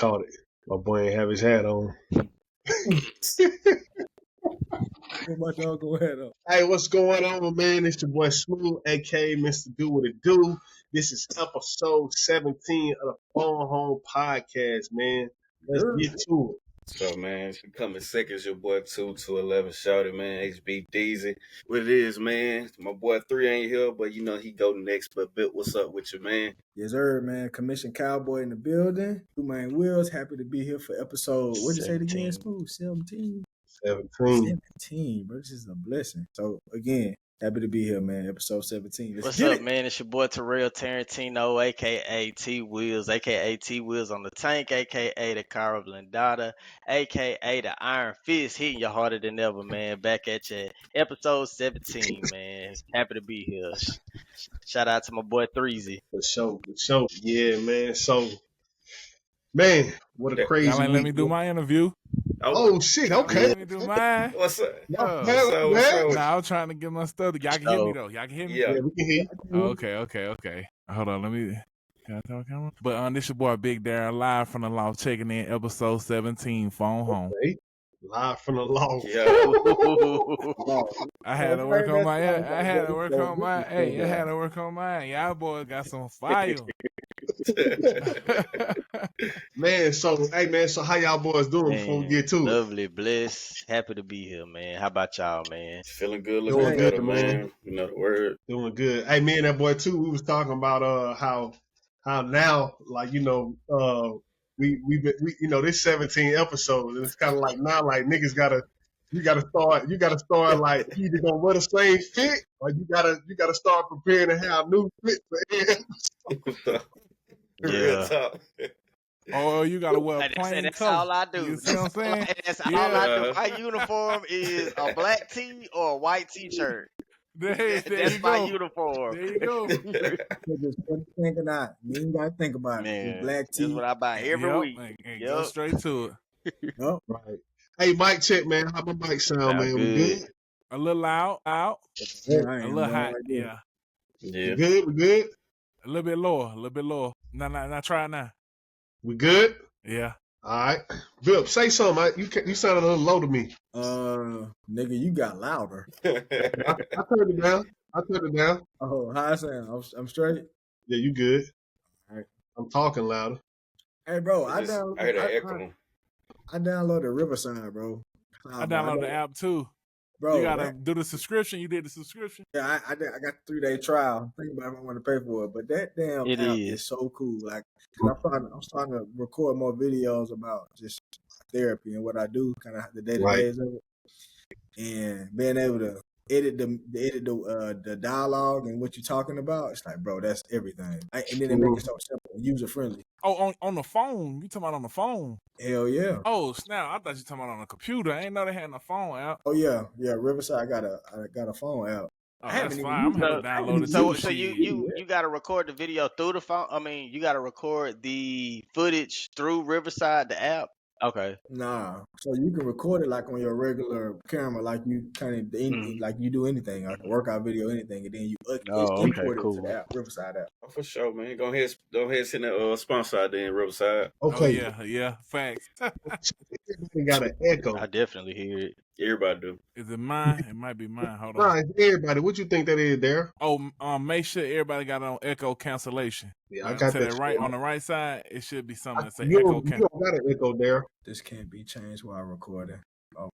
caught it. My boy ain't have his hat on. What my dog go ahead up? Hey, what's going on, man? It's your boy Smooth, aka Mr. Do What It Do. This is episode 17 of the Phone Home Podcast, man. Let's get to it. So, man, if you coming second, it's your boy 2 to 11 shouted, man. HB Deezy. What it is, man. My boy 3 ain't here, but you know he go next. But Bill, what's up with you, man? Yes, sir, man. Commission Cowboy in the building. Two Main Wheels. Happy to be here for episode. What'd you say it again, Smooth? 17? 17, bro. This is a blessing. So, again, happy to be here, man. Episode 17. What's up, man? It's your boy Terrell Tarantino, a.k.a. T-Wheels, a.k.a. T-Wheels on the tank, a.k.a. the Cara Blindada, a.k.a. the Iron Fist, hitting you harder than ever, man. Back at you. Episode 17, man. Happy to be here. Shout out to my boy Threezy. For sure. Yeah, man. So, man, what a crazy Y'all ain't let me do my interview. Oh shit, okay. Let me do mine. What's up? What's up? Nah, I was trying to get my stuff. Y'all can hear me though. Y'all can hear me? Yeah. we can hear you. Okay. Hold on, let me. Can I tell the camera? But this your boy Big Darren live from the loft, checking in episode 17, Phone Home. Okay. Live from the loft. Yeah. I had to work on my. I had to work on my. Hey, I had to work on mine. Y'all boys got some fire. Man, so how y'all boys doing before we get to it? Lovely, blessed, happy to be here, man. How about y'all, man? Feeling good, looking better, man. You know the word. Doing good. Hey, me and that boy too. We was talking about how now, like, you know, we you know, this 17 episodes, and it's kind of like now, like niggas you gotta start like either gonna wear the same fit, or you gotta start preparing to have new fit for Real talk. Oh, you gotta wear plain that's color. all I do. You see what I'm saying? That's all I do. My uniform is a black tee or a white t-shirt. That's my uniform. There you go. Just thinking out. You ain't got to think about Man, it. Black that's tea. what I buy every week. And go straight to it. Yep. right. Hey, mic check, man. How my mic sound, man? We good? A little loud, a little hot. Yeah. We good? A little bit lower. Now try it now. We good? Yeah. All right. Bill, say something. You sound a little low to me. Nigga, you got louder. I turned it down. Oh, how I sound? I'm straight? Yeah, you good. All right. I'm talking louder. Hey, bro, I heard that echo. I downloaded Riverside, bro. I downloaded the app too. Bro, you gotta do the subscription. You did the subscription? Yeah, I got the 3-day trial. Think about if I want to pay for it, but that damn app is so cool. Like, I'm starting to record more videos about just therapy and what I do, kind of the day-to-days of it, and being able to edit the dialogue and what you're talking about. It's like, bro, that's everything. And then it makes it so simple and user friendly. Oh, on the phone? You talking about on the phone? Hell yeah. Oh snap! I thought you talking about on a computer. I ain't know they had a phone app. Oh yeah. Riverside I got a phone app. Oh, that's fine. I'm gonna download it. So you got to record the video through the phone. I mean, you got to record the footage through Riverside, the app. Okay. Nah. So you can record it like on your regular camera, like you kind of like you do anything, like a workout video, anything, and then you import it to the app, Riverside app. Oh, for sure, man. Go ahead, send that sponsor out there in Riverside. Okay. Oh, yeah. Facts. We got an echo. I definitely hear it. Everybody do. Is it mine? It might be mine. Hold on. Right, everybody. What you think that is there? Oh, make sure everybody got it on echo cancellation. Yeah, I got that right on the right side. It should be something that say you echo cancellation. You don't got an echo there. This can't be changed while recording. Oh,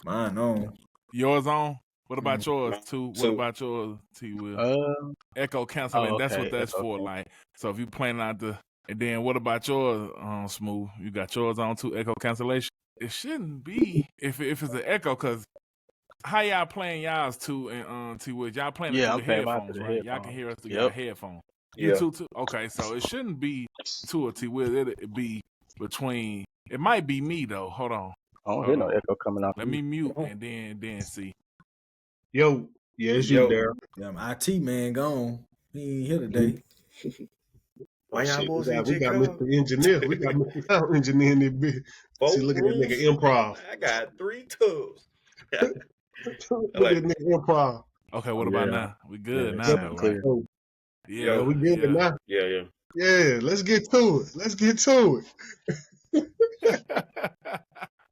mine on. Yours on? What about yours, too? What about yours, T-Will? Echo cancellation. That's what that's for. Like, so if you playing out and then what about yours, Smooth? You got yours on too, echo cancellation? It shouldn't be if it's an echo, because how y'all playing y'all's too and T-Will? Y'all playing through the headphones, right? Y'all can hear us through your headphones. You too? Okay, so it shouldn't be two or T-Will. It'd be between. It might be me though. Hold on. I don't hear no echo coming out. Let me mute and then see. Yo, yeah, it's you there. Yeah, my IT man gone. He ain't here today. Why y'all boys we got Mr. Engineer. We got Mr. Sound Engineer in this bitch. See, look at that nigga improv. I got 3 tools. Look at that nigga improv. Okay, what about now? We good now, right? Yeah, we good now. Yeah. Yeah, let's get to it. Let's get to it.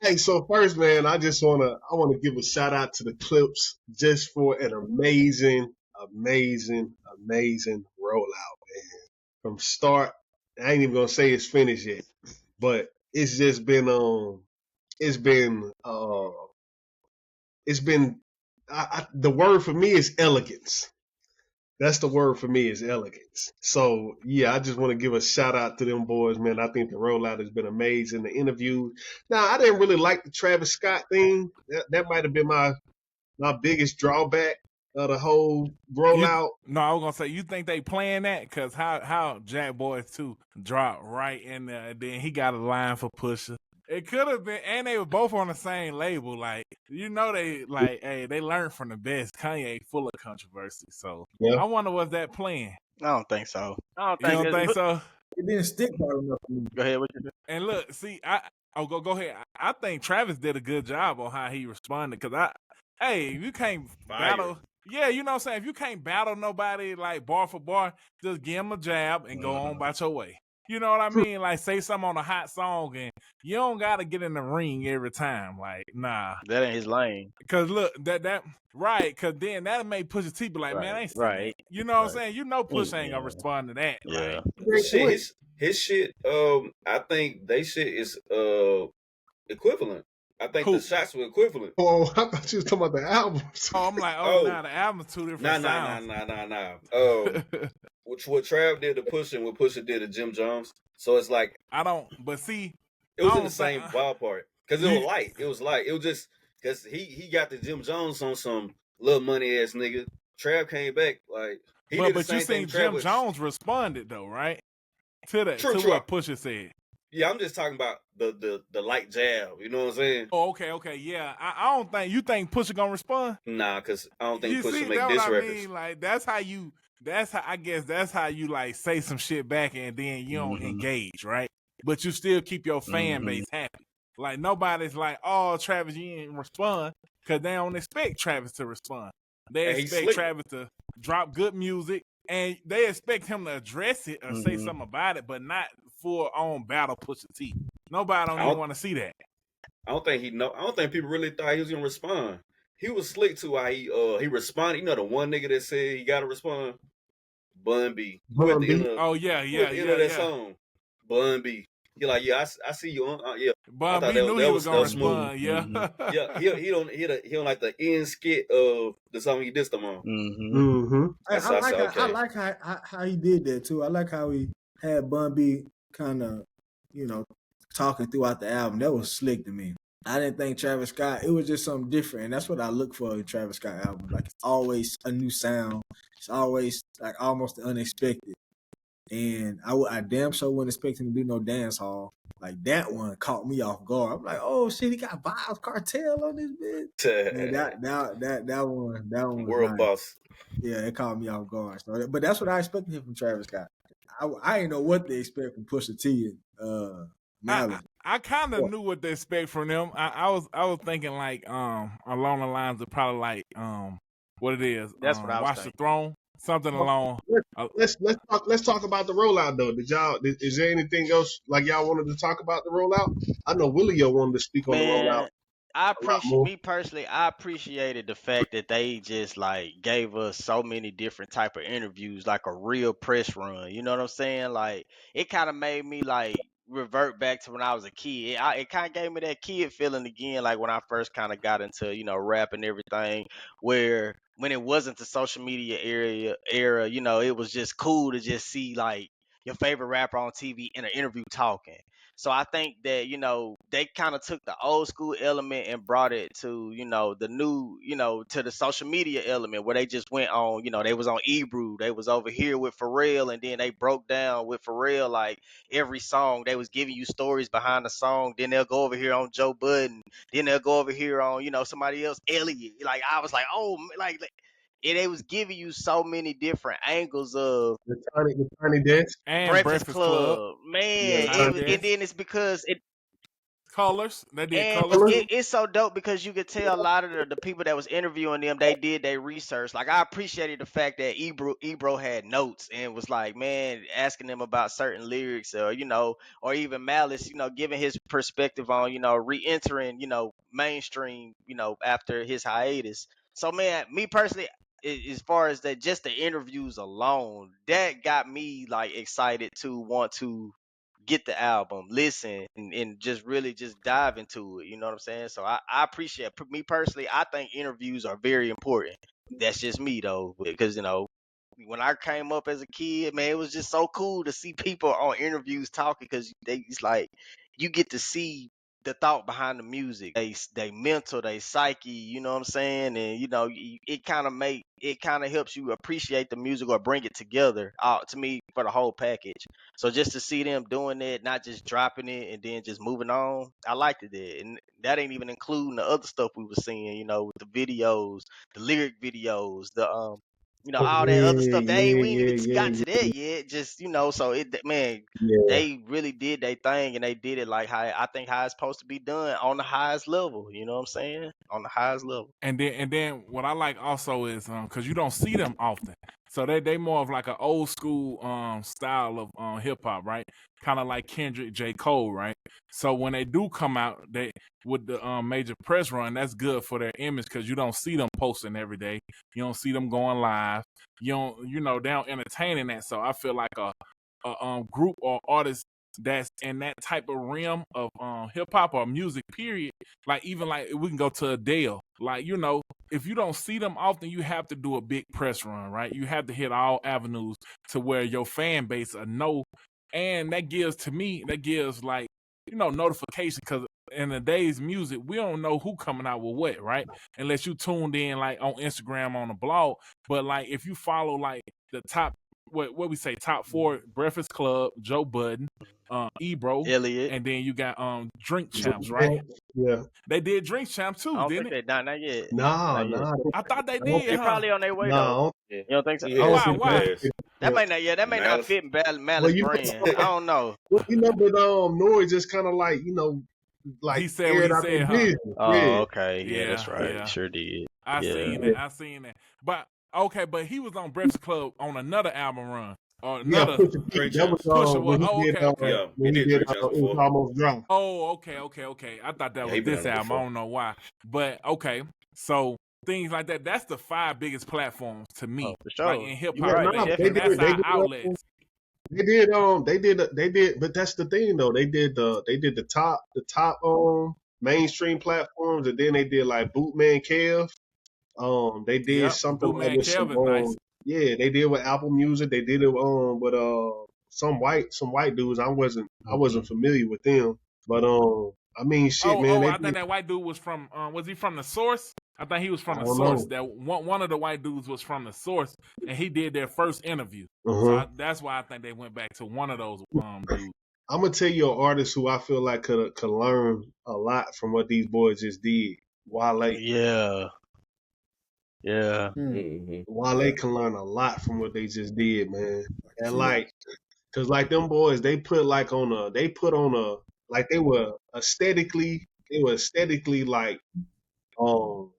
Hey, so first, man, I wanna give a shout out to the Clipse just for an amazing rollout, man. From start, I ain't even gonna say it's finished yet, but it's just been it's been the word for me is elegance. That's the word for me is elegance. So yeah, I just want to give a shout out to them boys, man. I think the rollout has been amazing. The interview. Now I didn't really like the Travis Scott thing. That might have been my biggest drawback of the whole rollout. I was gonna say, you think they playing that? Cause how Jack Boys 2 dropped right in there, and then he got a line for Pusha. It could have been, and they were both on the same label. Like, they learned from the best. Kanye full of controversy, so yeah. I wonder was that playing. I don't think so. You don't think so? It didn't stick hard enough for me. Go ahead, what you do? And look, see, go ahead. I think Travis did a good job on how he responded, because you can't battle. Yeah, you know what I'm saying? If you can't battle nobody like bar for bar, just give him a jab and go on about your way. You know what I mean? Like, say something on a hot song, and you don't got to get in the ring every time. Like, nah. That ain't his lane. Because, look, right, because then that'll make Pusha T be like, man, I ain't right. That. You know what I'm saying? You know Pusha ain't going to respond to that. Yeah. Like, his shit, I think they shit is equivalent. I think the shots were equivalent. Oh, I thought you was talking about the album. Oh, I'm like, the album's two different sounds. Nah. What Trav did to Pusha and what Pusha did to Jim Jones. So it's like but see, it was in the same ballpark because it was light. It was light. It was just because he got the Jim Jones on some little money ass nigga. Trav came back like he did the same you seen Jim Jones responded though, right? To that, to what Pusha said. Yeah, I'm just talking about the light jab. You know what I'm saying? Oh, okay, yeah. I don't think you think Pusha gonna respond. Nah, because I don't think Pusha make diss records. Mean? Like that's how you like say some shit back and then you don't engage, right? But you still keep your fan base happy. Like nobody's like, oh, Travis, you didn't respond, because they don't expect Travis to respond. They expect Travis to drop good music, and they expect him to address it or say something about it, but not full on battle Pusha T. Nobody don't even want to see that. I don't think people really thought he was gonna respond. He was slick too. How he responded. You know the one nigga that said he gotta respond. Bun B. Oh yeah. That song. Bun B. He like, yeah, I see you on. Yeah. Bun B knew he was gonna respond. Yeah. Yeah. He don't like the end skit of the song he dissed them on. I like how he did that too. I like how he had Bun B kind of, talking throughout the album. That was slick to me. I didn't think Travis Scott, it was just something different. And that's what I look for in Travis Scott album. Like, it's always a new sound. It's always like almost unexpected. And I damn sure wasn't expecting to do no dance hall. Like, that one caught me off guard. I'm like, oh shit, he got Vibes Cartel on this bitch. Man, that one World Boss. Yeah, it caught me off guard. So, but that's what I expected him from Travis Scott. I didn't know what they expect from Pusha T and Malice. I kind of knew what they expect from them. I was thinking like along the lines of probably like what it is. That's what I was Watch thinking. the Throne, something along. Let's talk about the rollout though. Is there anything else like y'all wanted to talk about the rollout? I know Willio wanted to speak on the rollout. I appreciated the fact that they just like gave us so many different type of interviews, like a real press run. You know what I'm saying? Like, it kind of made me like revert back to when I was a kid. It kind of gave me that kid feeling again, like when I first kind of got into rap and everything, where when it wasn't the social media era, it was just cool to just see like your favorite rapper on TV in an interview talking. So I think that, they kind of took the old school element and brought it to, the new, to the social media element, where they just went on, they was on Ebru, they was over here with Pharrell, and then they broke down with Pharrell, like every song. They was giving you stories behind the song. Then they'll go over here on Joe Budden. Then they'll go over here on, somebody else, Elliot. Like, I was like, oh, like and they was giving you so many different angles of the Tiny Desk and Breakfast Club. Man, and then it's because Colors. They did And Colors too. it's so dope because you could tell a lot of the people that was interviewing them, they did their research. Like I appreciated the fact that Ebro had notes and was like, man, asking them about certain lyrics or or even Malice, giving his perspective on, re-entering, mainstream, after his hiatus. So man, me personally, as far as that, just the interviews alone, that got me like excited to want to get the album, listen, and just really just dive into it. You know what I'm saying? So I appreciate me personally. I think interviews are very important. That's just me though, because when I came up as a kid, man, it was just so cool to see people on interviews talking because it's like you get to see the thought behind the music, they mental, they psyche, you know what I'm saying, and it kind of helps you appreciate the music or bring it together. To me, for the whole package. So just to see them doing it, not just dropping it and then just moving on, I liked it. And that ain't even including the other stuff we were seeing, with the videos, the lyric videos, the all that other stuff. We ain't even got to that yet. Just so man, they really did their thing and they did it like how it's supposed to be done on the highest level. You know what I'm saying? On the highest level. And then what I like also is because you don't see them often, so they more of like an old school style of hip hop, right? Kind of like Kendrick, J. Cole, right? So when they do come out, they with the major press run, that's good for their image because you don't see them posting every day. You don't see them going live. You don't, they don't entertain in that. So I feel like a group or artist that's in that type of realm of hip hop or music, period. Like even like we can go to Adele. Like if you don't see them often, you have to do a big press run, right? You have to hit all avenues to where your fan base know, and that gives like notification because in today's music, we don't know who coming out with what, right? Unless you tuned in like on Instagram on the blog. But like if you follow like the top what we say top 4: Breakfast Club, Joe Budden, Ebro, Elliot, and then you got Drink Champs, right? Yeah, they did Drink Champs too, I don't didn't think it? they not yet. Nah, Not yet. nah. I thought they I don't did. They Huh? probably on their way Nah, though. You don't think so? Yeah, Why? That may not. Yeah, that may not Malice. fit Malice Well, you brand. I don't know. well, but Nori just kind of like like He said what he out said, their huh? business. Oh, Yeah, okay. Yeah, that's right. Yeah. Sure did. I Yeah. seen that. But okay, but he was on Breakfast Club on another album run or yeah. another. Drink That was Champs. Pusha was. when Oh, he did okay. Yeah, when he he did did Drink Champs it was before. almost dry. Oh, okay. I thought that Yeah, was he been this on it album. I before. don't know why, but okay. So things like that. That's the 5 biggest platforms to me, Oh, for sure. like in hip You hop, right. Nah, and that's our outlets. they did but that's the thing though. They did the top mainstream platforms, and then they did like Bootman Kev. They did Yep, something like Bootman with some Kev is nice. yeah, they did with Apple Music. They did it with some white dudes. I wasn't familiar with them, but I mean shit, man. I think that white dude was from. Was he from the Source? I think he was from I the don't Source. know. That one of the white dudes was from the Source, and he did their first interview. Uh-huh. So that's why I think they went back to one of those dudes. I'm gonna tell you an artist who I feel like could learn a lot from what these boys just did. Wale. Yeah. Yeah. Wale can learn a lot from what they just did, man. And like, cause like them boys, they put on a like they were aesthetically like um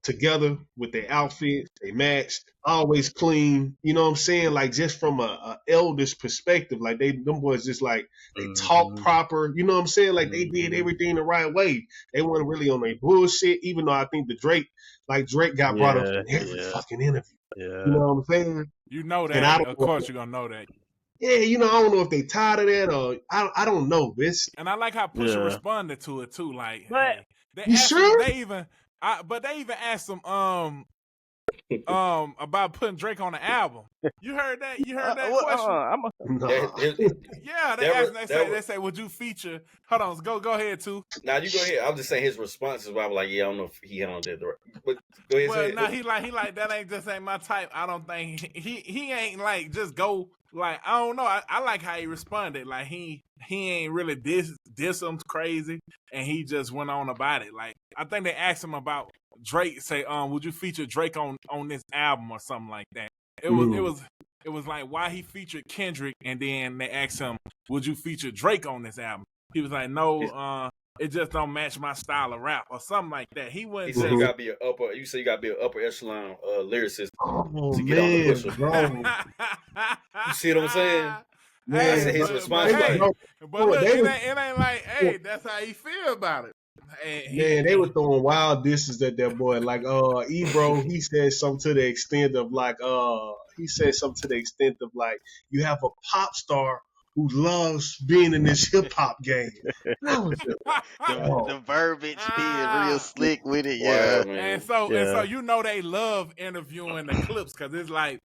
together with their outfits. They matched, always clean. You know what I'm saying? Like just from a eldest perspective, like them boys just like they talk proper. You know what I'm saying? Like they did everything the right way. They weren't really on their bullshit. Even though I think Drake got brought up in every fucking interview. Yeah. You know what I'm saying? You know that. And I don't Of course, you're gonna know that. Yeah, I don't know if they tired of that or I don't know. And I like how Pusha responded to it too. Like, but hey, they you asked sure? him, they even asked him about putting Drake on the album. You heard that? You heard that question? Yeah, they asked. They say, would you feature? Hold on, go ahead too. Now you go ahead. I'm just saying his responses. I was like, yeah, I don't know if he handled it right. But go ahead. Well, nah, he like that ain't my type. I don't think he ain't like just go like I don't know. I like how he responded. Like he ain't really diss him crazy, and he just went on about it. Like I think they asked him about Drake. Say, would you feature Drake on this album or something like that? It was like why he featured Kendrick, and then they asked him, would you feature Drake on this album? he was like, no, it just don't match my style of rap or something like that. He wouldn't. He said you gotta be you say you gotta be an upper echelon lyricist Oh to get on the man, Pusha. bro. You see what I'm saying? Man, That's his response. But look, it ain't like, hey, that's how he feel about it. Man, they were throwing wild disses at that boy. Like, Ebro, he said something to the extent of like, you have a pop star who loves being in this hip hop game. That was just, the verbiage being real slick with it, Wow, yeah. man. And so you know they love interviewing the Clipse because it's like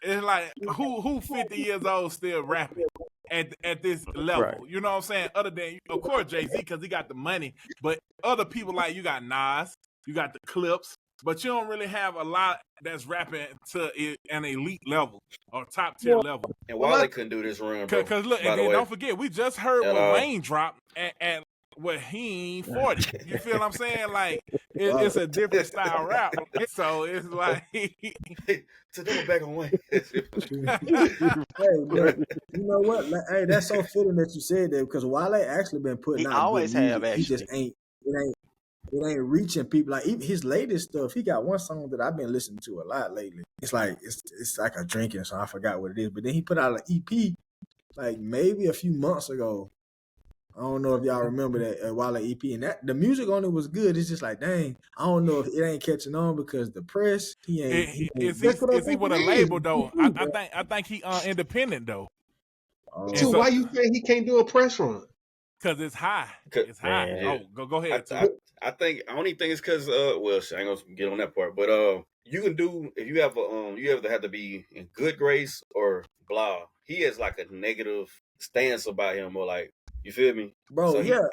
who 50 years old still rapping at this level? Right. You know what I'm saying? Other than of course Jay-Z because he got the money, but other people like you got Nas, you got the Clipse, but you don't really have a lot that's rapping to an elite level or top tier level. And Wale couldn't do this run, bro. Because look, and then don't forget, we just heard what Wayne dropped at what he ain't 40. You feel what I'm saying? Like it's a different style rap. So it's like to them back on Wayne. Hey, but you know what? Like, hey, that's so fitting that you said that because Wale actually been putting out always good music. have, actually. He just it ain't reaching people. Like even his latest stuff, he got one song that I've been listening to a lot lately. It's like it's like a drinking song. I forgot what it is, but then he put out an EP like maybe a few months ago. I don't know if y'all remember that Wale EP, and that the music on it was good. It's just like, dang, I don't know if it ain't catching on because the press he ain't. Is he with a label though? I think he independent though. So why you think he can't do a press run? Because it's high. It's high. Man. Oh, go ahead. I think I only think it's because well, I ain't gonna get on that part, but you can do if you have you either have to be in good grace or blah. He has like a negative stance about him, or like you feel me, bro? So yeah,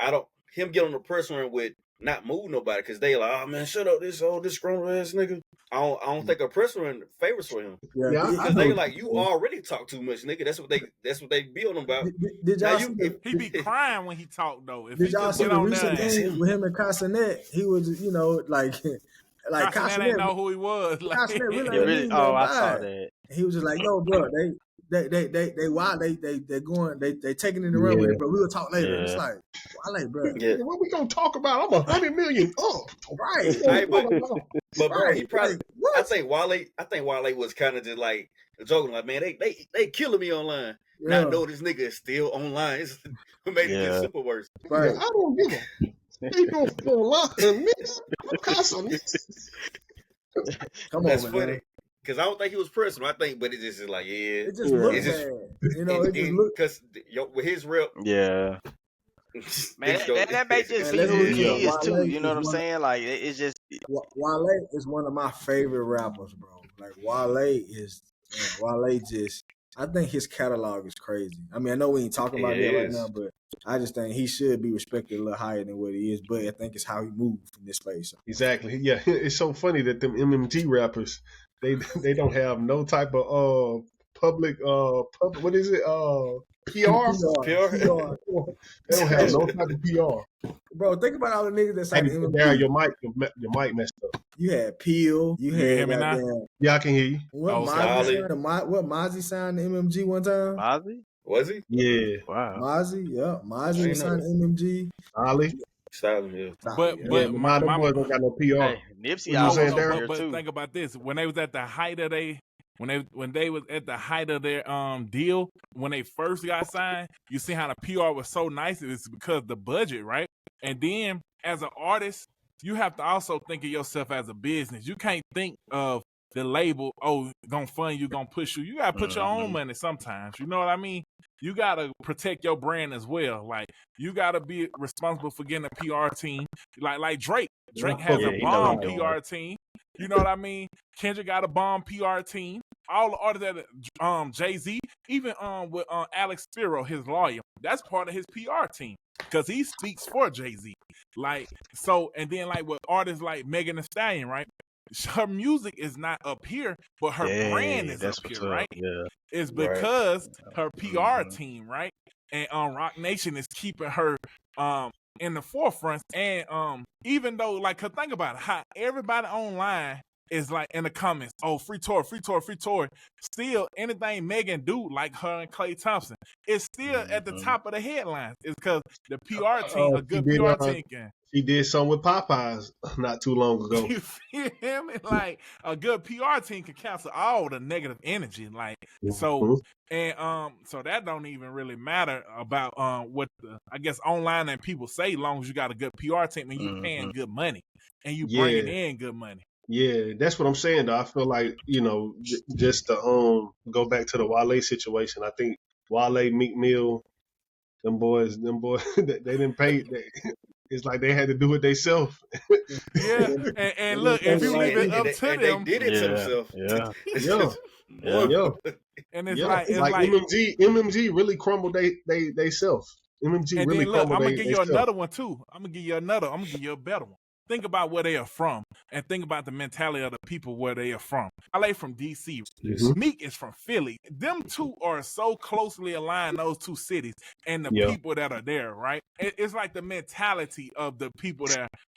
him get on the press run with not move nobody because they like, oh man, shut up, this grown ass nigga. I don't think a press run favors for him. Yeah, because they like you already talk too much, nigga. That's what they be on him about. Did y'all he be crying when he talk though. If did y'all see the recent there, thing with him and Casanet? He was, like Casanet ain't know who he was. Like, Casanet really I saw that. He was just like, yo, bro, they wild, they going, they taking it around with it, but we'll talk later. It's like, Wale, bro. Yeah. What we gonna talk about? I'm 100 million up. Right. But bro, he probably I think Wale was kind of just like joking, like, man, they killing me online. Yeah. Not know this nigga is still online. It's made it get super worse. Right. I don't give a they don't feel online. Come on, that's man. funny. Because I don't think he was personal. I think, but it just is like, it just looks bad. You know, it just looks because with his rep, man, that may just be who he is too. You know what I'm saying? Like it's just Wale is one of my favorite rappers, bro. Like Wale just. I think his catalog is crazy. I mean, I know we ain't talking about that right now, but I just think he should be respected a little higher than what he is. But I think it's how he moves in this space. Exactly. Yeah, it's so funny that them MMG rappers they don't have no type of public what is it PR? PR. They don't have no type of PR. Bro, think about all the niggas that signed MMG. Darryl, your mic messed up. You had Peel. You had Yeah, I can hear you. What Mozzie signed to MMG one time? Mozzie? Was he? Yeah. Wow. Mozzie, yeah. Mozzie signed to MMG. Ollie. But my boys don't got no PR. Hey, Nipsey always but think about this: when they was at the height of when they was at the height of their deal, when they first got signed, you see how the PR was so nice. It's because the budget, right? And then as an artist, you have to also think of yourself as a business. You can't think of the label, gonna fund you, gonna push you. You gotta put your own money sometimes. You know what I mean? You gotta protect your brand as well. Like you gotta be responsible for getting a PR team. Like Drake. Drake has a bomb PR team. You know what I mean? Kendrick got a bomb PR team. All the artists that Jay-Z, even with Alex Spiro, his lawyer, that's part of his PR team because he speaks for Jay-Z. Like so, and then like with artists like Megan Thee Stallion, right? Her music is not up here, but her brand is up here, right? Yeah. It's because her PR team, right? And Rock Nation is keeping her in the forefront. And even though, like, cause think about it, how everybody online is like in the comments, oh, free Tory, free Tory, free Tory. Still, anything Megan do, like her and Klay Thompson, it's still at the top of the headlines. It's because the PR team, a good PR team can. She did something with Popeyes not too long ago. You feel me? Like a good PR team can cancel all the negative energy. Like so, and so that don't even really matter about what the, I guess, online and people say. As long as you got a good PR team and you paying good money and you bringing in good money. Yeah, that's what I'm saying. Though I feel like just to go back to the Wale situation. I think Wale, Meek Mill, them boys, they didn't pay. It's like they had to do it themselves. Yeah, and look, if you leave it up to them, they did it to themselves. Yeah. And it's like like MMG really crumbled they self. MMG and really then look, crumbled. I'm gonna give you another one too. I'm gonna give you a better one. Think about where they are from, and think about the mentality of the people where they are from. Wale from DC. Meek is from Philly. Them two are so closely aligned, those two cities, and the people that are there, right? It's like the mentality of the people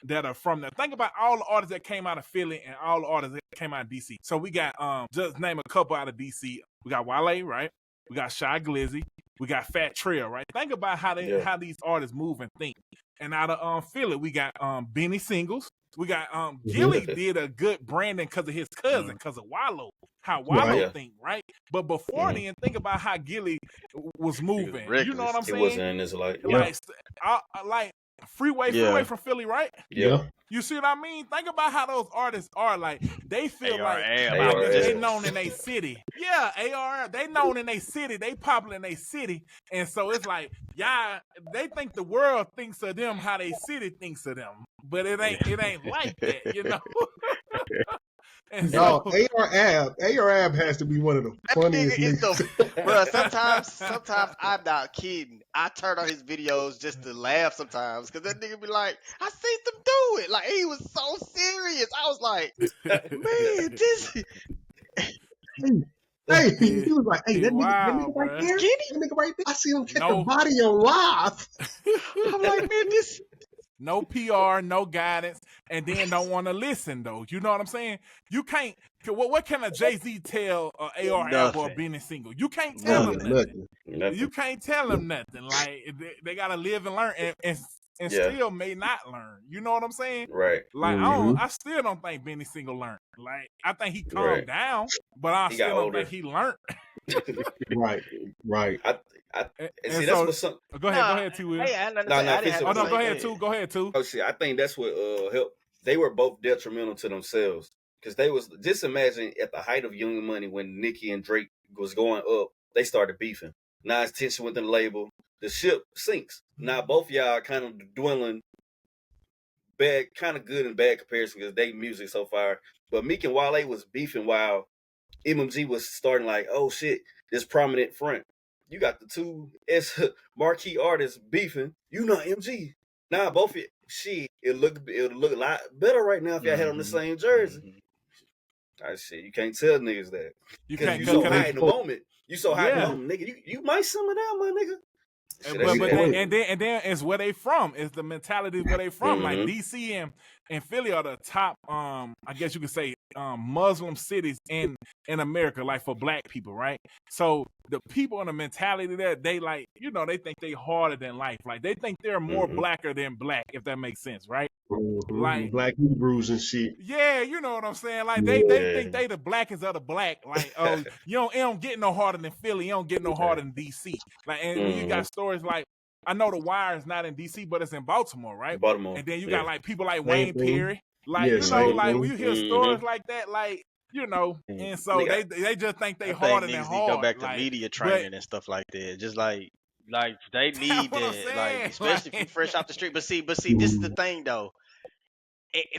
that are from there. Think about all the artists that came out of Philly and all the artists that came out of DC. So we got, just name a couple out of DC. We got Wale, right? We got Shy Glizzy. We got Fat Trail, right? Think about how these artists move and think. And out of Philly, we got Benny Singles. We got Gilly did a good branding because of his cousin, because of Wallow. How Wallow think, right? But before then, think about how Gilly was moving. You know what I'm saying? It wasn't in his like Freeway from Philly, right? Yeah. You see what I mean? Think about how those artists are. Like they feel like ARR. they known in their city. Yeah, ARR. They known in their city. They popular in their city, and so it's like, they think the world thinks of them how they city thinks of them, but it ain't like that, you know. And no, AR has to be one of the funniest niggas. Bro, sometimes I'm not kidding. I turn on his videos just to laugh sometimes because that nigga be like, I seen them do it. Like, he was so serious. I was like, man, this. Hey, he was like, that nigga right there, that nigga right there. I see him catch a body on live. I'm like, man, this. No PR, no guidance, and then don't want to listen though. You know what I'm saying? You can't. What can a Jay-Z tell AR or Benny Single? You can't tell them nothing. You can't tell them nothing. Like they gotta live and learn, and still may not learn. You know what I'm saying? Right. Like I still don't think Benny Single learned. Like I think he calmed down, but I still don't think he learned. Right. And see, that's what some. Go ahead, T. Will. Go ahead, too. Oh shit, I think that's what helped. They were both detrimental to themselves because they was just imagine at the height of Young Money when Nicki and Drake was going up, they started beefing. Now it's tension within the label. The ship sinks. Now both y'all are kind of dwindling. Bad, kind of good and bad comparison because they music so far. But Meek and Wale was beefing while MMG was starting like, oh shit, this prominent front. You got the two marquee artists beefing. You not MG. Nah, both it. It'll look a lot better right now if y'all had on the same jersey. I shit, you can't tell niggas that. You so high in the moment. You so high in the moment, nigga. You might simmer down, my nigga. And then it's where they from. It's the mentality where they from. Like DC and Philly are the top, I guess you could say, Muslim cities in America, like for black people, right? So the people in the mentality that they like, they think they harder than life. Like they think they're more blacker than black, if that makes sense, right? Like black Hebrews and shit. Yeah, you know what I'm saying? Like they think they the blackest of the black. Like, it don't get no harder than Philly. You don't get no harder than DC. Like, and you got stories like, I know The Wire is not in DC, but it's in Baltimore, right? Baltimore. And then you got like people like Wayne Perry. Like, like when you hear stories like that, like, and so they just think they harder than hard. Go back to media training and stuff like that. Just like they need that, like, especially if you fresh off the street. But see, this is the thing though.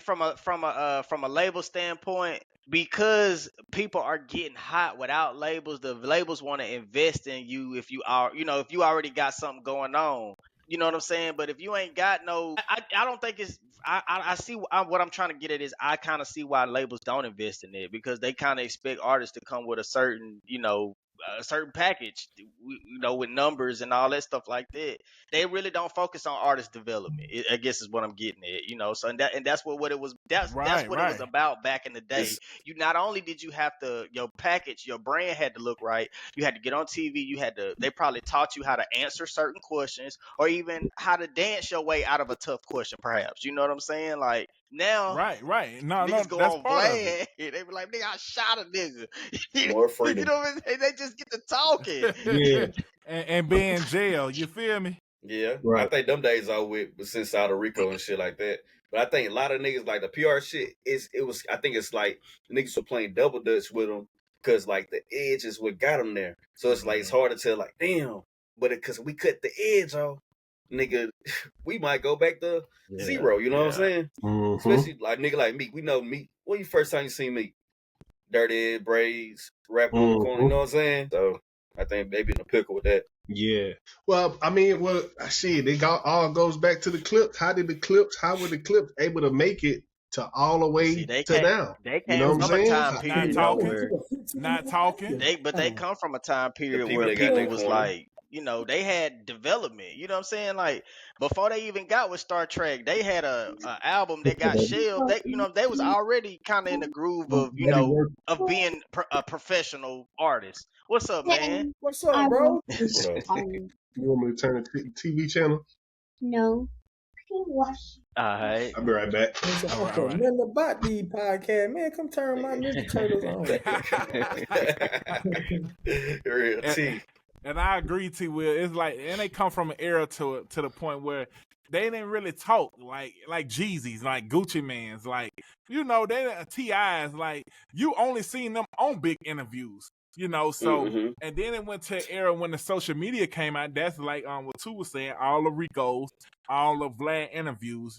From a label standpoint, because people are getting hot without labels, the labels want to invest in you if you are, if you already got something going on. You know what I'm saying? But if you ain't got no, I don't think it's. I see what I'm trying to get at is I kind of see why labels don't invest in it, because they kind of expect artists to come with a certain, a certain package, with numbers and all that stuff like that. They really don't focus on artist development. I guess is what I'm getting at. So and that's what it was. That's what it was about back in the day. You not only did you have to your package, your brand had to look right. You had to get on TV. They probably taught you how to answer certain questions, or even how to dance your way out of a tough question, perhaps. You know what I'm saying? Like now, right. No, niggas go that's on part of Vlad. They be like, nigga, I shot a nigga. More freedom. You know what I'm saying? They just get to talking. Yeah. and be in jail. You feel me? Yeah. Right. I think them days are with since out of Rico and shit like that. But I think a lot of niggas like the PR shit. I think it's like niggas were playing double dutch with them because like the edge is what got them there. So it's like it's hard to tell. Like damn, but because we cut the edge off, nigga, we might go back to zero. You know what I'm saying? Mm-hmm. Especially like nigga like me. We know me. When you first time you see me, dirty head, braids, rapping on the corner. You know what I'm saying? So I think maybe in the pickle with that. Yeah. Well, I mean, it all goes back to the Clipse. How were the Clipse able to make it to all the way to now? They came from a time period not talking. They come from a time period where people was like, they had development. You know what I'm saying? Like before they even got with Star Trek, they had a album that got shelved. They was already kind of in the groove of of being a professional artist. What's up, man? What's up, bro? You want me to turn the TV channel? No. Watch. All right. I'll be right back. All right. Nothing about the podcast, man. Come turn my Ninja Turtles on. Real T. And I agree, T. Will. It's like, and they come from an era to the point where they didn't really talk like Jeezys, like Gucci Mans, like they T.I.'s, like you only seen them on big interviews. So and then it went to an era when the social media came out. That's like what Tu was saying, all of Rico's, all of Vlad interviews,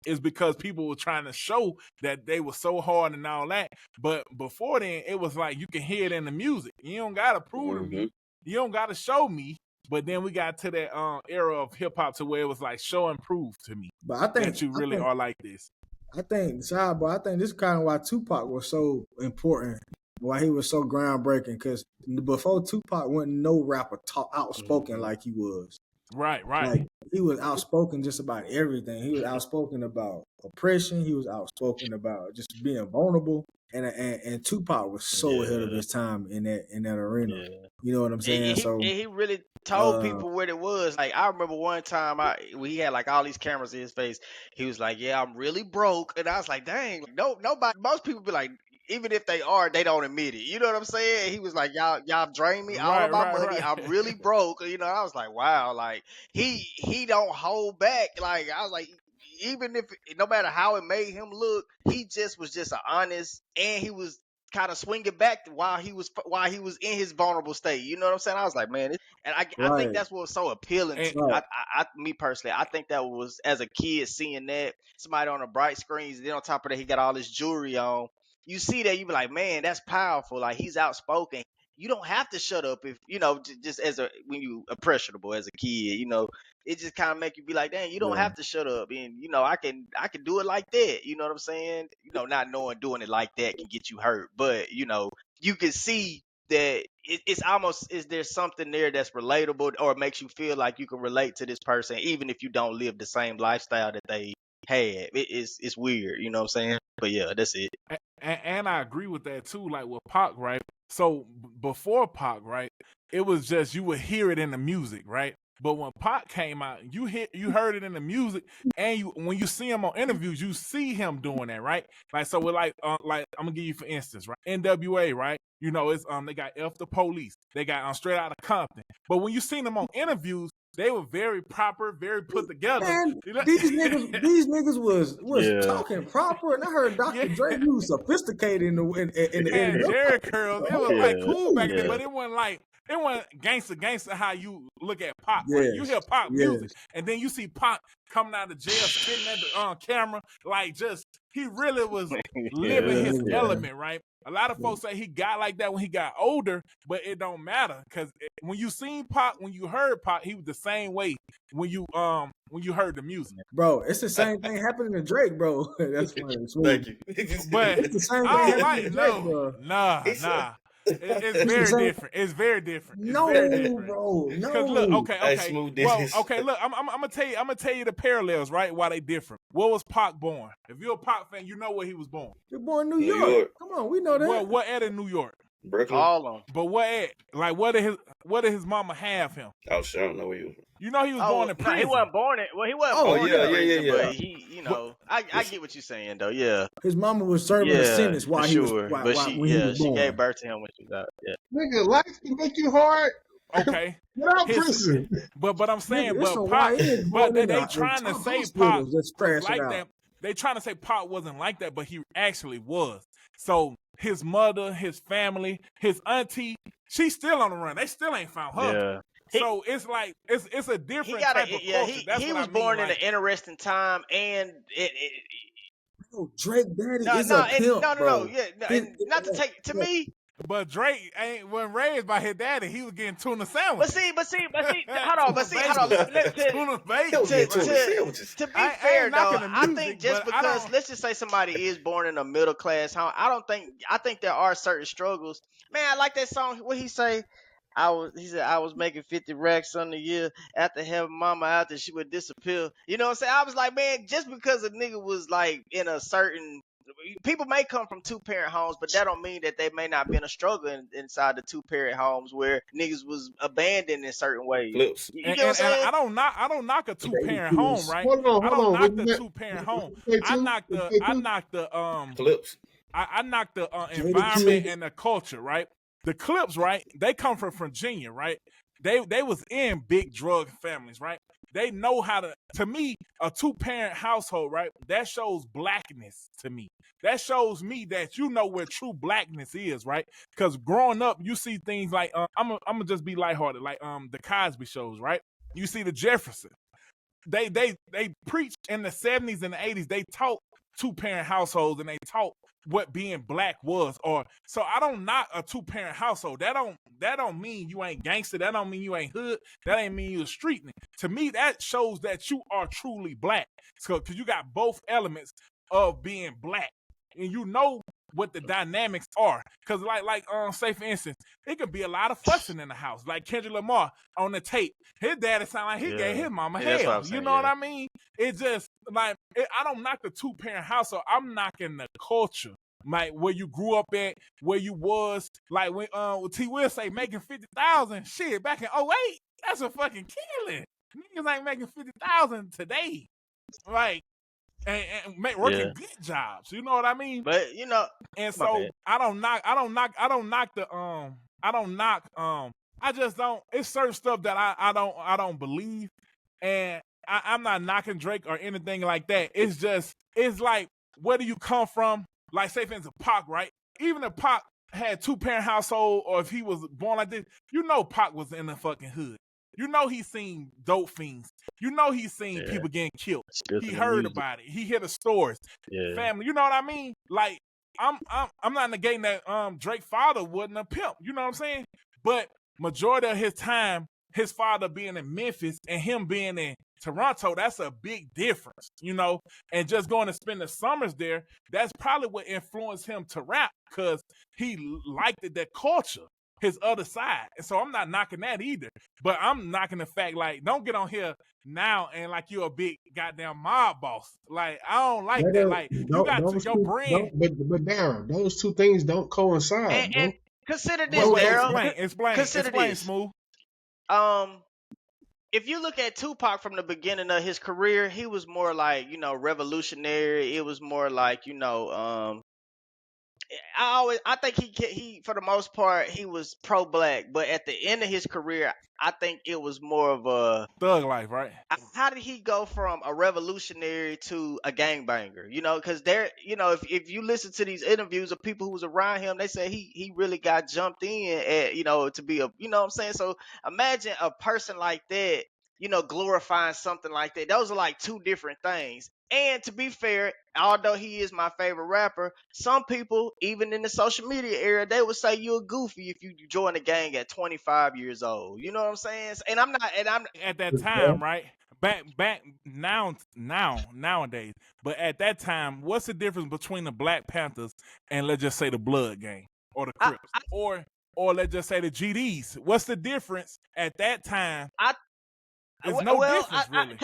is because people were trying to show that they were so hard and all that. But before then, it was like you can hear it in the music. You don't gotta prove to me. You don't gotta show me. But then we got to that era of hip hop to where it was like show and prove to me. But I think that you really are like this. I think this is kind of why Tupac was so important. Why he was so groundbreaking, because before Tupac wasn't no rapper outspoken like he was. Right. Like he was outspoken just about everything. He was outspoken about oppression. He was outspoken about just being vulnerable. And Tupac was so ahead of his time in that arena. Yeah. You know what I'm saying? He really told people what it was. Like I remember one time we had like all these cameras in his face. He was like, "Yeah, I'm really broke," and I was like, "Dang, nobody." Most people be like, even if they are, they don't admit it. You know what I'm saying? He was like, y'all drain me all of my money. Right. I'm really broke. I was like, wow, like he don't hold back. Like I was like, even if no matter how it made him look, he was just an honest, and he was kind of swinging back while he was in his vulnerable state. You know what I'm saying? I was like, man, I think that's what was so appealing to me personally. I think that was, as a kid, seeing that somebody on the bright screens, then on top of that, he got all this jewelry on. You see that, you be like, man, that's powerful. Like he's outspoken. You don't have to shut up if just when you impressionable as a kid. It just kind of make you be like, dang, you don't have to shut up. And I can do it like that. You know what I'm saying? Not knowing doing it like that can get you hurt, but you can see that it's almost, is there something there that's relatable or makes you feel like you can relate to this person, even if you don't live the same lifestyle that they had. It's weird. You know what I'm saying? But yeah, that's it. And I agree with that too. Like with Pac, right? So before Pac, right, it was just you would hear it in the music, right? But when Pac came out, you heard it in the music, and when you see him on interviews, you see him doing that, right? Like so, we're like I'm gonna give you for instance, right? NWA, right? It's they got F the Police, they got Straight Outta Compton. But when you seen them on interviews, they were very proper, very put together. Man, these niggas was talking proper, and I heard Dr. Dre was sophisticated in the Jerry curls. It was like cool back then, but it wasn't gangster how you look at Pac. Yes. Right? You hear Pac music, and then you see Pac coming out of jail, spitting at the camera, like just he really was living his element, right? A lot of folks say he got like that when he got older, but it don't matter because when you seen Pac, when you heard Pac, he was the same way when you heard the music. Bro, it's the same thing happening to Drake, bro. That's funny. Thank you. But it's the same thing happening to Drake, bro. Nah. It's very different. It's very different. It's no, very different. bro, no. Because look, okay. Smooth well, this. okay, look, I'm gonna tell you the parallels, right? Why they different. Where was Pac born? If you're a Pac fan, you know where he was born. You're born in New York. Come on, we know that. Well, what at in New York? Brooklyn. Harlem. But what at? Like, what did his mama have him? Oh shit, I don't know where you. You know he was born in prison. No, he wasn't born in. Well, he wasn't born in prison, but he, you know, I get what you're saying though. Yeah, his mama was serving a sentence while he was. She gave birth to him when she was out. Yeah, nigga, life can make you hard. Okay. Without prison. But I'm saying, nigga, but they trying to say Pac like out. that. They trying to say Pac wasn't like that, but he actually was. So his mother, his family, his auntie, she's still on the run. They still ain't found her. Yeah. So it's like it's a different type of culture. He was born in an interesting time, and Drake daddy is a pimp, no. Not to take to me. But Drake wasn't raised by his daddy. He was getting tuna sandwiches. But see. Hold on. Tuna bagels. To be fair, though, I think just because let's just say somebody is born in a middle class home, I think there are certain struggles. Man, I like that song. What he say? He said I was making 50 racks on the year after having mama out there, she would disappear. You know what I'm saying? I was like, man, just because a nigga was like in a certain, people may come from 2-parent homes, but that don't mean that they may not been a struggle inside the 2-parent homes where niggas was abandoned in certain ways. Clipse. You know what I'm saying? I don't knock a 2-parent home, right? I don't knock the 2-parent home. I knock the Clipse. I knock the environment and the culture, right? The Clipse, right? They come from Virginia, right? They was in big drug families, right? They know how to me, a 2-parent household, right? That shows blackness to me. That shows me that you know where true blackness is, right? Because growing up, you see things like, I'm gonna just be lighthearted, like the Cosby shows, right? You see the Jefferson. They preached in the 70s and the 80s. They taught 2-parent households and they taught what being black was. Or so I don't knock a 2-parent household. That don't mean you ain't gangster. That don't mean you ain't hood. That ain't mean you a street nigga. To me, that shows that you are truly black. So because you got both elements of being black, and you know what the dynamics are. Because say for instance, it could be a lot of fussing in the house. Like Kendrick Lamar on the tape, his daddy sound like he gave his mama hell. You know what I mean? It's just like I don't knock the 2-parent household. I'm knocking the culture. Like where you grew up at, where you was, like when T Will say making 50,000 shit back in 08, that's a fucking killing. Niggas ain't making 50,000 today. Like and working good jobs. You know what I mean? But you know, and so I just don't. It's certain stuff that I don't believe, and I'm not knocking Drake or anything like that. It's like where do you come from? Like say for instance Pac, right? Even if Pac had 2-parent household, or if he was born like this, you know Pac was in the fucking hood. You know he's seen dope fiends. You know he's seen people getting killed. He heard about it. He hear the stories. Family. You know what I mean? Like I'm not negating that Drake's father wasn't a pimp. You know what I'm saying? But majority of his time, his father being in Memphis and him being in Toronto, that's a big difference, you know? And just going to spend the summers there, that's probably what influenced him to rap, because he liked that culture. His other side. And so I'm not knocking that either. But I'm knocking the fact, like, don't get on here now and like you're a big goddamn mob boss. Like, I don't like that. Like, you got your brand. But Darren, those two things don't coincide. And consider this, Daryl. Explain, Smooth. If you look at Tupac from the beginning of his career, he was more like, you know, revolutionary. It was more like, you know, I think he for the most part he was pro-black, but at the end of his career, I think it was more of a thug life, right? How did he go from a revolutionary to a gangbanger? You know, because there, you know, if you listen to these interviews of people who was around him, they say he really got jumped in at, you know, to be a, you know what I'm saying? So imagine a person like that, you know, glorifying something like that. Those are like two different things. And to be fair, although he is my favorite rapper, some people, even in the social media era, they would say you're a goofy if you join the gang at 25 years old. You know what I'm saying? And I'm at that time, right? Back nowadays. But at that time, what's the difference between the Black Panthers and let's just say the Blood Gang or the Crips? or let's just say the GDs. What's the difference at that time? There's no difference, really.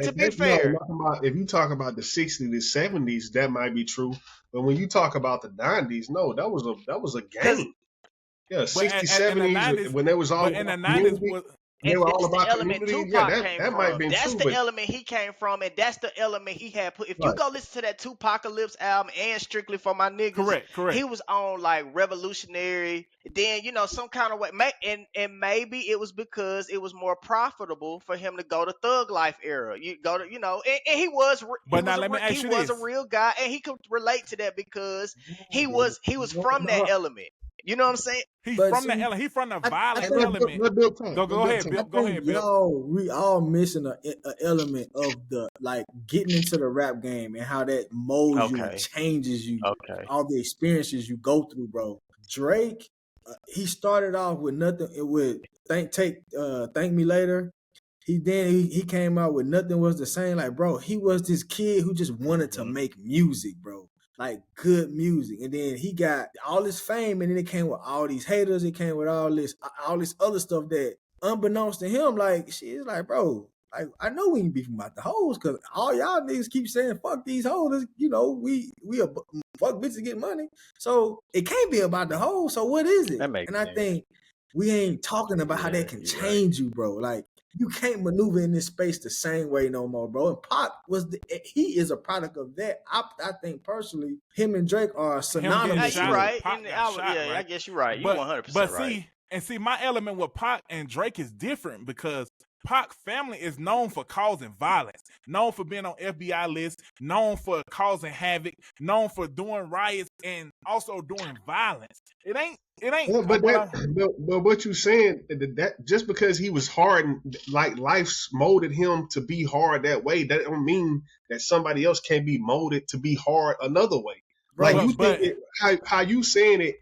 To be fair, if you talk about the 60s, the 70s, that might be true. But when you talk about the 90s, no, that was a game. Yeah, 60s, 70s, when there was all in the 90s they were all about the element community. Tupac Yeah, came that from. might have been that's true. The element he came from, and that's the element he had put. If you go listen to that Tupacalypse album and Strictly for My Niggas, correct. He was on like revolutionary. Then some kind of way, and maybe it was because it was more profitable for him to go to Thug Life era. You go to and he was. But now let me ask you this: he was a real guy, and he could relate to that because he was from that element. You know what I'm saying? He's from the element. He's from the violent element. Go ahead, Bill. Go ahead, Bill. We all missing an element of the getting into the rap game and how that molds you and changes you. All the experiences you go through, bro. Drake, he started off with nothing. With Thank Me Later. He came out with Nothing Was the Same. Like, bro, he was this kid who just wanted to make music, bro. Like good music, and then he got all this fame, and then it came with all these haters. It came with all this other stuff that, unbeknownst to him, like shit, like bro, like I know we ain't beefing about the hoes because all y'all niggas keep saying fuck these hoes. We fuck bitches get money, so it can't be about the hoes. So what is it? And sense. I think we ain't talking about how that can change you, bro. Like. You can't maneuver in this space the same way no more, bro. And Pac he is a product of that. I think personally, him and Drake are synonymous. You're right. I guess you're right. You're 100% right. See, my element with Pac and Drake is different because Pac family is known for causing violence, known for being on FBI lists, known for causing havoc, known for doing riots and also doing violence. It ain't. But what you saying that just because he was hard and like life's molded him to be hard that way, that don't mean that somebody else can't be molded to be hard another way. Like how you saying it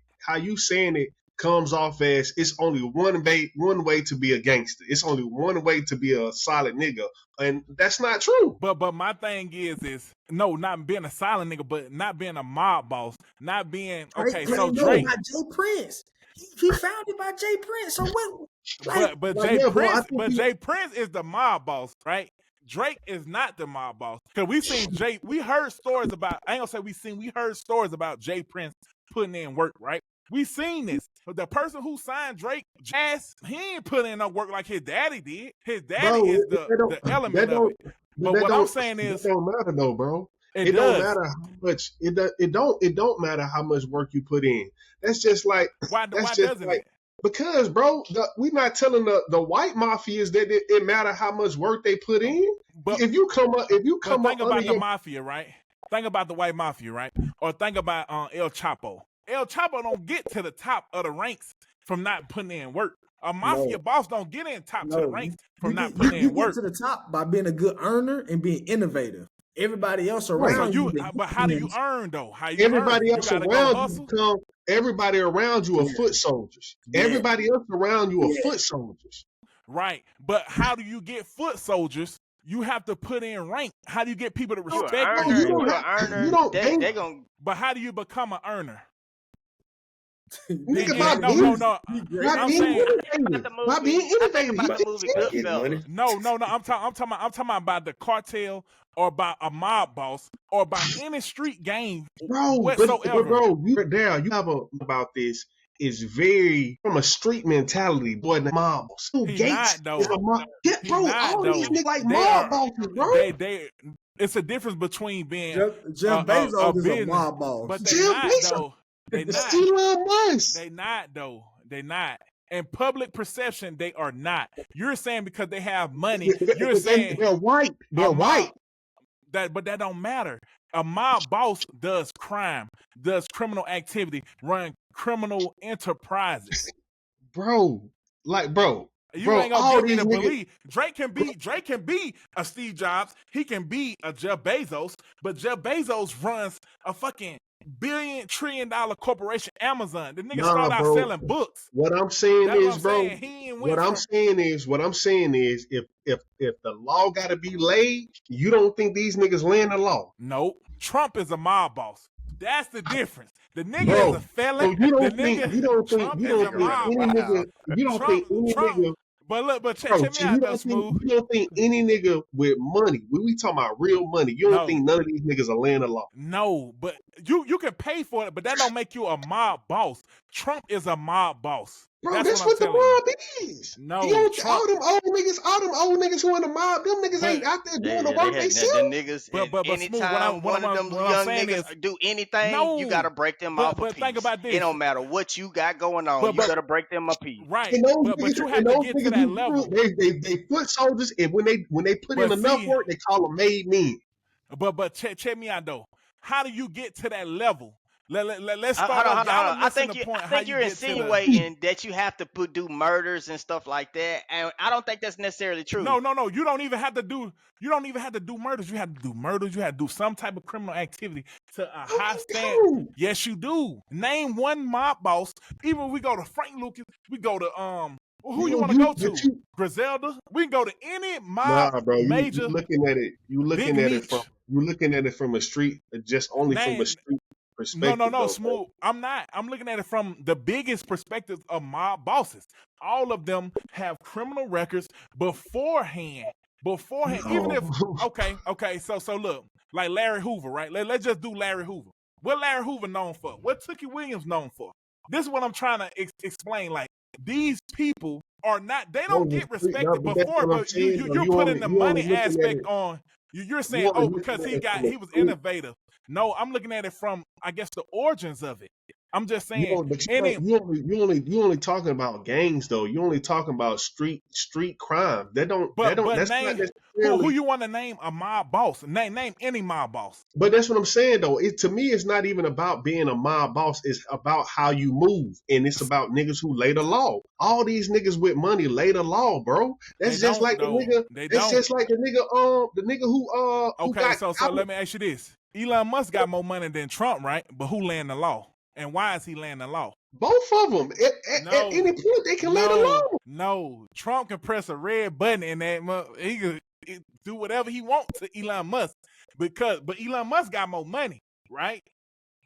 comes off as it's only one way to be a gangster. It's only one way to be a solid nigga, and that's not true. But my thing is not being a solid nigga, but not being a mob boss, not being okay. So Drake, by Jay Prince, he founded by Jay Prince. So what? Jay Prince is the mob boss, right? Drake is not the mob boss because we heard stories about. I ain't gonna say we heard stories about Jay Prince putting in work, right? We seen this. But the person who signed Drake, Jazz, he ain't put in no work like his daddy did. His daddy is the element of it. But what I'm saying is, it don't matter though, bro. It don't matter how much. It don't matter how much work you put in. That's just like why doesn't it? Because, bro, we're not telling the white mafias that it matter how much work they put in. But if you come up, think about the mafia, right? Think about the white mafia, right? Or think about El Chapo. El Chapo don't get to the top of the ranks from not putting in work. A mafia boss don't get in top to the ranks from not putting in work. You get to the top by being a good earner and being innovative. Everybody else around but how do you earn though? Everybody else around you are foot soldiers. Yeah. Everybody else around you are foot soldiers. Right. But how do you get foot soldiers? You have to put in rank. How do you get people to respect you? But how do you become an earner? Nigga, by being innovative. No. I'm talking about the cartel or by a mob boss or by any street gang, whatsoever. You have about this is very from a street mentality, boy. The mob boss. Gates is a mob. Yeah, bro. All these niggas like mob bosses, bro. It's a difference between being Jeff Bezos is a mob boss, but they're not though. They not. In public perception, they are not. You're saying because they have money. You're saying they're white. But that don't matter. A mob boss does crime, does criminal activity, run criminal enterprises. Bro. You ain't gonna get me to believe Drake can be a Steve Jobs. He can be a Jeff Bezos, but Jeff Bezos runs a fucking $1 trillion corporation, Amazon. The nigga start out selling books. What I'm saying is, if the law gotta be laid, you don't think these niggas laying the law? Nope. Trump is a mob boss. That's the difference. The nigga is a felon. So you The don't think nigga Trump is a mob. any nigga you don't think any nigga. But look, but Bro, check me out though, Smooth. You don't think any nigga with money, when we talking about real money, you don't think none of these niggas are laying the law. No, but you can pay for it, but that don't make you a mob boss. Trump is a mob boss. Bro, that's what the mob is. No, all them old niggas who in the mob, them niggas ain't out there doing the work they self. But anytime one of them young niggas do anything, you gotta break them off a piece. Think about this. It don't matter what you got going on, you gotta break them a piece. Right. But you have to get to that level. They foot soldiers, and when they put in enough work, they call them made men. But check me out though. How do you get to that level? Let's start. Hold on. I think you're insinuating that you have to do murders and stuff like that, and I don't think that's necessarily true. No. You don't even have to do. You don't even have to do murders. You have to do murders. You have to do some type of criminal activity to a high standard. Yes, you do. Name one mob boss. Even we go to Frank Lucas. We go to who you want to go to? Griselda. We can go to any mob major. You looking at it. You looking at it from a street, just only from a street perspective. No, Smooth. I'm not. I'm looking at it from the biggest perspective of mob bosses. All of them have criminal records beforehand. No. Even if okay. So look, like Larry Hoover, right? Let's just do Larry Hoover. What Larry Hoover known for? What Tookie Williams known for? This is what I'm trying to explain. Like, these people are not. They don't get respected before, but you're putting the money aspect on. You're saying, because he was innovative. No, I'm looking at it from, I guess, the origins of it. I'm just saying. You only talking about gangs though. You only talking about street crime. That's not necessarily. Who you want to name a mob boss? Name any mob boss. But that's what I'm saying though. To me, it's not even about being a mob boss. It's about how you move, and it's about niggas who lay the law. All these niggas with money lay the law, bro. That's just like the nigga. That's just like the nigga who Okay, so let me ask you this. Elon Musk got more money than Trump, right? But who laying the law? And why is he laying the law? Both of them. At any point, they can lay the law. No, Trump can press a red button and he can do whatever he wants to Elon Musk but Elon Musk got more money, right?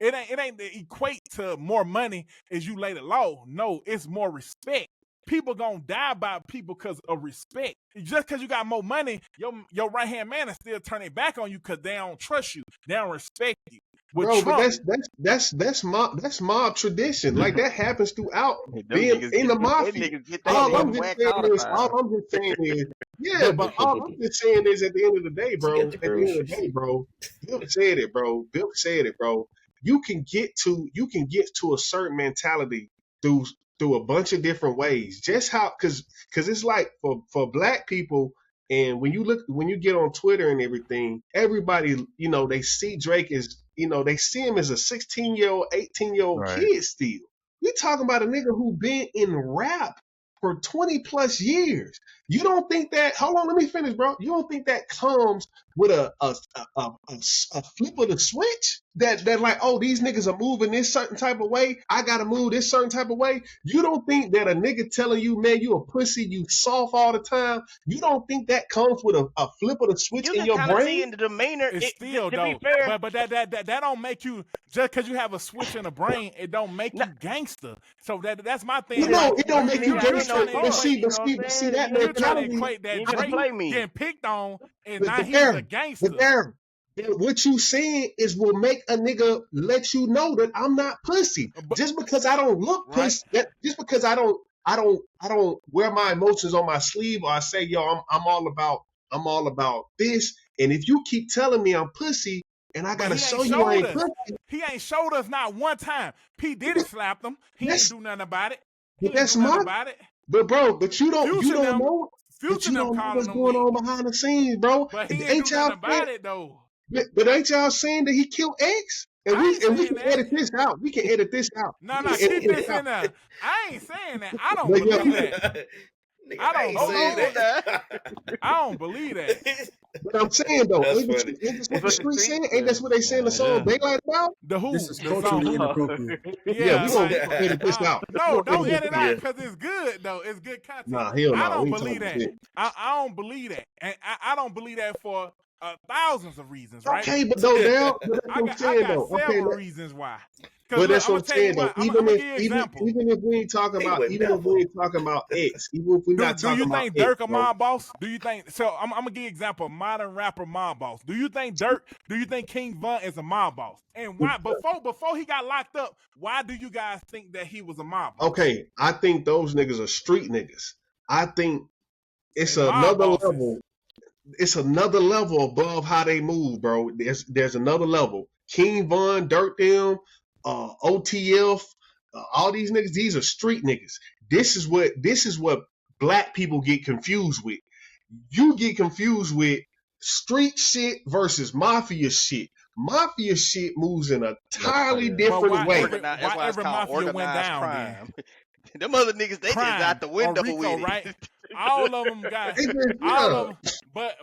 It ain't the equate to more money as you lay the law. No, it's more respect. People gonna die by people because of respect. Just because you got more money, your right hand man is still turning back on you because they don't trust you. They don't respect you. Bro, but that's mob tradition. Like that happens throughout being in the mafia. All I'm just saying is, but all I'm just saying is at the end of the day, bro. Bill said it, bro. You can get to a certain mentality through a bunch of different ways. Just how, because it's like for black people. And when you get on Twitter and everything, everybody, they see Drake as, they see him as a 16-year-old, 18-year-old kid still. We talking about a nigga who been in rap for 20 plus years. You don't think that, hold on, let me finish, bro. You don't think that comes with a flip of the switch? That like, oh, these niggas are moving this certain type of way. I gotta move this certain type of way. You don't think that a nigga telling you, man, you a pussy, you soft all the time. You don't think that comes with a flip of the switch in your brain? See in the demeanor. It's still though, but that don't make you, just because you have a switch in the brain, it don't make you gangster. So that's my thing. No, it don't make you gangster. But see that you're trying to equate that Drake getting picked on, and now he's a gangster. What you saying will make a nigga let you know that I'm not pussy. Just because I don't look pussy, just because I don't wear my emotions on my sleeve, or I say, yo, I'm all about this. And if you keep telling me I'm pussy, and I gotta show you I ain't pussy. He ain't showed us not one time. P Diddy slapped him. He ain't do nothing about it. But bro, you don't know. But you don't know what's going on behind the scenes, bro. But he ain't do nothing about it though. But ain't y'all saying that he killed X? And we can edit this out. We can edit this out. No, keep this in there. I ain't saying that. I don't believe that. I don't believe that. But I'm saying though, ain't this what the street saying? Ain't that what they say in the song Daylight about? The Who? This is culturally inappropriate. Yeah, we gonna edit this out. No, don't edit out because it's good though. It's good content. Nah, hell no. I don't believe that. I don't believe that, and I don't believe that for thousands of reasons, right? Okay, but no, now I got several reasons why. But that's what I'm saying though. Even if we ain't talking about X, even if we're not talking about X. Do you think Dirk a mob boss? Do you think so? I'm gonna give you an example. Modern rapper mob boss. Do you think King Von is a mob boss? And why before he got locked up, why do you guys think that he was a mob boss? Okay, I think those niggas are street niggas. I think it's another level. It's another level above how they move, bro. There's another level. King Von, Dirt them, OTF, all these niggas. These are street niggas. This is what black people get confused with. You get confused with street shit versus mafia shit. Mafia shit moves in a entirely different way. That's why it's called organized crime. Them other niggas, they just out the window Rico, with it. Right? All of them got, all of them.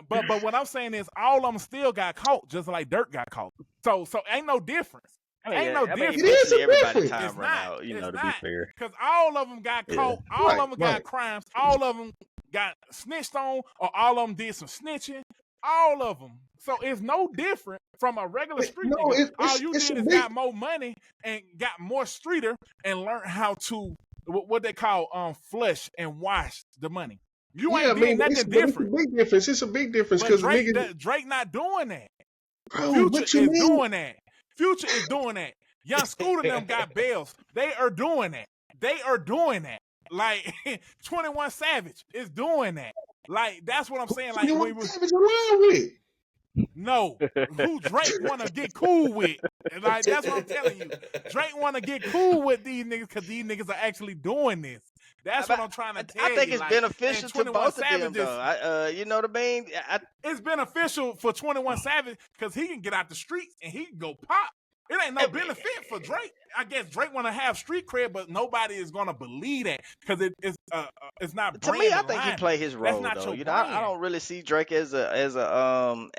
But what I'm saying is, all of them still got caught, just like Dirk got caught. So ain't no difference. Ain't no difference. It is a everybody difference. Time run out, to be fair. Because all of them got caught. All of them got crimes. All of them got snitched on, or all of them did some snitching. All of them. So it's no different from a regular street nigga. All you did is got more money and got more streeter and learned how to what they call flush and wash the money. You ain't doing nothing different. It's a big difference. It's a big difference because Drake not doing that. Bro, Future is doing that. Future is doing that. Young Scooter them got bails. They are doing that. They are doing that. Like 21 Savage is doing that. Like that's what I'm saying. Like 21 Savage along with. No, who Drake wanna get cool with? Like that's what I'm telling you. Drake wanna get cool with these niggas because these niggas are actually doing this. That's what I'm trying to tell you. I think it's beneficial to both of them, though. You know what I mean? It's beneficial for 21 Savage because he can get out the streets and he can go pop. It ain't no benefit for Drake. I guess Drake want to have street cred, but nobody is gonna believe that because it's not. To me, I think he play his role though. I don't really see Drake as a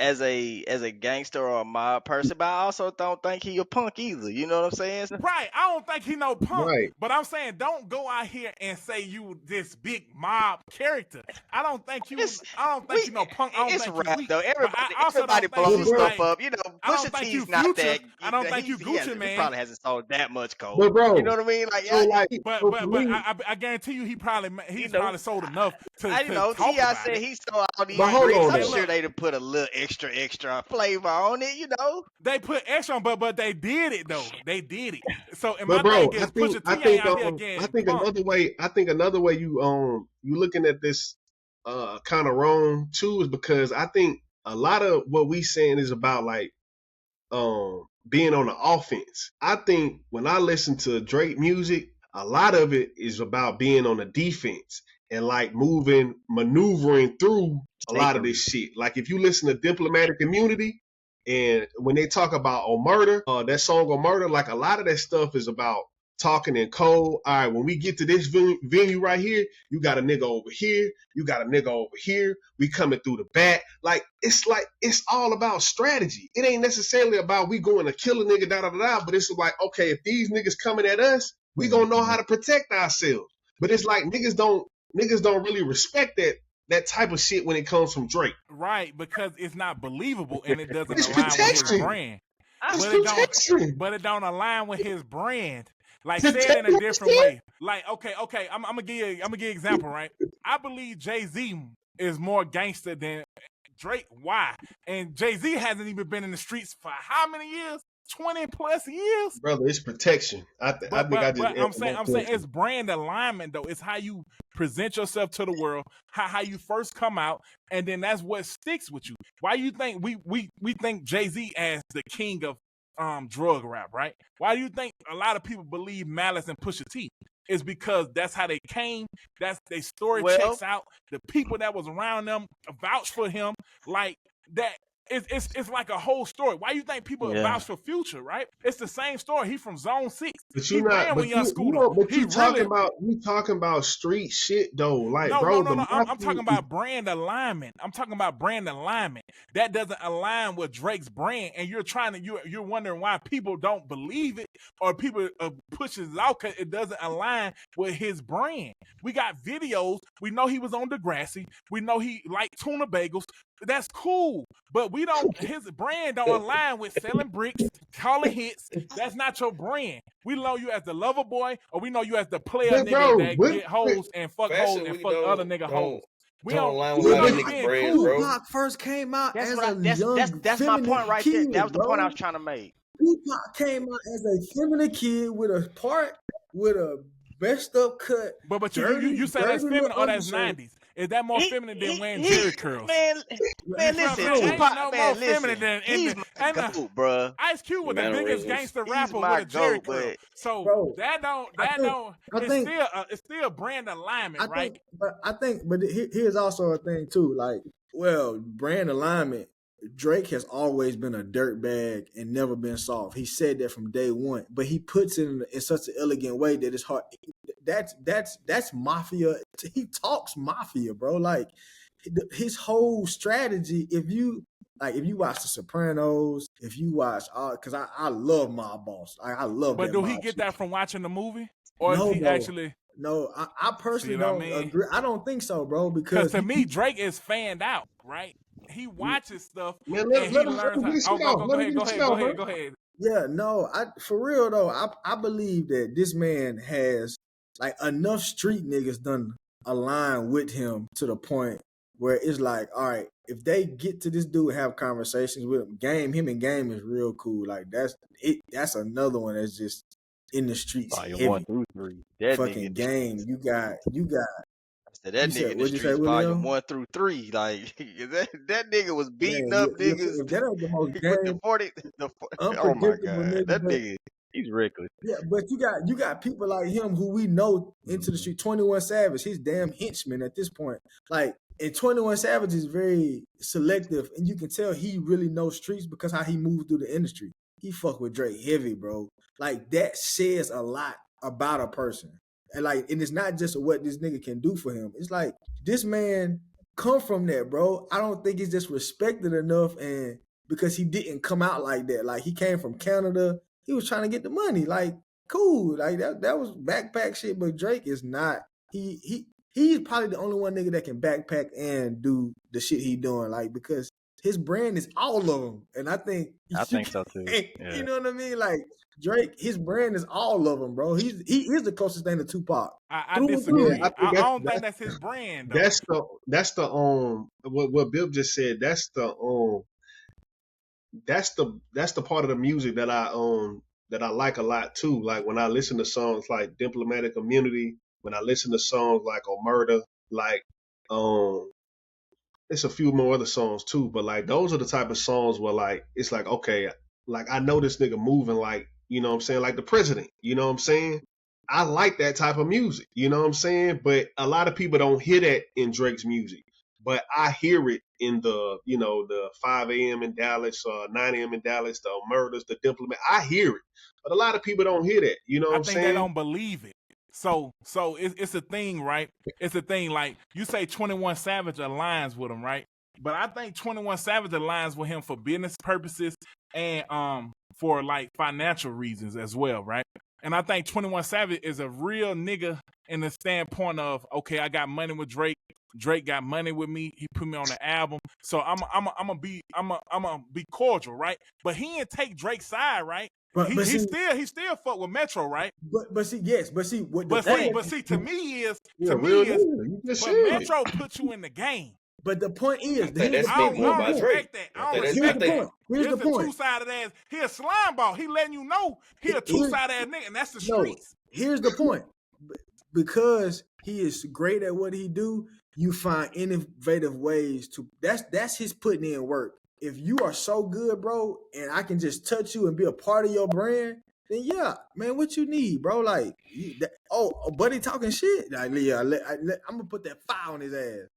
gangster or a mob person, but I also don't think he a punk either. You know what I'm saying? Right. I don't think he no punk. Right. But I'm saying don't go out here and say you this big mob character. I don't think you. I don't think you no punk. I don't it's think rap you though. Everybody blows stuff up. You know, Pusha T's not that. I don't think you Gucci, man. He probably hasn't sold that much coke. But bro, you know what I mean? But I guarantee you, he probably sold enough to. T.I. said he sold all these drinks. I'm sure they'd have put a little extra flavor on it. You know, they put extra on, but they did it though. They did it. So, but bro, I think another way you looking at this kind of wrong too is because I think a lot of what we saying is about like being on the offense. I think when I listen to Drake music, a lot of it is about being on the defense and like maneuvering through a lot of this shit. Like if you listen to Diplomatic Immunity and when they talk about Murder, that song Murder, like a lot of that stuff is about talking in code. All right, when we get to this venue right here, you got a nigga over here, you got a nigga over here, we coming through the back. Like it's all about strategy. It ain't necessarily about we going to kill a nigga, but it's like, okay, if these niggas coming at us, we gonna know how to protect ourselves. But it's like niggas don't really respect that type of shit when it comes from Drake. Right, because it's not believable and it doesn't align with his brand. But it don't align with his brand. Like say it in a different way. Like okay, I'm gonna give you an example, right? I believe Jay-Z is more gangster than Drake. Why? And Jay-Z hasn't even been in the streets for how many years? 20 plus years, brother. It's protection. I'm saying it's brand alignment though. It's how you present yourself to the world, how you first come out, and then that's what sticks with you. Why you think we think Jay-Z as the king of drug rap, right? Why do you think a lot of people believe Malice and Pusha T? It's because that's how they came. That's their story checks out. The people that was around them vouch for him like that. It's like a whole story. Why you think people vouch for Future, right? It's the same story. He from Zone 6. But you talking about street shit though. Like, no, bro, no. I'm talking about brand alignment. That doesn't align with Drake's brand, and you're wondering why people don't believe it or people pushes it out because it doesn't align with his brand. We got videos. We know he was on Degrassi. We know he liked tuna bagels. That's cool, but we don't. His brand don't align with selling bricks, calling hits. That's not your brand. We know you as the lover boy, or we know you as the player But nigga bro, that get hoes and fuck hoes and fuck other nigga hoes. We don't don't. align We with a know lot of you niggas' being brands, cool. bro. Tupac first came out That's as what a young that's my feminine point right kid, there. That was the point I bro. was trying to make. Tupac came out as a feminine kid with a messed up cut. But dirty, you say that's little feminine or that's undershirt. 90s? Is that more feminine than wearing Jerry curls? Man, listen, Tupac, no man, more listen. feminine than He's my goat, bro. Ice Cube was the biggest gangster rapper with a Jerry curl. So bro, it's still brand alignment, right? But here's also a thing too. Like, well, brand alignment. Drake has always been a dirtbag and never been soft. He said that from day one, but he puts it in such an elegant way that it's hard. That's mafia. He talks mafia, bro. Like his whole strategy. If you watch The Sopranos, if you watch, because I love Mob Boss. I love. But that do mob he get shit. that from watching the movie, or no, is he bro. actually? No, I personally don't agree. I don't think so, bro. Because to me, Drake is fanned out, right? He watches stuff man, and he learns how. Go ahead. Yeah, no, for real though, I believe that this man has like enough street niggas done align with him to the point where it's like, all right, if they get to this dude and have conversations with him, him and Game is real cool. Like that's another one that's just in the streets. Volume 1 through 3. That fucking nigga Game. You got. That nigga in the streets, volume 1 through 3. Like that nigga was beating up niggas. If that ain't the most with the 40, oh my god, that nigga, he's reckless. Yeah, but you got people like him who we know into the street. 21 Savage, he's damn henchman at this point. Like, and 21 Savage is very selective, and you can tell he really knows streets because how he moved through the industry. He fuck with Drake heavy, bro. Like that says a lot about a person. And it's not just what this nigga can do for him. It's like this man come from that, bro. I don't think he's just respected enough, and because he didn't come out like that. Like he came from Canada, he was trying to get the money. Like cool, like that was backpack shit. But Drake is not. He's probably the only one nigga that can backpack and do the shit he doing. Like because his brand is all of them, and I think so too. Yeah. You know what I mean? Like Drake, his brand is all of them, bro. He is the closest thing to Tupac. I disagree. I don't think that's his brand. Though. That's the what Bill just said. That's the part of the music that I like a lot too. Like when I listen to songs like Diplomatic Immunity, when I listen to songs like Omerta, like it's a few more other songs too, but like those are the type of songs where like it's like okay, like I know this nigga moving like, you know what I'm saying, like the president, you know what I'm saying? I like that type of music, you know what I'm saying? But a lot of people don't hear that in Drake's music. But I hear it in the, you know, the 5 a.m. in Dallas, 9 a.m. in Dallas, the Murders, the Diplomat. I hear it. But a lot of people don't hear that. You know what I'm saying? I think they don't believe it. So it's a thing, right? It's a thing. Like you say 21 Savage aligns with him, right? But I think 21 Savage aligns with him for business purposes and for like financial reasons as well, right? And I think 21 Savage is a real nigga in the standpoint of, okay, I got money with Drake. Drake got money with me. He put me on the album. So I'm gonna be cordial, right? But he didn't take Drake's side, right? He still fuck with Metro, right? But see, to me Metro put you in the game. But the point is, I don't respect that. I don't respect that. Here's the point. Two-sided ass. He a slime ball. He letting you know he a two-sided ass nigga, and that's the streets. Here's the point. Because he is great at what he do, you find innovative ways to. That's his putting in work. If you are so good, bro, and I can just touch you and be a part of your brand, then yeah, man, what you need, bro? Like, buddy talking shit. Like, yeah, I'm gonna put that fire on his ass.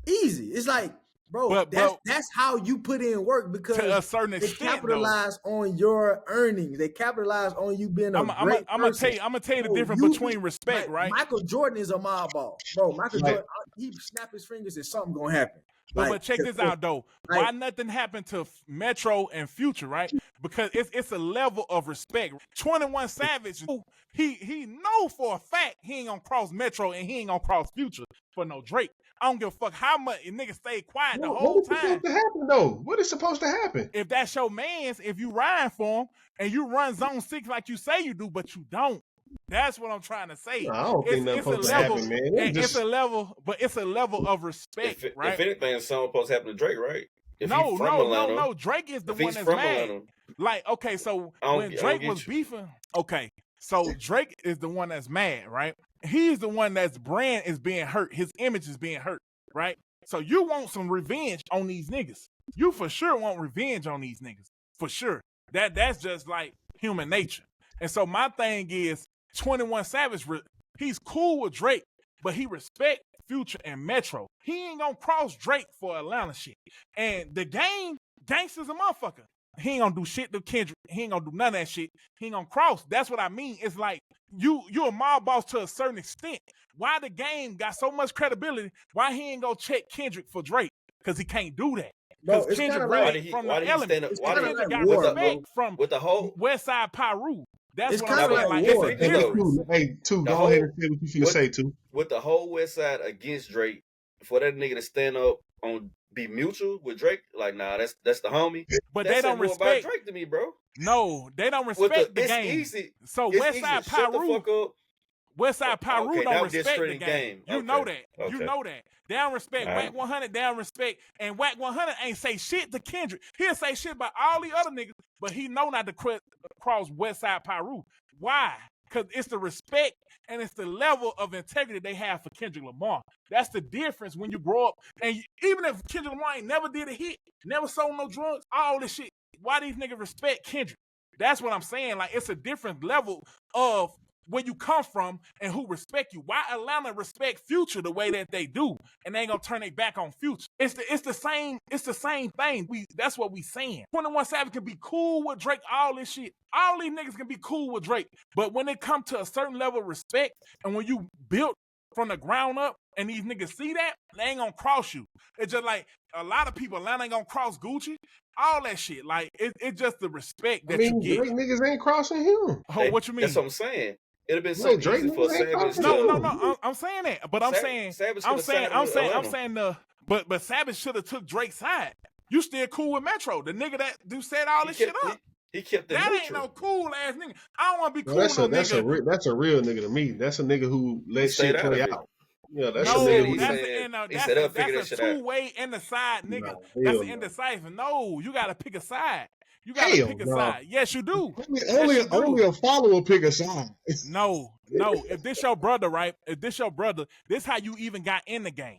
Easy. It's like, bro, that's how you put in work because to a certain they extent, capitalize on your earnings. They capitalize on you being a great person. I'm gonna tell you the difference between respect, right? Michael Jordan is a mob ball, bro. Michael Jordan, he snap his fingers and something gonna happen. But check this out though. Why nothing happened to Metro and Future, right? Because it's a level of respect. 21 Savage, he know for a fact he ain't gonna cross Metro and he ain't gonna cross Future for no Drake. I don't give a fuck how much niggas stay quiet the whole What is time. supposed to happen though? What is supposed to happen? If that's your man's, if you riding for him and you run zone 6 like you say you do, but you don't. That's what I'm trying to say. No, I don't think nothing's supposed to happen, man. It's a level, but it's a level of respect, right? If anything, something supposed to happen to Drake, right? No. Drake is the one that's mad. Atlanta. Like, okay, so when Drake was beefing, okay, so Drake is the one that's mad, right? He's the one that's brand is being hurt. His image is being hurt, right? So you want some revenge on these niggas. You for sure want revenge on these niggas. For sure. That's just like human nature. And so my thing is 21 Savage, he's cool with Drake, but he respect Future and Metro. He ain't gonna cross Drake for Atlanta shit. And the game, gangster's a motherfucker. He ain't gonna do shit to Kendrick. He ain't gonna do none of that shit. He ain't gonna cross. That's what I mean. It's like you a mob boss to a certain extent. Why the game got so much credibility? Why he ain't gonna check Kendrick for Drake? Because he can't do that. Because Kendrick really from the element. Kendrick got respect from with the whole Westside Pyru. That's what I'm saying. Like, it's a difference. Hey, Two, go ahead and say what you finna say, Two. With the whole West Side against Drake, for that nigga to stand up on be mutual with Drake, like, nah, that's the homie. But they don't respect Drake to me, bro. No, they don't respect the game. Easy. So Westside Pyru, Westside Pyru don't respect the game. You know that. Okay. You know that. They don't respect Whack 100. They don't respect, and Whack 100 ain't say shit to Kendrick. He'll say shit about all the other niggas, but he know not to cross Westside Pyru. Why? Because it's the respect and it's the level of integrity they have for Kendrick Lamar. That's the difference when you grow up. And even if Kendrick Lamar ain't never did a hit, never sold no drugs, all this shit, why these niggas respect Kendrick? That's what I'm saying. Like, it's a different level of where you come from and who respect you. Why Atlanta respect Future the way that they do, and they ain't gonna turn their back on Future? It's the same thing. That's what we saying. 21 Savage can be cool with Drake, all this shit. All these niggas can be cool with Drake, but when it come to a certain level of respect, and when you built from the ground up, and these niggas see that, they ain't gonna cross you. It's just like a lot of people, Atlanta ain't gonna cross Gucci. All that shit, like it's just the respect that you get. Drake niggas ain't crossing him. Oh, what you mean? That's what I'm saying. It'd have been so easy for Savage. No. I'm saying that, but I'm saying but Savage should have took Drake's side. You still cool with Metro, the nigga that do set all this shit up. He kept that neutral. Ain't no cool ass nigga. I don't want to be cool with no nigga. That's a real nigga to me. That's a nigga who let shit play out. Yeah, that's a nigga. That's a two-way in the side nigga. That's an indecisive. No, you gotta pick a side. You gotta pick a side. Yes, you do. Only a follower pick a side. No. If this your brother, right? If this your brother, this how you even got in the game.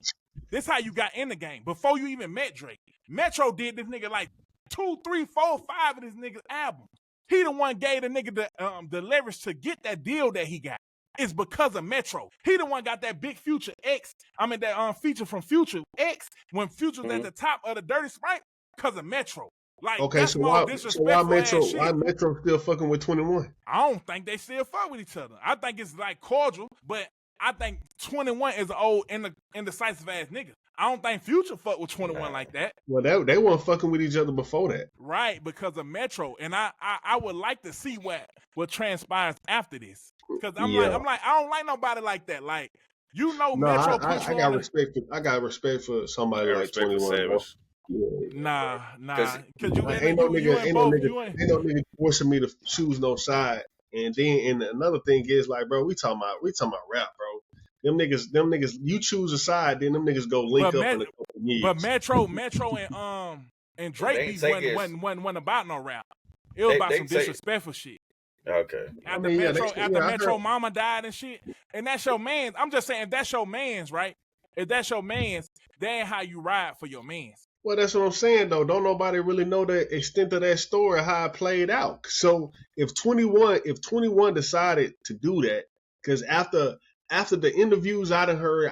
This how you got in the game before you even met Drake. Metro did this nigga like 2, 3, 4, 5 of this nigga's albums. He the one gave the nigga the leverage to get that deal that he got. It's because of Metro. He the one got that big Future X. I mean that feature from Future X when Future was at the top of the Dirty Sprite because of Metro. Like, okay, so why Metro still fucking with 21? I don't think they still fuck with each other. I think it's like cordial, but I think 21 is an old indecisive ass nigga. I don't think Future fuck with 21 like that. Well, they weren't fucking with each other before that. Right, because of Metro. And I would like to see what transpires after this. Because I'm like, I don't like nobody like that. Like, Metro puts I got respect for somebody like 21. Nah. Cause ain't no nigga forcing me to choose no side. And another thing is like, bro, we talking about rap, bro. Them niggas, you choose a side, then them niggas go link up in a couple years. But Metro and Drake wasn't about no rap. It was about some disrespectful shit. Okay. After Metro mama died and shit. And that's your man's. I'm just saying, if that's your man's, right? If that's your man's, that ain't how you ride for your man's. Well, that's what I'm saying, though. Don't nobody really know the extent of that story, how it played out. So if 21 decided to do that, because after the interviews I done heard,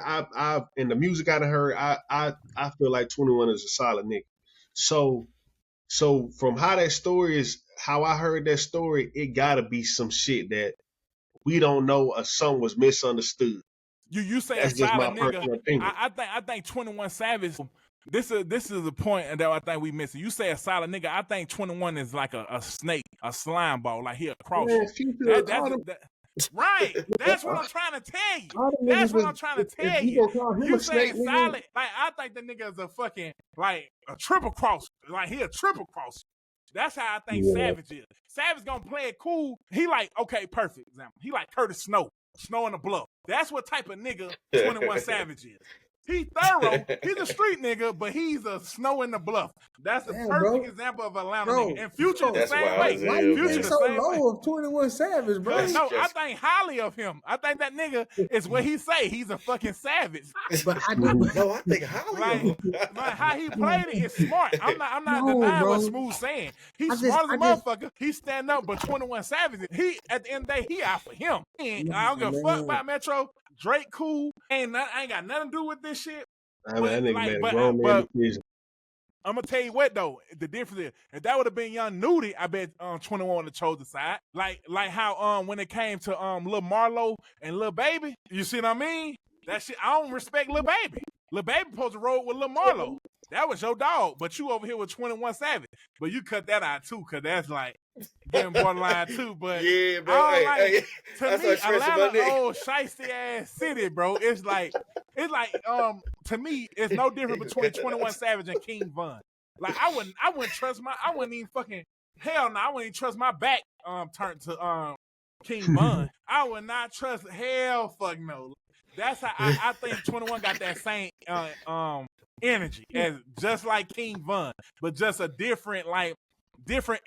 and the music I done heard, I feel like 21 is a solid nigga. So from how that story is, how I heard that story, it gotta be some shit that we don't know or something was misunderstood. You say that's a solid nigga. I think 21 Savage. This is the point that I think we missing. You say a solid nigga. I think 21 is like a snake, a slime ball, like he'll cross you. Right. That's what I'm trying to tell you. All the That's niggas what was- I'm trying to tell if you you. gonna call him You a snake, saying nigga? solid? Like I think the nigga is a fucking like a triple cross. Like he a triple cross. That's how I think Savage is. Savage gonna play it cool. He like, okay, perfect example. He like Curtis Snow in the Bluff. That's what type of nigga 21 Savage is. He thorough. He's a street nigga, but he's a Snow in the Bluff. That's the perfect example of Atlanta nigga. And Future the same way. Why you Future think the so same way. low of 21 Savage, bro? No, I think highly of him. I think that nigga is what he say. He's a fucking savage. But I do. No, I think highly of him. Like how he played it is smart. I'm not denying what Smooth saying. He's smart as a motherfucker. He stand up, but 21 Savage, he at the end of the day, he out for him. I don't give a fuck about Metro. Drake cool. I ain't got nothing to do with this shit. I mean, that nigga made a grown man decision. I'm gonna tell you what though, the difference is if that would have been Young Nudie, I bet 21 would have chose the side. Like how when it came to Lil Marlo and Lil Baby, you see what I mean? That shit, I don't respect Lil Baby. Lil Baby supposed to roll with Lil Marlo. That was your dog, but you over here with 21 Savage. But you cut that out too, cause that's like getting borderline too. But yeah, bro. To me, Atlanta, old shiesty ass city, bro. It's like to me, it's no different between 21 Savage and King Von. Like I wouldn't trust I wouldn't even fucking hell no, I wouldn't even trust my back turned to King Von. I would not trust hell fuck no. That's how I think 21 got that same energy as just like King Von, but just a different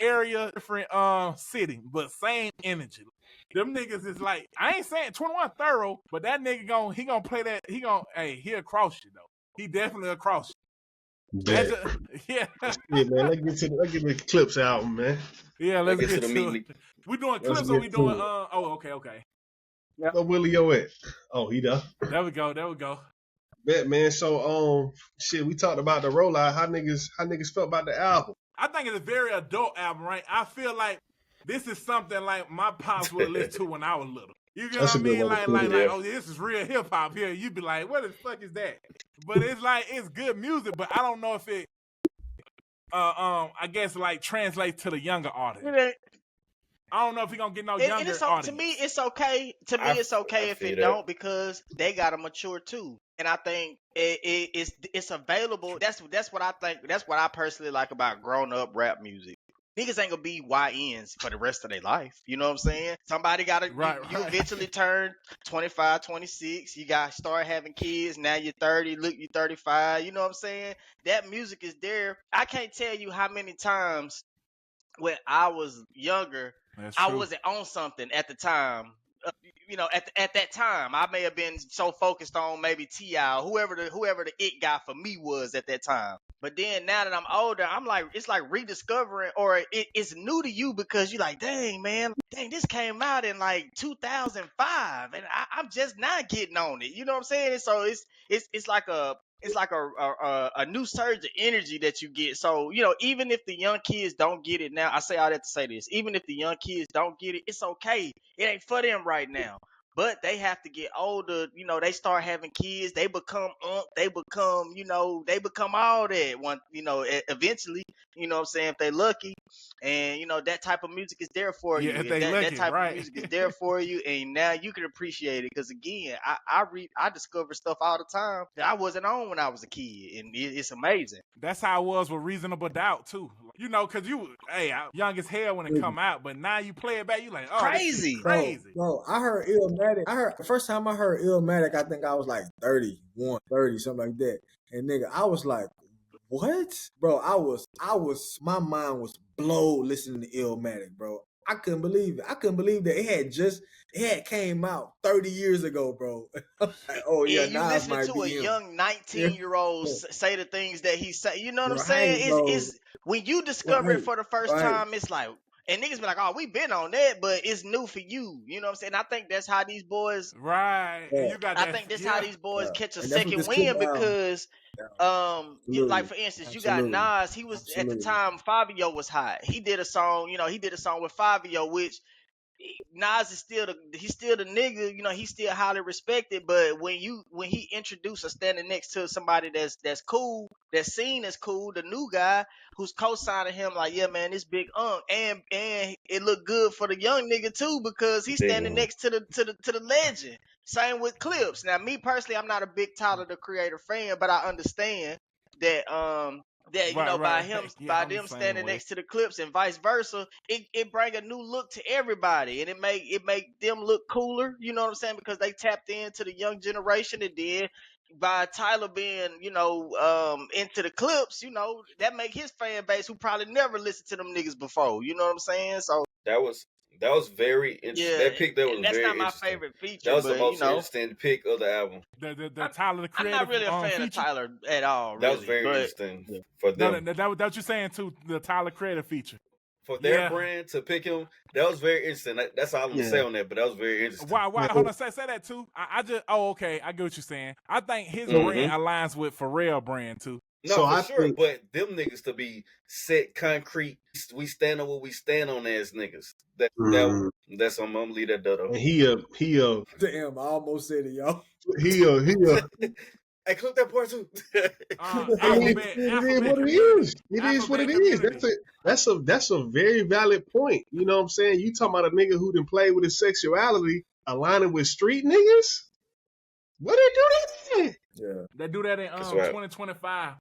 area, different city, but same energy. Them niggas is like, I ain't saying 21 thorough, but that nigga gonna play that. He'll cross you though. He definitely cross you. Yeah. Yeah, man. Let's get to the Clipse album, man. Yeah, let's get to it. We doing Clipse or we doing okay. Yeah. Where Willie O at? Oh, he done. There we go. Bet, man. So shit, we talked about the rollout. How niggas felt about the album? I think it's a very adult album, right? I feel like this is something like my pops would listen to when I was little. You get what I mean? Like, oh, this is real hip hop here. You'd be like, what the fuck is that? But it's like, it's good music, but I don't know if it, I guess, like, translates to the younger audience. I don't know if he's gonna get no younger audience. To me, it's okay. It's okay if it don't, because they gotta mature too. And I think it's available. That's what I think. That's what I personally like about grown up rap music. Niggas ain't gonna be YNs for the rest of their life. You know what I'm saying? Somebody gotta, you eventually turn 25, 26. You gotta start having kids. Now you're 30. Look, you're 35. You know what I'm saying? That music is there. I can't tell you how many times when I was younger, I wasn't on something at the time. At that time, I may have been so focused on maybe T.I. or whoever the it guy for me was at that time. But then now that I'm older, I'm like, it's like rediscovering, or it's new to you because you're like, dang, this came out in like 2005, and I'm just not getting on it. You know what I'm saying? And so it's like a new surge of energy that you get. So, even if the young kids don't get it now, I say all that to say this, even if the young kids don't get it, it's okay. It ain't for them right now. But they have to get older, they start having kids, they become they become all that eventually, you know what I'm saying, if they lucky. And that type of music is there for you. That type of music is there for you, and now you can appreciate it. Because again, I discover stuff all the time that I wasn't on when I was a kid, and it's amazing. That's how it was with Reasonable Doubt too. Because I young as hell when it come out, but now you play it back, you like, oh, crazy. Bro, I heard Illmatic. The first time I heard Illmatic, I think I was like 31, 30, something like that. And nigga, I was like, what? Bro, my mind was blown listening to Illmatic, bro. I couldn't believe it. I couldn't believe that it had came out 30 years ago, bro. Like, oh yeah, you listen to a young 19-year-old say the things that he say. You know what I'm saying? It's when you discover it for the first time, it's like, and niggas be like, oh, we been on that, but it's new for you. You know what I'm saying? I think that's how these boys. Right. Yeah. I think that's how these boys catch a second win because, like for instance, you got Nas. He was at the time Fabio was hot. He did a song. He did a song with Fabio, which Nas is still he's still the nigga, you know, he's still highly respected. But when he introduced or standing next to somebody that's cool, that's seen as cool, the new guy who's co-signing him, like, yeah, man, this big and it looked good for the young nigga too, because he's standing next to the legend. Same with Clipse. Now, me personally, I'm not a big Tyler the Creator fan, but I understand that that, you know, by them standing next to the Clipse and vice versa, it bring a new look to everybody, and it make them look cooler, you know what I'm saying, because they tapped into the young generation. And then by Tyler being, you know, into the Clipse, you know, that make his fan base, who probably never listened to them niggas before, you know what I'm saying? So that was very interesting. yeah, that pick that was that's very not my interesting. favorite feature. That was but, the most you know, interesting pick of the album. The Tyler the Creator. I'm not really a fan feature? of Tyler at all. That was very interesting for them. That what you're saying too. The Tyler Creator feature. For their brand to pick him, that was very interesting. That's all I'm gonna say on that. But that was very interesting. Why? Hold on, say that too. I just okay. I get what you're saying. I think his brand aligns with Pharrell brand too. No, so for sure. But them niggas to be set concrete. We stand on what we stand on as niggas. That's I'm gonna leave that though. And he damn, I almost said it, y'all. He Hey, clip that part too. It is what it is. It is what it is. That's a very valid point. You know what I'm saying? You talking about a nigga who done played with his sexuality, aligning with street niggas? What they do that? Yeah, they do that in 2025.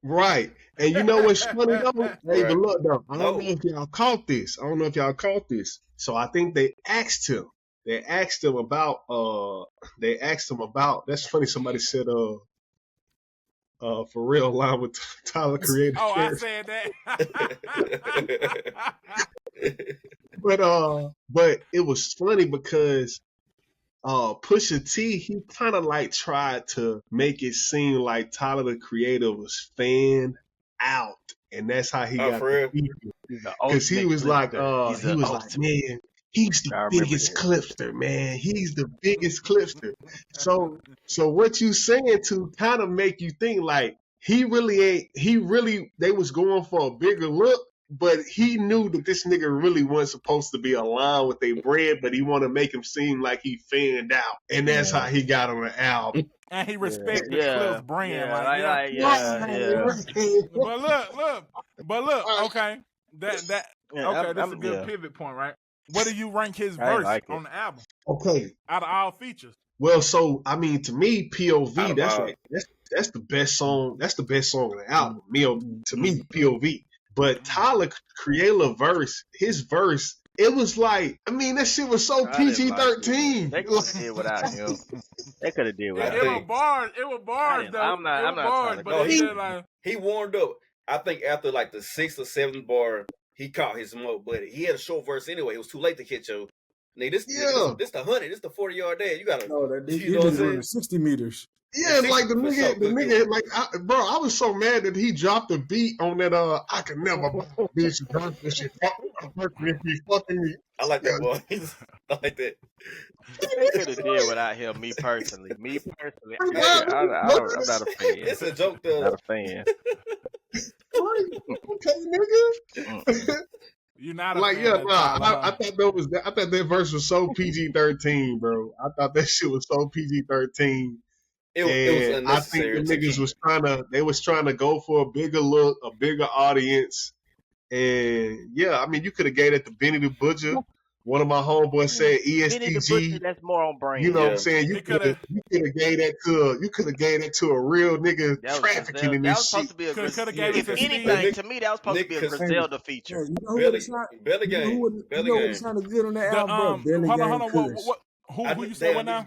Right. And you know what's funny though? Hey, but look though, I don't know if y'all caught this. So I think they asked him. They asked him about. That's funny. Somebody said for real line with Tyler Creator. Oh, I said that. But it was funny because Pusha T, he kind of like tried to make it seem like Tyler the Creator was fanned out, and that's how he got the feature. Because he was like, man. He's the biggest clipster, man. He's the biggest clipster. So what you saying to kind of make you think like they was going for a bigger look, but he knew that this nigga really wasn't supposed to be aligned with their brand, but he want to make him seem like he fanned out. And that's how he got on the album. And he respects the Clipse brand. But look, okay. That's a good pivot point, right? What do you rank his verse on the album? Okay. Out of all features. Well, so I mean, to me, POV, that's the best song. That's the best song on the album. To me, POV. But Tyler Creator his verse, it was like, I mean, that shit was so PG-13. They could have did without him. They could have did without him. It was bars, though. I'm not trying to go. He warmed up. I think after like the 6th or 7th bar, he caught his smoke, but he had a short verse anyway. It was too late to catch you. Nigga, this the 100, this the 40-yard dash. You gotta, you know what I'm saying? 60 meters. Yeah, like the nigga, like, I was so mad that he dropped the beat on that. I can never bitch this shit. Fucking me. I like that boy. I like that. They could have did without him. Me personally, I'm not a fan. It's a joke though. Not a fan. Okay, nigga. You're not a like, fan. I thought that verse was so PG-13, bro. I thought that shit was so PG-13. It was unnecessary. I think the niggas was trying to go for a bigger look, a bigger audience. And yeah, I mean, you could have gave it to Benny the Butcher. One of my homeboys said ESTG. Benny the Butcher, that's more on brand. You know what I'm saying? You could have gave that to a real nigga trafficking in this shit. If anything, to me, that was supposed to be a Griselda feature. Belly Gang. You know what sounded good on that album, bro? Hold on. Who you say what now?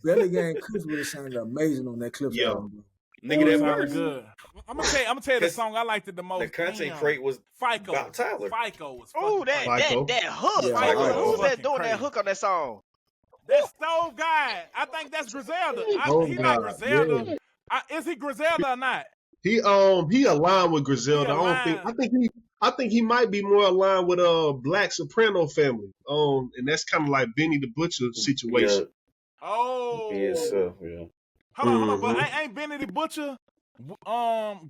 Belly Gang Clipse would have sounded amazing on that Clipse album, bro. Nigga, that sounded good. I'm gonna tell you the song I liked it the most. The content crate was FICO. About Tyler. FICO was. Ooh, that hook. Yeah, Who's that doing that hook on that song? That Stove guy. I think that's Griselda. He not Griselda. Yeah. Is he Griselda or not? He aligned with Griselda. I think he might be more aligned with Black Soprano family. And that's kind of like Benny the Butcher situation. Yeah. Oh. Yeah. Hold on. But ain't Benny the Butcher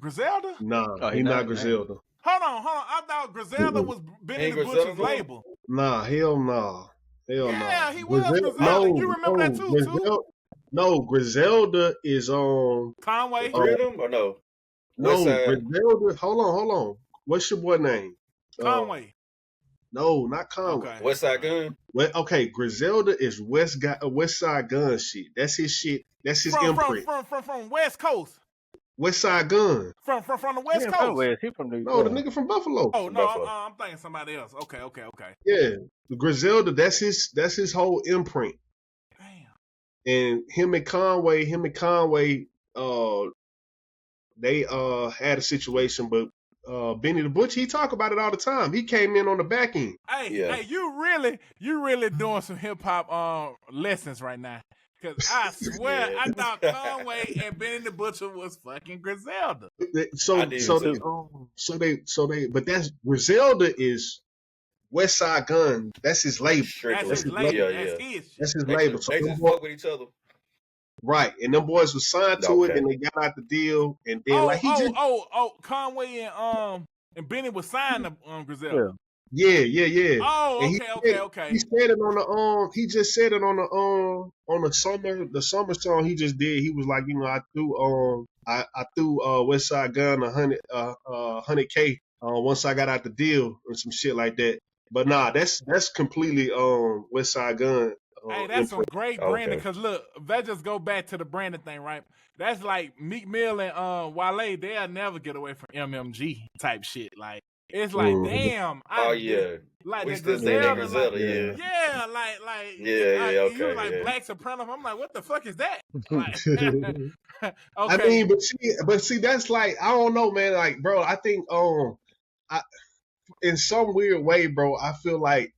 Griselda? Nah, he not Griselda. Hold on. I thought Griselda was Benny the Butcher's label. Nah, hell nah. Hell Yeah, nah. he was Griselda. No, You remember that too, No, Griselda is on Conway. The three of them or no? No, Griselda. Hold on. What's your boy name? Conway. No, not Conway. Okay. Westside Gun. Well, okay, Griselda is West Side Gun shit. That's his shit. That's his imprint. From West Coast. West Side Gun. From the West Coast. He from New York. No, the nigga from Buffalo. Oh no, I'm thinking somebody else. Okay. Yeah, Griselda. That's his whole imprint. Damn. And him and Conway, they had a situation, but Benny the Butcher, he talk about it all the time. He came in on the back end. Hey, you really doing some hip hop lessons right now. Cause I swear I thought Conway and Benny the Butcher was fucking Griselda. But that's Griselda is West Side Gun. That's his label. That's his label. That's his label. They just fuck with each other. Right, and them boys was signed to it, and they got out the deal, and then Conway and Benny was signed to Griselda. Yeah. Oh, okay. He said it on the he just said it on the summer song he just did. He was like, I threw West Side Gun 100K once I got out the deal and some shit like that. But nah, that's completely West Side Gun. Hey, that's some great branding. Cause look, that just go back to the branding thing, right? That's like Meek Mill and Wale. They'll never get away from MMG type shit. Like it's like, damn. Like we the still say that Griselda, Griselda, He was like Black Soprano. I'm like, what the fuck is that? Like, okay. I mean, but see, that's like, I don't know, man. Like, bro, I think in some weird way, bro, I feel like,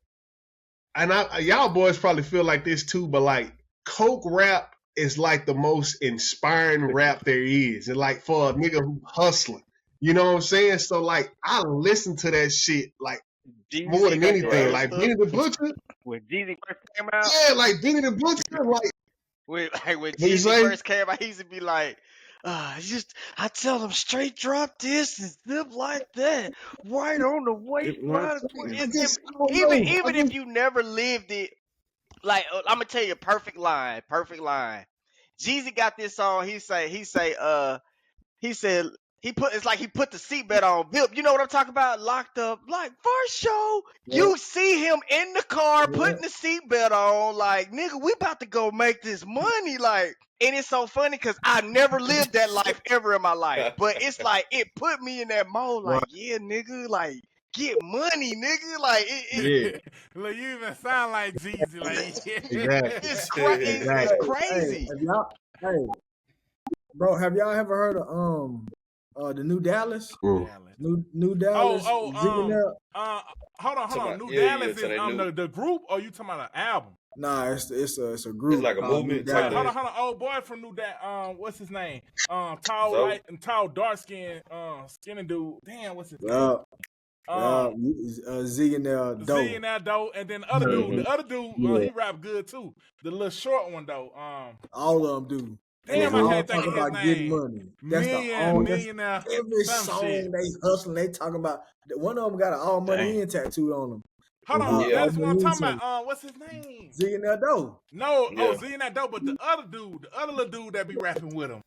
and y'all boys probably feel like this too, but like Coke rap is like the most inspiring rap there is. And like for a nigga who hustling, you know what I'm saying? So like I listen to that shit like more than anything. Like Benny the Butcher. When Jeezy first came out? Yeah, like Benny the Butcher, like when Jeezy first came out, he used to be like, I tell them straight drop this and zip like that, right on the weight. Even if you never lived it, like I'm gonna tell you a perfect line. Jeezy got this song. He said he put the seatbelt on. Vip, you know what I'm talking about? Locked up. Like first show, you see him in the car putting the seatbelt on. Like nigga, we about to go make this money. Like. And it's so funny because I never lived that life ever in my life. But it's like, it put me in that mode. Like, yeah, nigga, like, get money, nigga. Like, Look, you even sound like Jeezy. Like, It's crazy. It's crazy. Hey, bro, have y'all ever heard of the New Dallas? New Dallas. Hold on. New Dallas is the group, or you talking about an album? Nah, it's a group. It's like a movement. Hold on. Old boy from New Dallas. What's his name? Tall, light and tall, dark skin, skinny dude. Damn, what's his name? Zillionaire Doe. And then the other dude, he rap good too. The little short one though. All of them do. Damn, I can't think of his name. Getting money. That's millionaire. Every song shit. they hustling, they talking about. One of them got an all money in tattooed on them. Hold on, that's what I'm talking about. What's his name? Zillionaire Doe. No, Zillionaire Doe, but the other little dude that be rapping with him.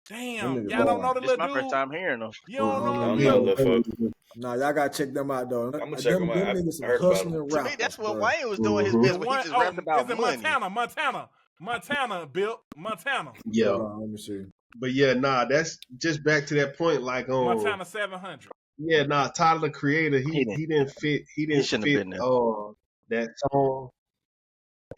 Damn, y'all don't know the little dude. It's my first time hearing them. You don't know them. Nah, y'all gotta check them out though. I'm gonna check them out. Niggas hustling To me, that's what Wayne was doing his business. He just rapped about money. Montana, Bill. Montana. Yeah. Let me see. But yeah, nah, that's just back to that point. Like Montana 700. Yeah, nah, Tyler the Creator, he didn't fit that song.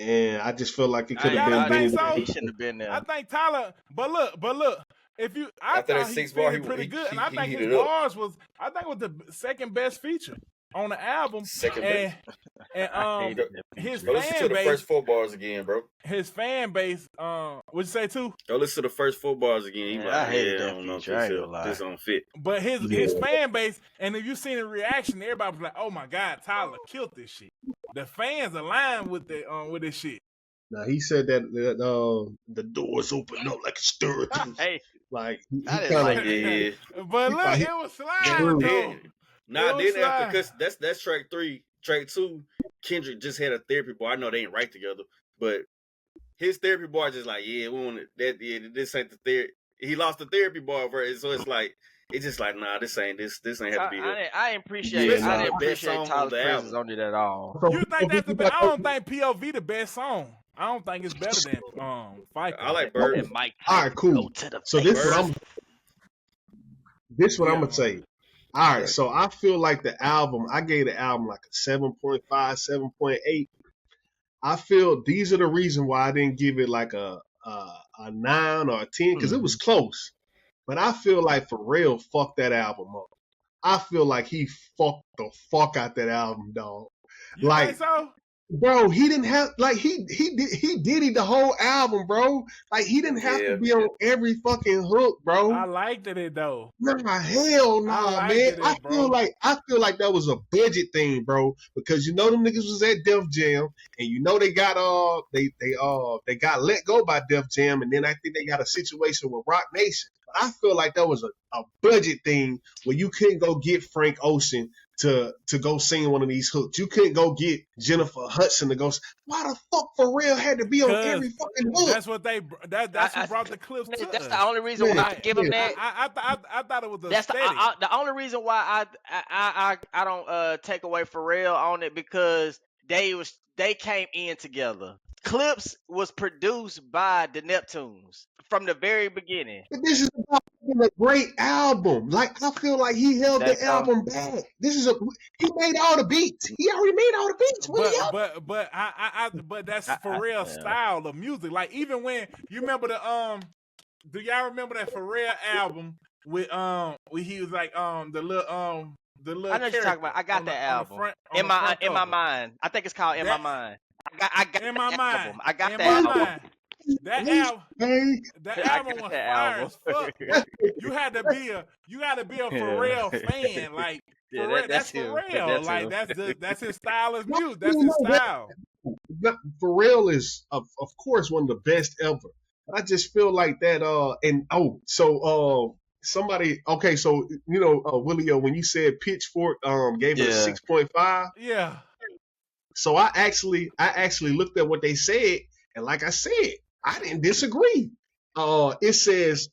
And I just feel like it could have been He shouldn't have been there. I think Tyler, but look, if you after that 6 bar, he pretty good, and I think his bars was the second best feature on the album. Second best. And his Go listen to the first 4 bars again, bro. His fan base, what'd you say too? Go listen to the first 4 bars again. I hated that feature. This don't fit. But his fan base, and if you seen the reaction, everybody was like, "Oh my God, Tyler killed this shit." The fans aligned with this shit. Now he said that the doors open up like a stir. Hey, like I didn't like it. But look, it was sliding though. Nah, then after, cause that's track 3. track 2, Kendrick just had a therapy bar. I know they ain't right together, but his therapy bar just like, yeah, we want that. Yeah, this ain't the therapy. He lost the therapy bar, so it's like it's just like, nah, this ain't have to be here. I didn't appreciate Tyler's presence on it at all. You think that's the best? I don't think POV the best song. I don't think it's better than Fight. I like Bird. All right, cool. So this what I'm gonna say. All right, so I feel like the album, I gave the album like a 7.5, 7.8. I feel these are the reason why I didn't give it like a 9 or a 10 because it was close. But I feel like Pharrell fucked that album up. I feel like he fucked the fuck out that album, dog. You think so? Bro, he didn't have like he did the whole album, bro. Like he didn't have to be on every fucking hook, bro. I liked it though. Nah, hell nah, man. I feel like that was a budget thing, bro. Because you know them niggas was at Def Jam, and you know they got they got let go by Def Jam, and then I think they got a situation with Rock Nation. But I feel like that was a budget thing where you couldn't go get Frank Ocean to go sing one of these hooks. You couldn't go get Jennifer Hudson to go. Why the fuck Pharrell had to be on every fucking hook? That's what that's what brought the Clipse to That's us. the only reason why I give him that. I thought it was that's the only reason why I don't take away Pharrell on it because they came in together. Clipse was produced by the Neptunes from the very beginning. But this is about a great album. Like I feel like he held the album back. He made all the beats. He already made all the beats. But that's Pharrell's style of music. Like even when you remember do y'all remember that Pharrell album with he was like the little I know what you're talking about. I got that album in my mind. I think it's called In My Mind. I got in my mind. Album. I got that album. That album was fire as fuck. You had to be a Pharrell fan. Like that's Pharrell. Like that's his style of music. That's his style. Pharrell is of course one of the best ever. I just feel like that somebody so you know Willio, when you said Pitchfork gave it a 6.5. Yeah. So I actually looked at what they said, and like I said, I didn't disagree. It says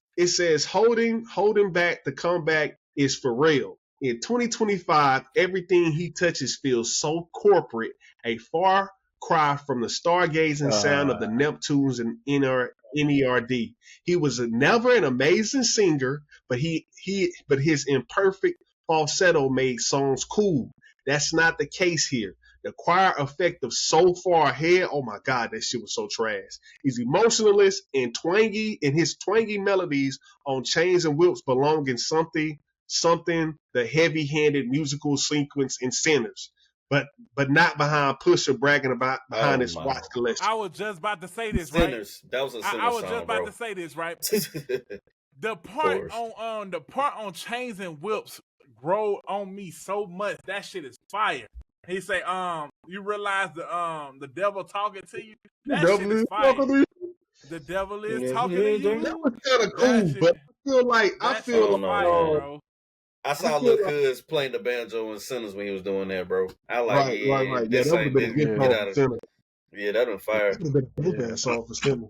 holding back the comeback is Pharrell. In 2025, everything he touches feels so corporate, a far cry from the stargazing sound of the Neptunes and NERD. He was never an amazing singer, but his imperfect falsetto made songs cool. That's not the case here. The choir effect of So Far Ahead, oh my God, that shit was so trash. He's emotionalist and twangy, and his twangy melodies on Chains and Whips belong in something, the heavy-handed musical sequence in Sinners, but not behind Pusha bragging about behind his watch collection. I was just about to say this, Sinners. Right? That was a Sinners I was song, just about bro. to say this, right? The part on Chains and Whips grow on me so much. That shit is fire. He say, you realize the devil talking to you? That shit is fire. The devil is talking to you. That was kind of cool, but I feel like bro. I saw Lil Cuz playing the banjo in Sinners when he was doing that, bro. I like right. Yeah, that would have been a good song for Sinners. Yeah, that was fire. That would have been a good song for Sinners.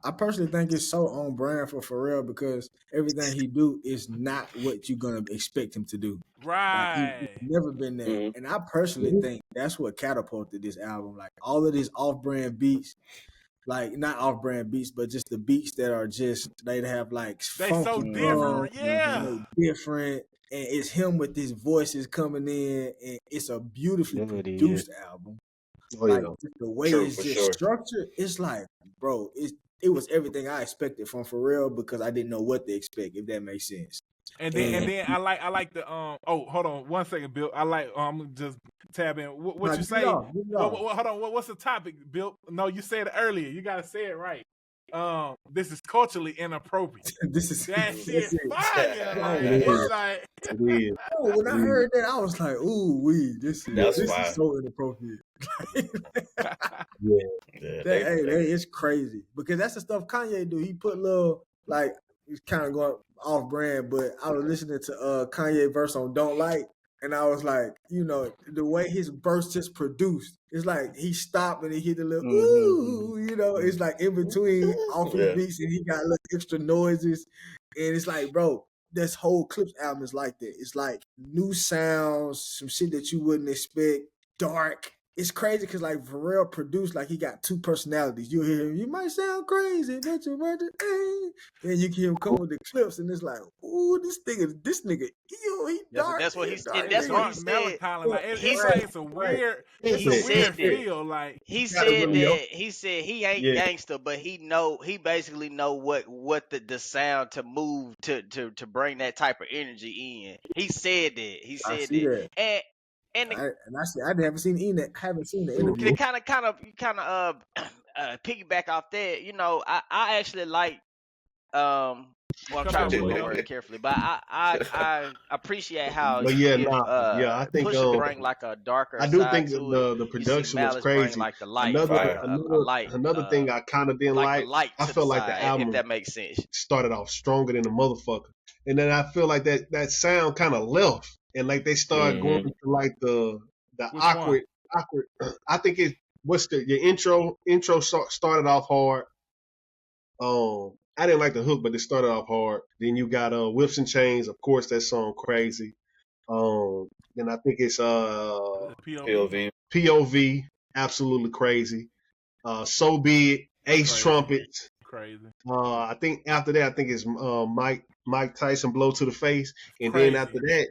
I personally think it's so on brand for Pharrell because everything he do is not what you're gonna expect him to do. Right. Like, he's never been there. Mm-hmm. And I personally think that's what catapulted this album. Like all of these off-brand beats, like not off-brand beats, but just the beats that are just they'd have like they so different, different. And it's him with his voices coming in, and it's a beautifully produced album. Like the way it's just structured, it's like, bro, it was everything I expected from Pharrell because I didn't know what to expect, if that makes sense. And then I like the hold on 1 second, Bill. I like I'm just tabbing. What you say? Hold on. What's the topic, Bill? No, you said it earlier. You gotta say it right. This is culturally inappropriate. This is that shit fire. It's like when I heard that, I was like, "Ooh, this is so inappropriate." It's crazy because that's the stuff Kanye do. He put little like he's kind of going off brand, but I was listening to Kanye verse on "Don't Like," And I was like, the way his verse just produced, it's like he stopped and he hit a little ooh, it's like in between off his beats and he got little extra noises. And it's like, bro, this whole Clipse album is like that. It's like new sounds, some shit that you wouldn't expect, dark. It's crazy because like Pharrell produced like he got two personalities. You hear him, you might sound crazy, but you might just, and you hear him come with the Clipse, and it's like, ooh, this nigga, he dark. That's what he said. That's what he said. Melancholy. Like, it's a weird feel. Like he said that he ain't gangster, but he basically know what the sound to move to bring that type of energy in. He said that. He said that. I haven't seen the interview. To kind of piggyback off that, I actually like I'm trying to use the word carefully, but I appreciate how I think Pusha bring like a darker. I do side think to the production was crazy. Like the light, another thing I kind of didn't like. I felt like the album, if that makes sense, started off stronger than the motherfucker, and then I feel like that sound kind of left, and like they started going into like the awkward. I think your intro started off hard. I didn't like the hook, but it started off hard. Then you got Whips and Chains, of course, that song crazy. Then I think it's POV, absolutely crazy. So Be It, Ace crazy. Trumpets. Crazy. I think after that, I think it's Mike Tyson, Blow to the Face. And crazy. Then after that,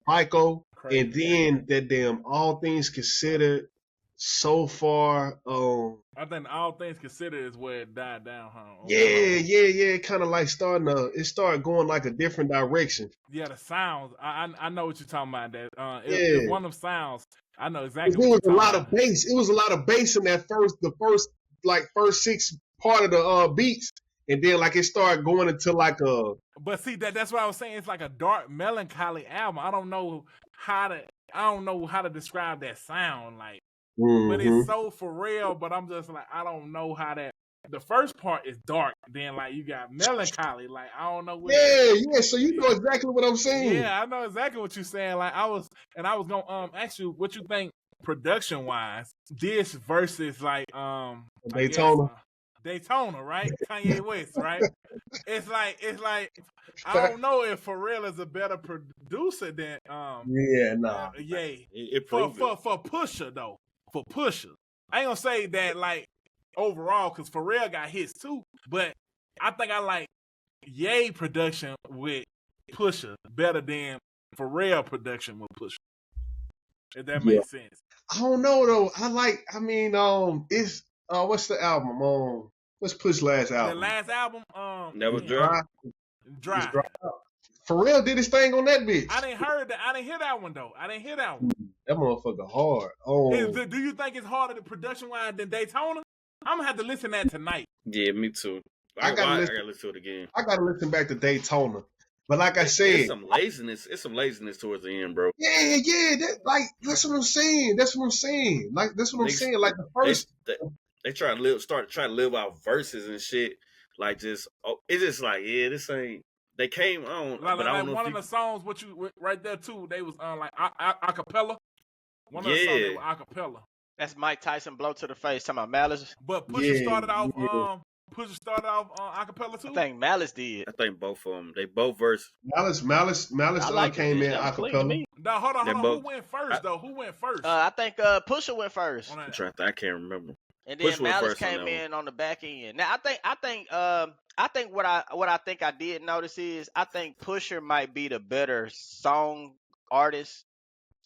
FICO. Crazy. And then that damn All Things Considered. So far, I think All Things Considered is where it died down, huh? Yeah. Kind of like it started going like a different direction. Yeah, the sounds. I know what you're talking about. That if one of them sounds, I know exactly. There was a lot of bass. It was a lot of bass in that first six part of the beats, and then like it started going into like a. But see that's what I was saying. It's like a dark, melancholy album. I don't know how to describe that sound like. But it's so for real, but I'm just like, I don't know how that. The first part is dark, then like you got melancholy, like I don't know. So you know exactly what I'm saying. Yeah, I know exactly what you're saying. Like I was gonna ask you what you think production wise, this versus like Daytona, right? Kanye West, right? It's like I don't know if Pharrell is a better producer than for Pusha though. For Pusha, I ain't gonna say that like overall because Pharrell got hits too, but I think I like Ye production with Pusha better than Pharrell production with Pusha. If that makes sense. I don't know though. It's what's the album? What's Push's last album? The last album, Never Dry. Pharrell did his thing on that bitch. I didn't hear that one though. That motherfucker hard. Do you think it's harder production wise than Daytona? I'm gonna have to listen to that tonight. Yeah, me too. I gotta listen to it again. I gotta listen back to Daytona. But like I said, it's some laziness towards the end, bro. Yeah. That's what I'm saying. Like that's what I'm saying. Like the first, they try to live out verses and shit. Like just, it's just like this ain't. They came on, but I don't know. One of the songs, right there too. They was like acapella. One of the songs they were acapella. That's Mike Tyson, Blow to the Face, talking about Malice. But Pusha started off. Pusha started off acapella too. I think Malice did. I think both of them. They both verse. Malice came in acapella. No, hold on. Who went first though? Who went first? I think Pusha went first. I can't remember. And then Malice came in on the back end. Now I think what I think I did notice is I think Pusha might be the better song artist,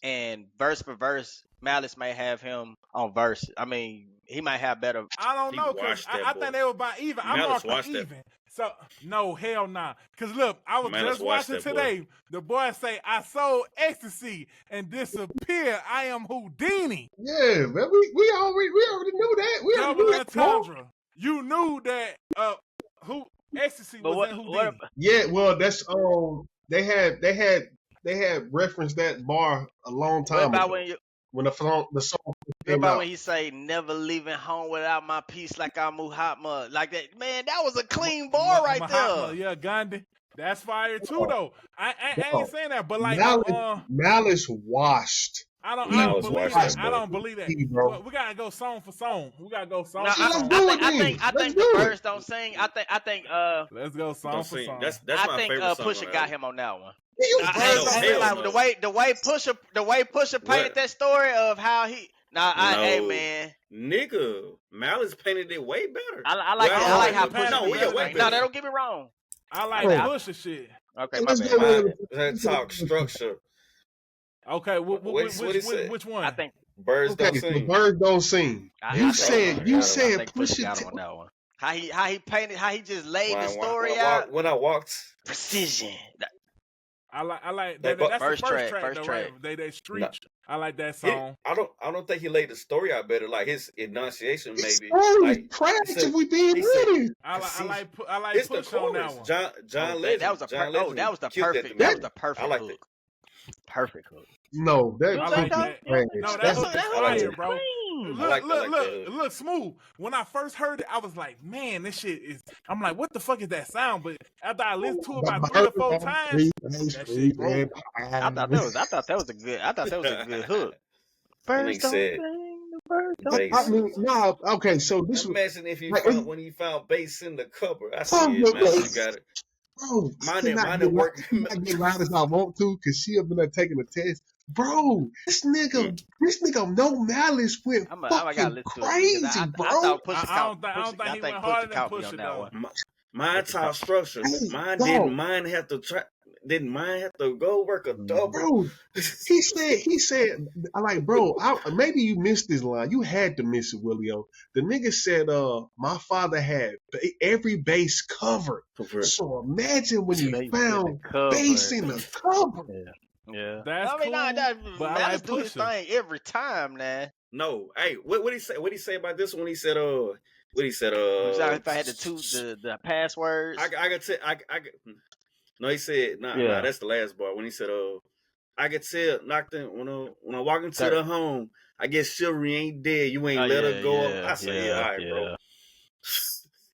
and verse for verse, Malice may have him on verse. I mean, he might have better. I don't know because I think they were about even. I marked even. So no, hell nah. Cause look, I was just watching today. The boy say, "I sold ecstasy and disappeared. I am Houdini." Yeah, man, we already knew that. We already knew that. You knew that who ecstasy was in Houdini. Yeah, well, that's they had referenced that bar a long time ago. When the song came out. When he say never leaving home without my piece like I'm Muhammad, like that, man, that was a clean bar right there. Yeah, Gandhi. That's fire too, though. I ain't saying that, but like Malice washed. I don't believe watched that. that, I don't believe that. bro. We gotta go song for song. We gotta go song No, for song. I think the birds don't sing. I think let's go song for song. That's my favorite song. Pusha got him on that one. The way Pusha painted that story of how he. Hey man, nigga, Malice painted it way better. I like how Pusha. No, don't get me wrong. I like Pusha shit. Okay, my bad. That talk structure. Okay, which one? I think birds don't sing. Birds don't sing. You said Pusha got him on that one. How he painted, how he just laid the story out. When I walked, precision. I like that. That's first the first track. Right? They street. No. I like that song. I don't think he laid the story out better. Like his enunciation, maybe. Like trash. If we being ready. I like Push on that one. John Legend. That was the perfect. That was the perfect hook. Perfect hook. No, that's fire, bro. Look, Smooth. When I first heard it, I was like, man, this shit is. I'm like, what the fuck is that sound? But after I listened to it about 3 or 4 times, that shit, bro. I thought that was a good hook. Birds don't sing. I mean, no, okay. So this. Imagine if when he found bass in the cupboard. I said, man, you got it. Bro, mine didn't work. I get loud as I want to because she have been there taking the test. Bro, this nigga No Malice went fucking crazy, bro. I don't think he went harder than Pusha though. Mine talk structure. Mine have to go work a double. Bro, he said, bro, maybe you missed this line. You had to miss it, Willio. The nigga said, my father had every base covered. So imagine when he found bass in the cupboard. Yeah. That's cool. But I like do his thing every time, man. No, hey, what he say? What he say about this one? He said, what he said? If I had the passwords, I could tell. No, he said, nah, that's the last bar. When he said, I could tell, knocked in, when I walk into the home, I guess chivalry ain't dead. You ain't let her go. I said, all right, bro.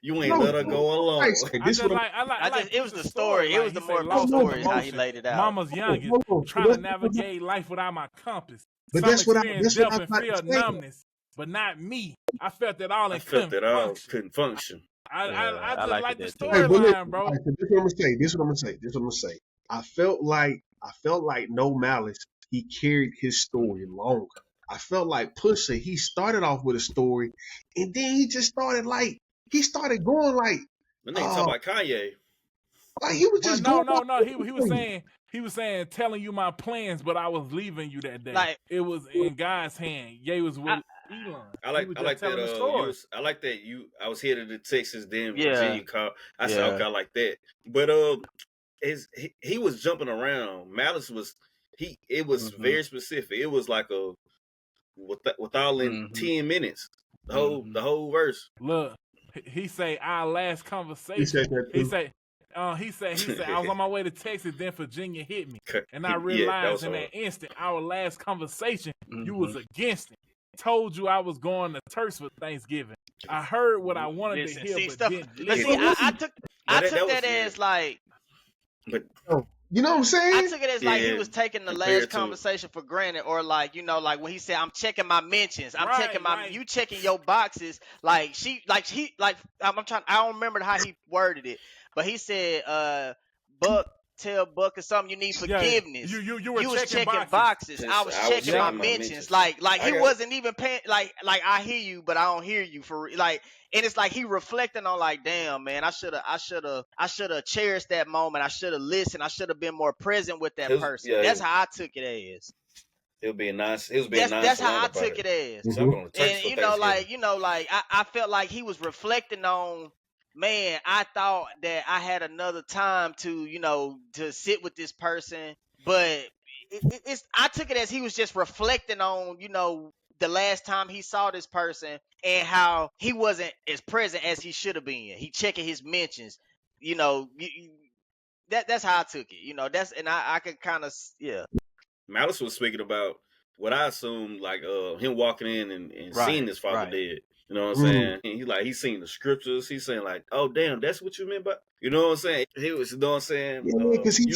You ain't let her go alone. It was the story. It was the more story how he laid it out. Mama's youngest, trying to navigate life without my compass. But that's what I feel numbness, but not me. I felt that all couldn't function. I just like the storyline, bro. This is what I'm gonna say. I felt like No Malice, he carried his story longer. I felt like Pusha, he started off with a story, and then he just started going like. When they talk about Kanye, like he was just no. He was saying telling you my plans, but I was leaving you that day. Like it was in God's hand. Ye was with Elon. I like that. I like that I was headed to Texas, then Virginia called. I said, okay, I like that. But he was jumping around. Malice was it was very specific. It was like with all in 10 minutes. The whole verse. Look, he say our last conversation. He said I was on my way to Texas, then Virginia hit me, and I realized in that instant, our last conversation, you was against it. Told you I was going to Turks for Thanksgiving. I heard what I wanted to hear, but didn't listen. I took that as like. But you know what I'm saying? I took it as like he was taking the last conversation for granted, or like like when he said, "I'm checking my mentions, you checking your boxes." I'm trying. I don't remember how he worded it, but he said, "Buck, tell Buck or something you need forgiveness." You was checking boxes. I was checking my mentions. Like he wasn't even paying. Like I hear you, but I don't hear you for like. And it's like he reflecting on like, damn man, I should have cherished that moment. I should have listened. I should have been more present with that person. That's how I took it as. That's how I took it as. And I felt like he was reflecting on. Man, I thought that I had another time to sit with this person, but I took it as he was just reflecting on, the last time he saw this person and how he wasn't as present as he should have been. He checking his mentions, that's how I took it. And I could kind of, Malice was speaking about what I assume, like him walking in and Right, seeing his father right. dead. You know what I'm saying? And he's seen the scriptures. He's saying like, oh damn, that's what you meant by. You know what I'm saying? He was, you know what I'm saying? Yeah, because he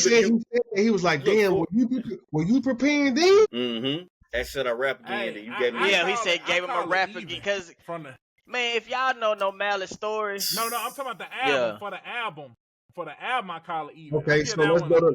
was like, damn, were you preparing then? Mm-hmm. That said, I rap again, and you gave me. Yeah, he said gave him a rap again because man, if y'all know no Malice story. No, I'm talking about the album. For the album. For the album, I call it even. Okay, so let's go. All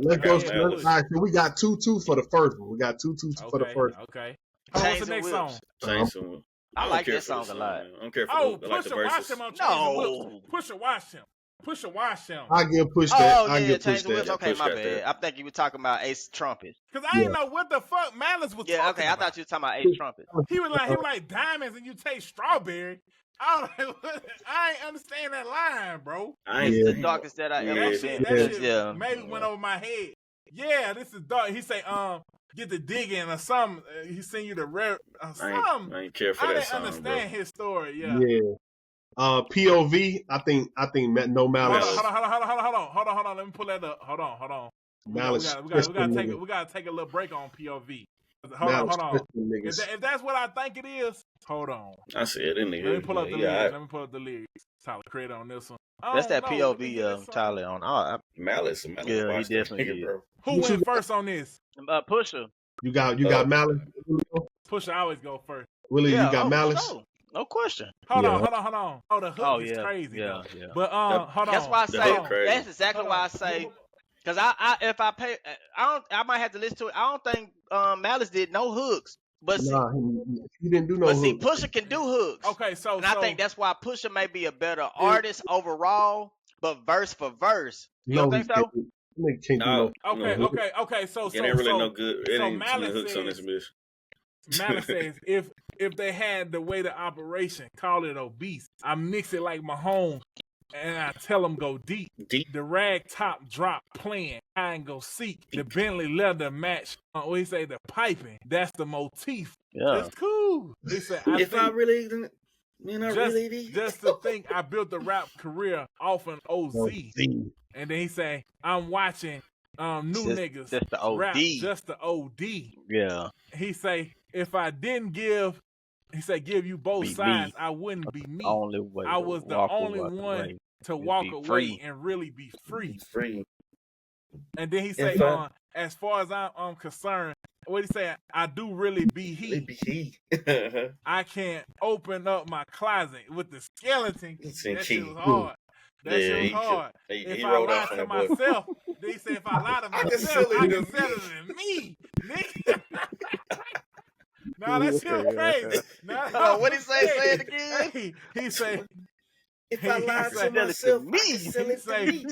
right, so we got 2-2 for the first one. We got 2-2 for the first one. Okay. What's the next song? Chainsaw. I like that song a lot. I don't care for Pusha watch him on Chainsaw. Pusha watch him. Pusha watch him. I give Push that. Oh, yeah, Chainsaw Whips. Okay, my bad. I think you were talking about Ace Trumpet. Because I didn't know what the fuck Malice was talking about. I thought you were talking about Ace Trumpet. He was like diamonds and you taste strawberry. I ain't understand that line, bro. The darkest that I ever seen. That shit maybe went over my head. Yeah, this is dark. He say, get the digging or something. He send you the rare something. I ain't care for that song, understand his story. Yeah. POV. I think no Malice. Hold on. Let me pull that up. Hold on. Malice. We gotta take a little break on POV. Hold on. If that's what I think it is, hold on. I see it in the Let me pull up the lyrics. Let me pull up the lyrics. Tyler Creator on this one. That's that POV Tyler on. Malice. Yeah, he definitely did. Who went first on this? Pusha. You got Malice. Pusha always go first. Willie, you got Malice. No question. Hold on. Oh, the hook is crazy. Yeah. But hold on. That's why I say. That's exactly why I say. Because I might have to listen to it. I don't think Malice did no hooks. But he didn't do no hooks. See, Pusha can do hooks. Okay, I think that's why Pusha may be a better artist overall, but verse for verse. You don't think so? Okay. So it ain't really no good. It ain't Malice no hooks on this bitch. Malice says if they had the way to operation, call it obese. I mix it like Mahomes. And I tell them go deep. The rag top drop playing. I ain't go seek. The Bentley leather match. He say the piping. That's the motif. Yeah. That's cool. He said, just to think I built the rap career off an OZ. And then he say, I'm watching new niggas just the OD. Rap just the OD. Yeah. He say, if I didn't give you both sides, I wouldn't be me. I was the only one to walk away and really be free. And then he say, as far as I'm concerned, what he say? I do really be he. I can't open up my closet with the skeleton. That shit was hard. That shit was hard. If I lie to myself, they say if I lie to myself, I can sell it to me. No, that shit crazy. What he say? Say it again. He say, if I lie to myself, I can sell it to me.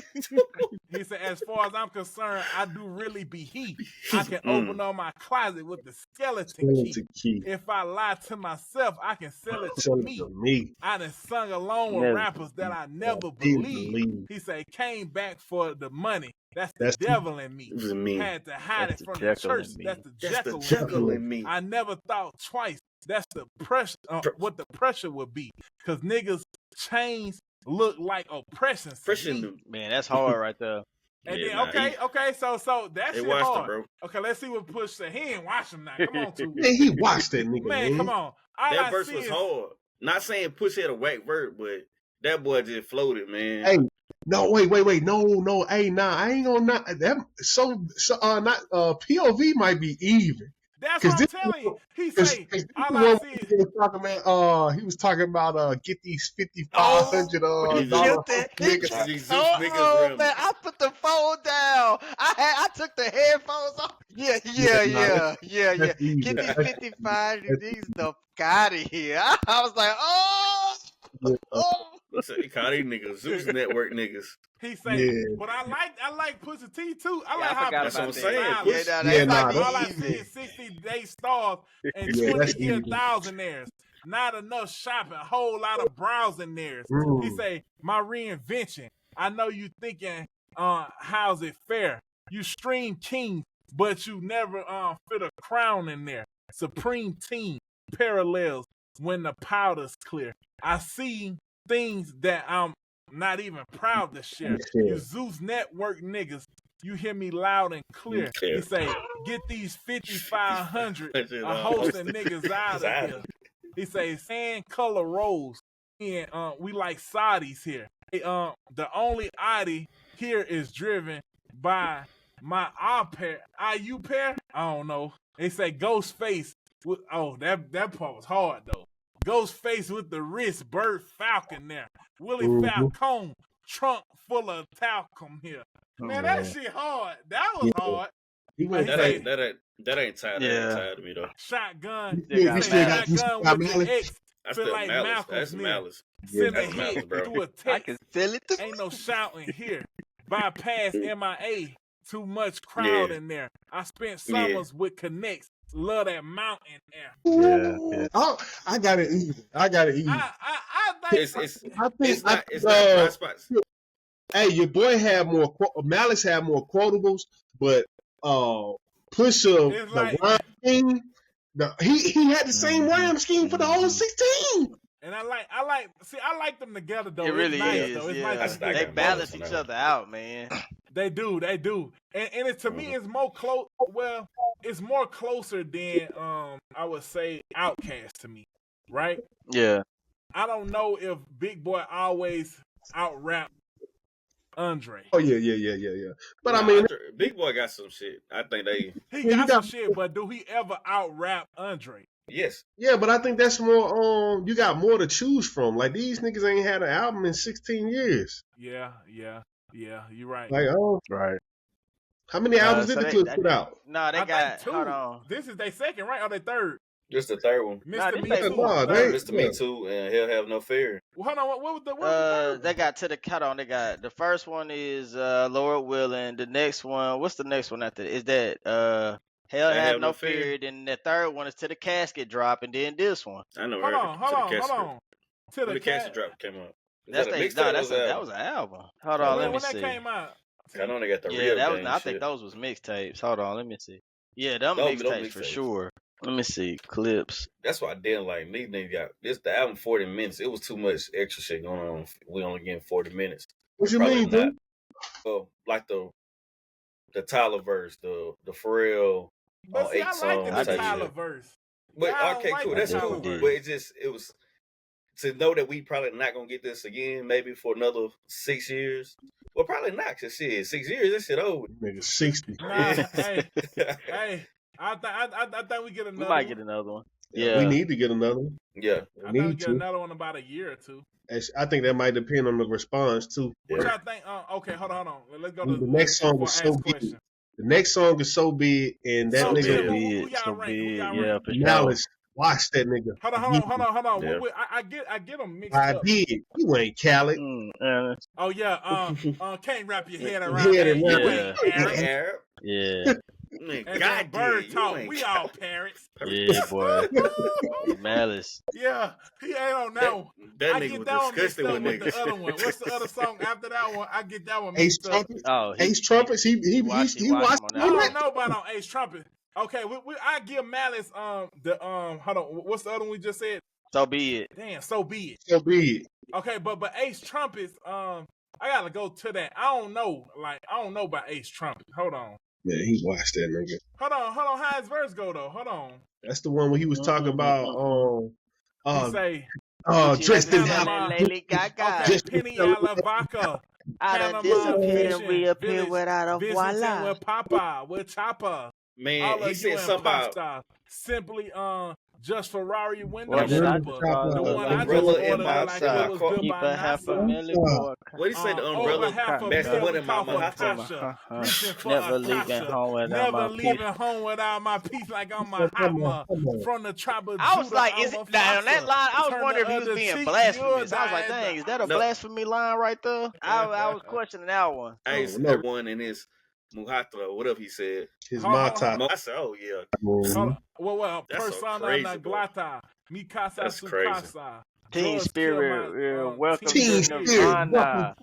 He said, as far as I'm concerned, I do really be he. I can open up my closet with the skeleton key. If I lie to myself, I can sell it to me. I done sung along with rappers that I never believed. He said, came back for the money. That's the devil in me. Had to hide it from the church. That's the Jekyll in me. I never thought twice. That's the pressure. What the pressure would be, because niggas chains look like oppression. Man, that's hard right there. And then okay, so that shit hard. Bro. Okay, let's see what Push said. He ain't watch him now. Come on, too. Man, he watched that nigga. Man, come on. That verse was hard. Not saying Push had a whack verse, but that boy just floated, man. Hey. No, wait. No. Hey, nah, I ain't gonna not that. POV might be even. That's what I'm telling you. He say, all I see is he was talking about get these $5,500 niggas. Man, I put the phone down. I took the headphones off. Yeah. Get these 55 these the out of here. I was like, He called these niggas Zeus Network niggas. He say, but I like Pusha T too. I like how that's what I'm saying. All I see is 60-day stars and 20-year thousandaires. Not enough shopping, a whole lot of browsing theirs. He say, my reinvention. I know you thinking, how's it fair? You stream kings, but you never fit a crown in there. Supreme team parallels when the powder's clear. I see things that I'm not even proud to share. You Zeus Network niggas you hear me loud and clear. He say, get these 5,500 a host of niggas out of here. He say, sand color rose. And we like Saudis here. The only Audi here is driven by my IU pair. I don't know. They say Ghostface. That part was hard though. Ghostface with the wrist, Bird Falcon there. Willie Falcone, trunk full of talcum here. Man, that shit hard. That was hard. That ain't tired of me though. Shotgun. Shotgun with the X. That's feel the like Malice. That's Malice. Send a That's Malice, hit bro. through a text. I can feel it. Ain't no shouting here. Bypass MIA. Too much crowd in there. I spent summers with Connects. Love that mountain air. Yeah. Oh, I got it easy. I think it's not spots. Hey, your boy had more. Malice had more quotables, but Pusha, the rhyme scheme, he had the same rhyme scheme for the whole 16. And I like them together though. It really nice, is. Though. It's Yeah. nice They balance each other out, man. They do. And it, to me, it's more close. Well, it's more closer than I would say Outkast to me, right? Yeah. I don't know if Big Boy always out rap Andre. Oh yeah. But I mean, Big Boy got some shit. I think he got some shit. But do he ever out rap Andre? Yes. Yeah, but I think that's more. You got more to choose from. Like these niggas ain't had an album in 16 years. Yeah. You're right. Like right. How many albums did the Clipse put out? No, they got two. Hold on. This is their second, right? Or their third? This the third one. Mr. Me Too. Mr. Me Too and He'll Have No Fear. Well, hold on. What was the third? They got to the cut on. They got the first one is Lord Willing. The next one, what's the next one after? Is that Hell Have No Fear? Then the third one is To the Casket Drop, and then this one. I know. Hold on. To the Casket Drop came out. That was an album. Hold on, let me see. When that came out. I know they got the real gang I think those was mixtapes. Hold on, let me see. Yeah, them mixtapes for sure. Let me see. Clipse. That's why I didn't like these niggas got this the album 40 minutes. It was too much extra shit going on. We only getting 40 minutes. What you mean, dude? Like the Tyler verse, the Pharrell on 8 songs. I like the Tyler verse. But okay, cool. That's cool. But it was to know that we probably not gonna get this again, maybe for another 6 years. Well, probably not. Cause shit, 6 years, that shit over. Nigga, 60. Nah, hey, I think we get another. We might get another one. Yeah, we need to get another one. Yeah, I think we get another one in about a year or two. I think that might depend on the response too. What y'all think? Okay, hold on. Let's go to the next song. Is so big. The next song is so big, and that nigga who y'all rank? Yeah, for sure. Malice. Watch that nigga. Hold on. Yeah. I get them mixed up. I did. You ain't Khaled. Oh yeah. Can't wrap your head around that. Yeah. And God, bird talk. We all parents. Yeah, boy. Malice. Yeah, he ain't on that one. That nigga was disgusting with the other one. What's the other song after that one? I get that one mixed up. Ace Trumpets. He watched. I don't know about on Ace Trumpet. Okay, I give Malice hold on. What's the other one we just said? So Be It. Damn, So Be It. So Be It. Okay, but Ace Trumpets, I gotta go to that. I don't know about Ace Trumpet. Hold on. Yeah, he watched that nigga. Hold on. How his verse go though? Hold on. That's the one where he was talking about he say dressed in Lady Gaga. Okay, Penny Vodka. I done disappeared and reappeared without a voila. With Papa, with Chopper. Man, he said something about simply just Ferrari window Well, shopper. The one I just ordered like it was good Keep by a half a NASA. million for what he say? The umbrella match the one in my Mahata. Never leaving home without Never my leaving peace. home without my peace, like I'm my Hama from the tribe of I was Judah, like, I'm is a it on that foster. line? I was Turn wondering the if he was other being cheek, blasphemous. you'll I was like, die. dang, is that a blasphemy line right there? I was questioning that one. I used to one in his Muhatra or whatever he said. His Mata. I said, oh yeah. Well, That's so persona crazy, non boy. grata, mi casa That's su crazy. casa. Teen Drugs Spirit, kill my, welcome Teen to Spirit. Nirvana.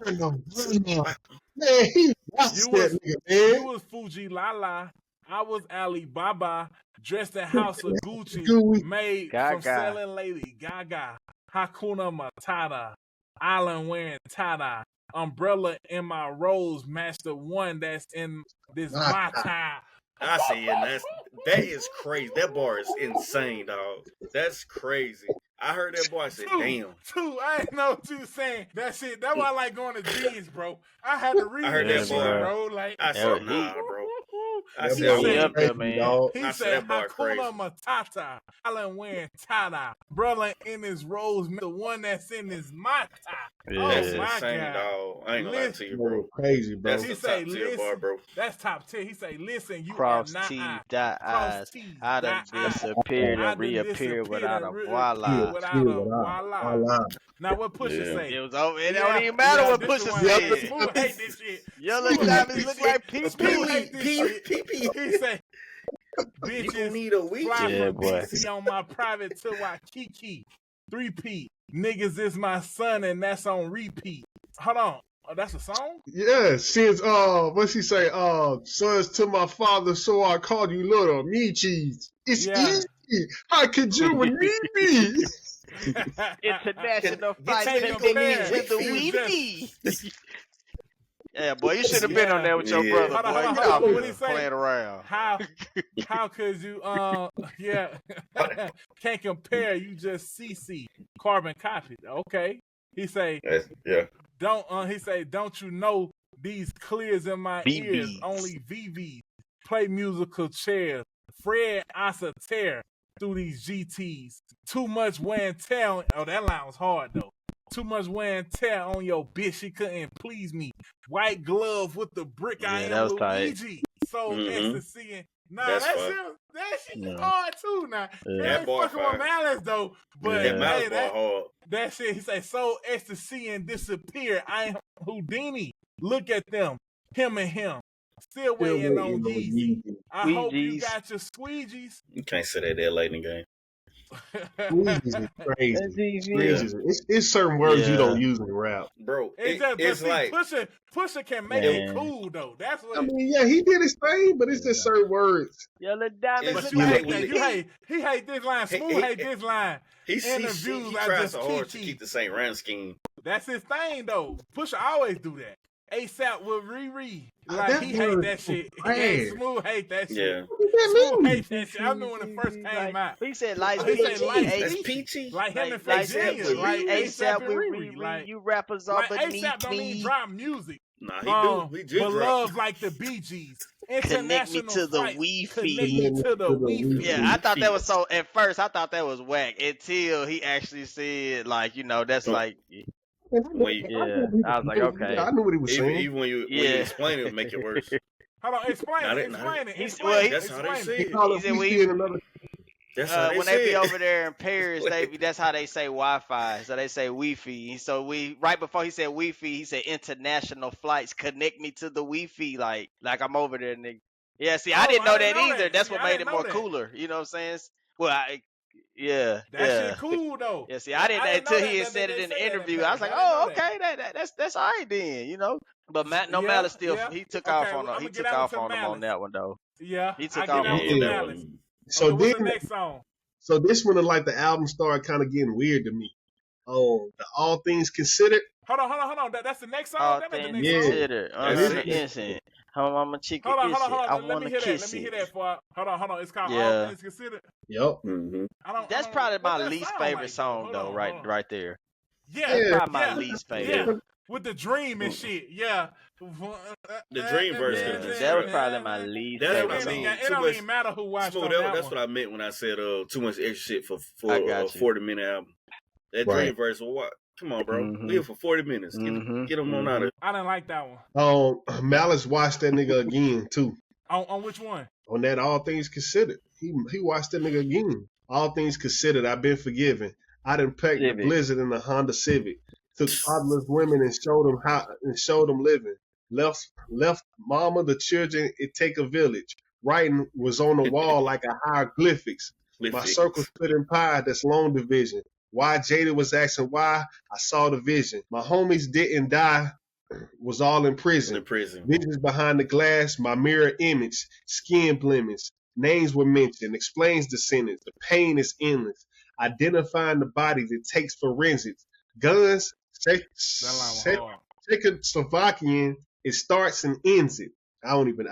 Man, he watched that nigga, man. You was Fuji Lala. I was Alibaba, dressed in House of Gucci, made from selling Lady Gaga. Hakuna Matata, island wearing Tada. umbrella in my rose match the one that's in this my time. I see, and that is crazy. That bar is insane, dog. That's crazy. I heard that boy say, "Damn." I ain't know what you saying. That shit. That's why I like going to G's, bro. I had to read that shit, bro. Like I said, nah, bro. I said, he up there, man. He said, Hakuna Matata. Alan wearing Tada. Brother in his rose, the one that's in his Mata. Yeah, that's insane, dog. I ain't gonna lie to you, bro. Crazy, bro. That's the top tier bar, bro. That's top tier. He say, listen, you cross are not T, dot eyes. I done disappeared and reappeared without a voila. Now what Pusha say? It was over. It don't even matter what Pusha said. Smooth hate this shit. Yellow diamonds look like pee-pee. He say, bitches need a week. fly from DC on my private to Waikiki. 3P. Niggas is my son and that's on repeat. Hold on. Oh, that's a song? Yeah, since what she say? Sons to my father, so I called you little me cheese. It's easy. How could you need me? International fight with the Weefy. Yeah, boy, you should have been on there with your brother, boy. What he say? Playing around. How could you can't compare, you just CC carbon copy. Okay. He say don't you know these clears in my ears, only VVs play musical chairs. Fred Asa tear through these GTs. Too much wear and tear on, that line was hard though. Too much wear and tear on your bitch, she couldn't please me. White glove with the brick, I am Luigi. So ecstasy and that shit is hard too now. That ain't fucking with Malice though. But that shit, he say, so ecstasy and disappear. I am Houdini. Look at them. Him and him. Still waiting on Yeezy. I hope you got your squeegees. You can't say that there late in the game. Squeegees is crazy. It's certain words you don't use in rap. Bro, it's like Pusha can make it cool though. That's what I mean, yeah, he did his thing, but it's just certain words. Yellow diamonds. But you hate that. He hate this line. Smooth hate this line. He tries so hard to keep the same rhyme scheme. That's his thing though. Pusha always do that. ASAP with Riri. Like, he hate that shit. Smooth hate that shit. Yeah. Smooth hate that shit. I remember when it first came out. He said like peachy. Like him and Fake Genius. Like ASAP with Riri. Like, you rappers are beneath ASAP don't even drop music. Nah, he do. But love like the Bee Gees. Connect me to the Wi-Fi. Yeah, I thought that was so. At first, I thought that was whack until he actually said, like, you know, that's like. I was like, okay. I knew what he was saying. Even when you explain it, it'll make it worse. Hold on, explain it. That's how they say it. When they be over there in Paris, that's how they say Wi-Fi. So they say Wi-Fi. So right before he said Wi-Fi, he said international flights connect me to the Wi-Fi. Like I'm over there, nigga. Yeah, see, I didn't know that either. That's what made it more cooler. You know what I'm saying? Well, that shit cool though. Yeah, see, I didn't until he had said it in the interview. I was like, oh, okay, that's all right then, you know. But Malice still he took off on him. He took off on him on that one though. Yeah, he took off on that one. So what's the next song? So this one, like the album started kind of getting weird to me. Oh, the All Things Considered. Hold on. That's the next song. All Things Considered. Innocent. I'm a chicken. Hold on. Let me hear that. Hold on. It's called All Things Considered. Yep. Mm-hmm. That's probably my least favorite song though, right there. Yeah. Probably my least favorite. Yeah. With the dream and shit. Yeah. The dream verse. That was probably my least favorite song. It don't even matter who watched on that That's one. what I meant when I said too much extra shit for a 40-minute album. That dream verse. Well, what? Come on, bro. We here for 40 minutes. Get them on out of it. I didn't like that one. Malice watched that nigga again too. On which one? On that All Things Considered. He watched that nigga again. All Things Considered, I've been forgiven. I done packed the Blizzard in the Honda Civic. Took toddlers women and showed them living. Left mama, the children, it take a village. Writing was on the wall like a hieroglyphics. My circle split in pie, that's long division. Why Jada was asking why, I saw the vision. My homies didn't die, was all in prison. Visions behind the glass, my mirror image, skin blemish. Names were mentioned, explains the sentence. The pain is endless. Identifying the bodies, it takes forensics. Guns, Czechoslovakian, it starts and ends it. I don't even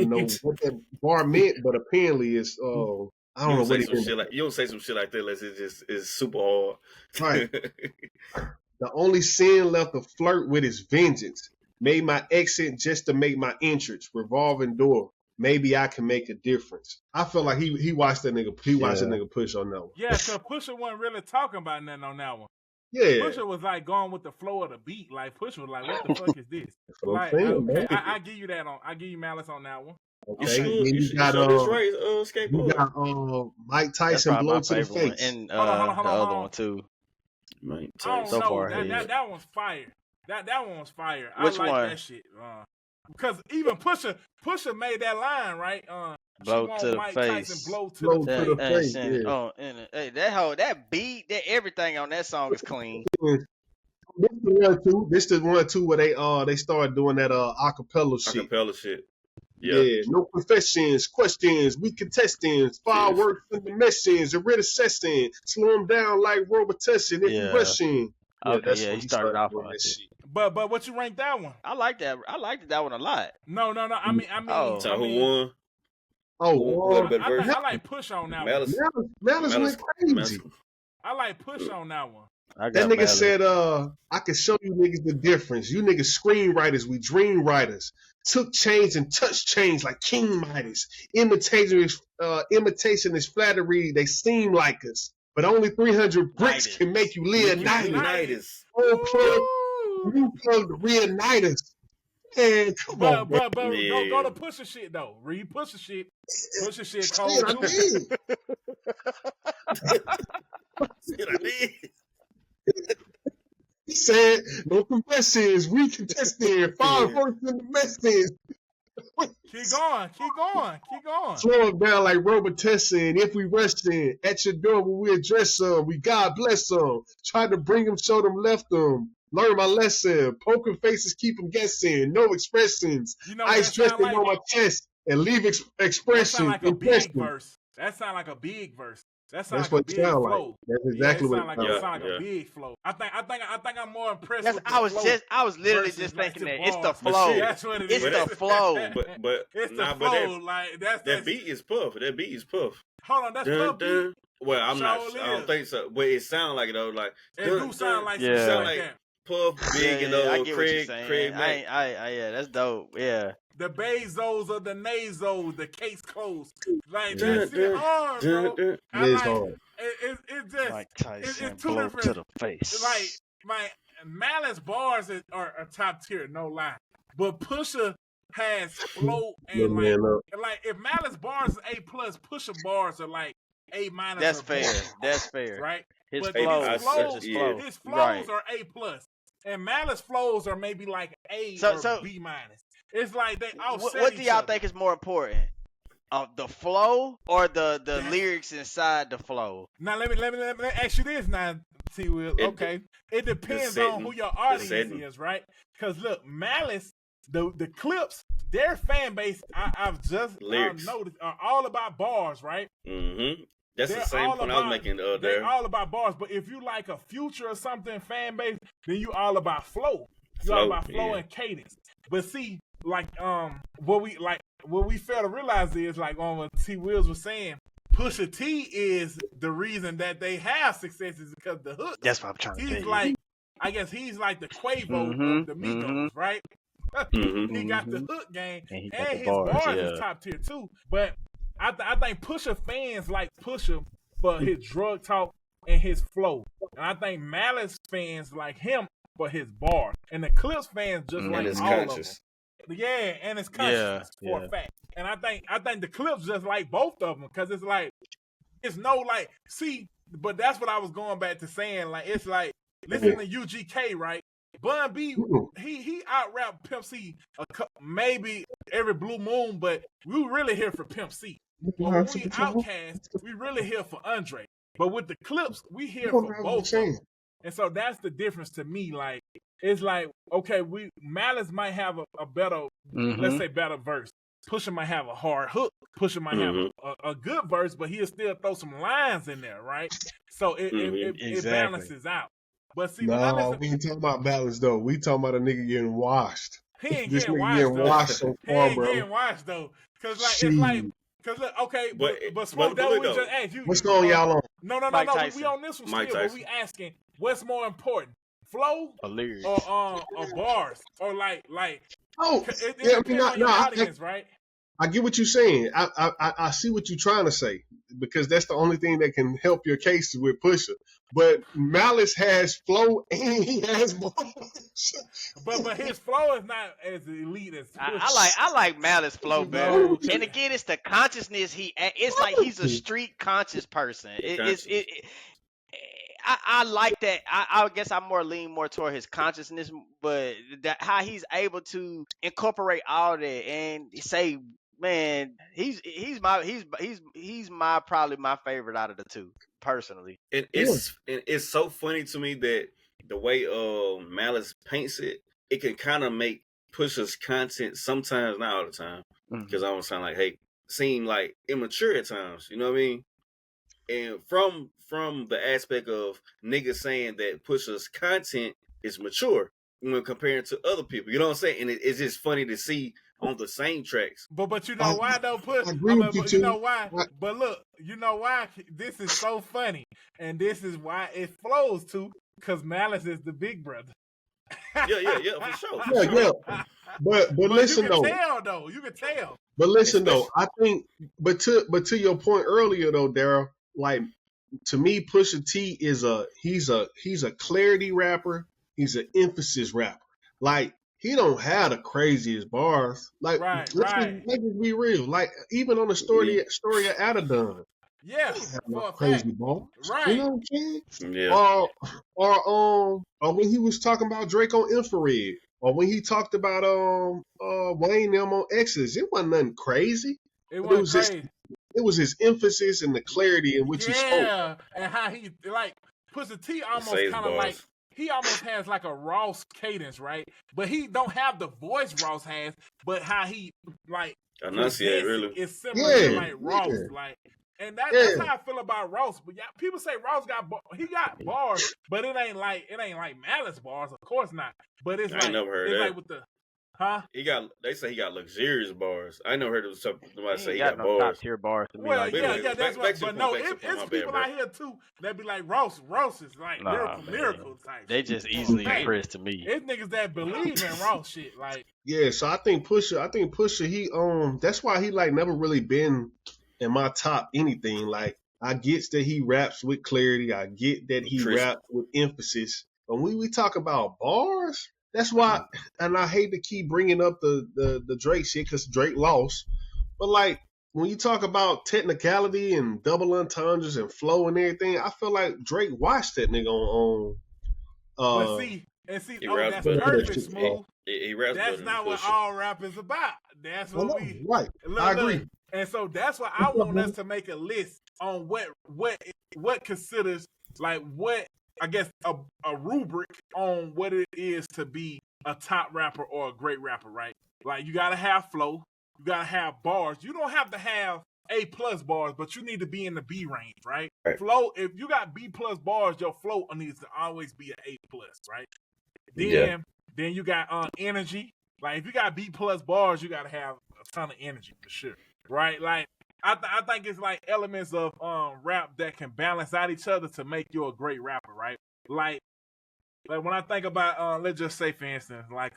know what that bar meant, but apparently it's I don't know what it meant. You don't say some shit like that unless it's super hard. Right. The only sin left to flirt with is vengeance. Made my exit just to make my entrance. Revolving door. Maybe I can make a difference. I feel like he watched that nigga. He watched that nigga Push on that one. Yeah, because Pusha wasn't really talking about nothing on that one. Yeah, Pusha was like going with the flow of the beat. Like Pusha was like, "What the fuck is this?" Like, saying, okay, I give you that on. I give you Malice on that one. Okay, you got Mike Tyson blow to the face. And hold on. the other one too. Mike Tyson. So far, that one's fire. That one was fire. Which I like one? that shit. Because even Pusha made that line right. Blow to the Mike face. Tyson blow to the face. Hey, that beat, that everything on that song is clean. This the one too where they started doing that acapella shit. Acapella shit. Yeah, no confessions, questions, we contestants, fireworks and the message, a writ assessing, slow them down like Robert Tessin, if you rushing. Okay, he started off on that shit. But what you rank that one? I like that. I liked that one a lot. No. I mean. Who won? I like Push on that one. Malice went crazy. I like Push on that one. That nigga said, I can show you niggas the difference. You niggas screenwriters, we dream writers. Took change and touched change like King Midas. Imitation is flattery. They seem like us. But only 300 bricks can make you Leonidas. You plug the Leonidas. Man, come on. But go to Pusha shit, though. Read Pusha shit. Pusha shit cold, too. He said, no confessions, we contested, fireworks in the message. Keep going. Slow them down like Robert Tessin. If we rest in, at your door when we address them, we God bless them. Try to bring them, show them, left them. Learn my lesson. Poker faces, keep them guessing. No expressions. Ice dressing on my chest and leave expression. That sound like a big verse. That's what it sound like. That's exactly what it sounds like. A big flow. I think I'm more impressed. I was literally just thinking that it's the flow. That's what it is. It's the flow. But it's the flow. That beat is Puff. That beat is Puff. Hold on, that's Puff beat. Well, I don't think so. But it sounds like it though. Like it do sound like some shit like that. Puff, Big, and Craig. That's dope. Yeah. The Bezos or the Nazos, the case closed. Like that shit hard, bro. It's hard. It's just Mike Tyson it's two blow different. To the face. Like my Malice bars are top tier, no lie. But Pusha has flow and like if Malice bars is A+, Pusha bars are like A-. That's fair. That's fair. Right. His flows are A+. And Malice flows are maybe like A or B-. It's like they offset. What do y'all think is more important? The flow or the lyrics inside the flow? Now let me ask you this now, T Will. Okay. It depends on who your audience is, right? Because look, Malice, the Clipse, their fan base, I've just noticed, are all about bars, right? Mm-hmm. That's the same point I was making there. They're all about bars, but if you like a Future or something fan base, then you all about flow. You all about flow and cadence. But see, like what we fail to realize is like on what T Wills was saying, Pusha T is the reason that they have success is because the hook. That's what I'm trying to tell you. I guess he's like the Quavo of the Migos, right? He got the hook game and his bars is top tier too. But I think Pusha fans like Pusha for his drug talk and his flow. And I think Malice fans like him for his bars. And the Clipse fans just like all of them. Yeah, and it's conscious for a fact. And I think the Clipse just like both of them because it's like, it's no like, see, but that's what I was going back to saying. Like, it's like, listen to UGK, right? Bun B, he out-rapped Pimp C maybe every blue moon, but we really here for Pimp C. But when we Outkast, we really here for Andre. But with the Clipse, we here for both of them. And so that's the difference to me. Like, it's like, okay, Malice might have a better, let's say better verse. Pusha might have a hard hook. Pusha might have a good verse, but he'll still throw some lines in there, right? So it balances out. But see, when I No, listen, we ain't talking about balance though. We talking about a nigga getting washed. he ain't This getting nigga washed getting though. washed so He far, ain't bro. getting washed though, cause like Shit. it's like, cause look, okay, but Smoke, that what we just asked you. What's going y'all on? No. We on this one Mike still, but Tyson. we asking what's more important, flow or bars or like. Oh, It yeah, depends on your audience, right? I get what you're saying. I see what you're trying to say because that's the only thing that can help your case with Pusha. But Malice has flow and he has bars. But his flow is not as elite as Pusha. I like Malice flow better. And again, it's the consciousness it's like he's a street conscious person. I like that. I guess I lean more toward his consciousness, but how he's able to incorporate all that and say, man, he's probably my favorite out of the two, personally. It's so funny to me that the way Malice paints it, it can kind of make Pusha's content sometimes, not all the time, because I don't sound like seem like immature at times. You know what I mean? And from the aspect of niggas saying that Pusha's content is mature when comparing to other people, you know what I'm saying? And it's just funny to see on the same tracks. But you know why though, Push? You know why? But look, you know why? This is so funny, and this is why it flows too, because Malice is the big brother. Yeah, for sure. Yeah. But listen you can tell. But listen though, I think, but to your point earlier though, Daryl, like to me, Pusha T he's a clarity rapper. He's an emphasis rapper. Like he don't have the craziest bars. Like let's just be real. Like even on the story of Adadon. Yeah, no crazy bars. Right. You know what I'm saying? Yeah. Or when he was talking about Drake on Infrared. Or when he talked about Wayne them on X's, it wasn't nothing crazy. It was crazy. It was his emphasis and the clarity in which he spoke. Yeah, and how he like Pusha T almost kind of like he almost has like a Ross cadence, right? But he don't have the voice Ross has, but how he like enunciate really is similar to like Ross, like. And that's how I feel about Ross. But people say Ross got bars, but it ain't like Malice bars, of course not. But it's I never heard that. Like with the They say he got luxurious bars. I never heard of somebody say he got no bars. top tier bars to me. Well, that's what. But no, it's people out here too that be like Ross. Ross is like lyrical type. They just easily impressed to me. It's niggas that believe in Ross shit. Like so I think Pusha he that's why he like never really been in my top anything. Like I get that he raps with clarity. I get that he raps with emphasis. But when we talk about bars, that's why. And I hate to keep bringing up the Drake shit because Drake lost. But like when you talk about technicality and double entendres and flow and everything, I feel like Drake watched that nigga on. That's perfect, Smooth. That's not what all rap is about. That's what right. I agree. And so that's why I want us to make a list on what considers like what I guess a rubric on what it is to be a top rapper or a great rapper, right? Like you gotta have flow, you gotta have bars. You don't have to have A+ bars, but you need to be in the B range, right? Flow, if you got B+ bars, your flow needs to always be an A+, right? Then you got energy. Like if you got B+ bars, you gotta have a ton of energy for sure. Right, like I think it's like elements of rap that can balance out each other to make you a great rapper, right? Like when I think about let's just say for instance, like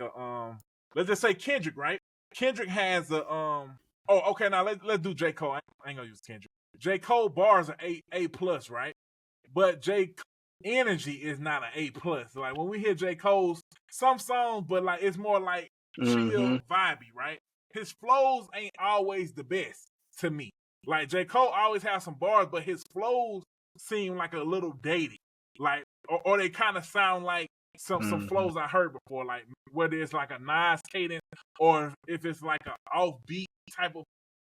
let's just say Kendrick, right? Kendrick has now let's do J. Cole. I ain't gonna use Kendrick. J. Cole bars are A+, right? But J. energy is not an A+. Like when we hear J. Cole's some songs, but like it's more like chill, vibey, right? His flows ain't always the best to me. Like J. Cole always has some bars, but his flows seem like a little dated. Like or they kind of sound like some flows I heard before, like whether it's like a Nas cadence or if it's like an offbeat type of.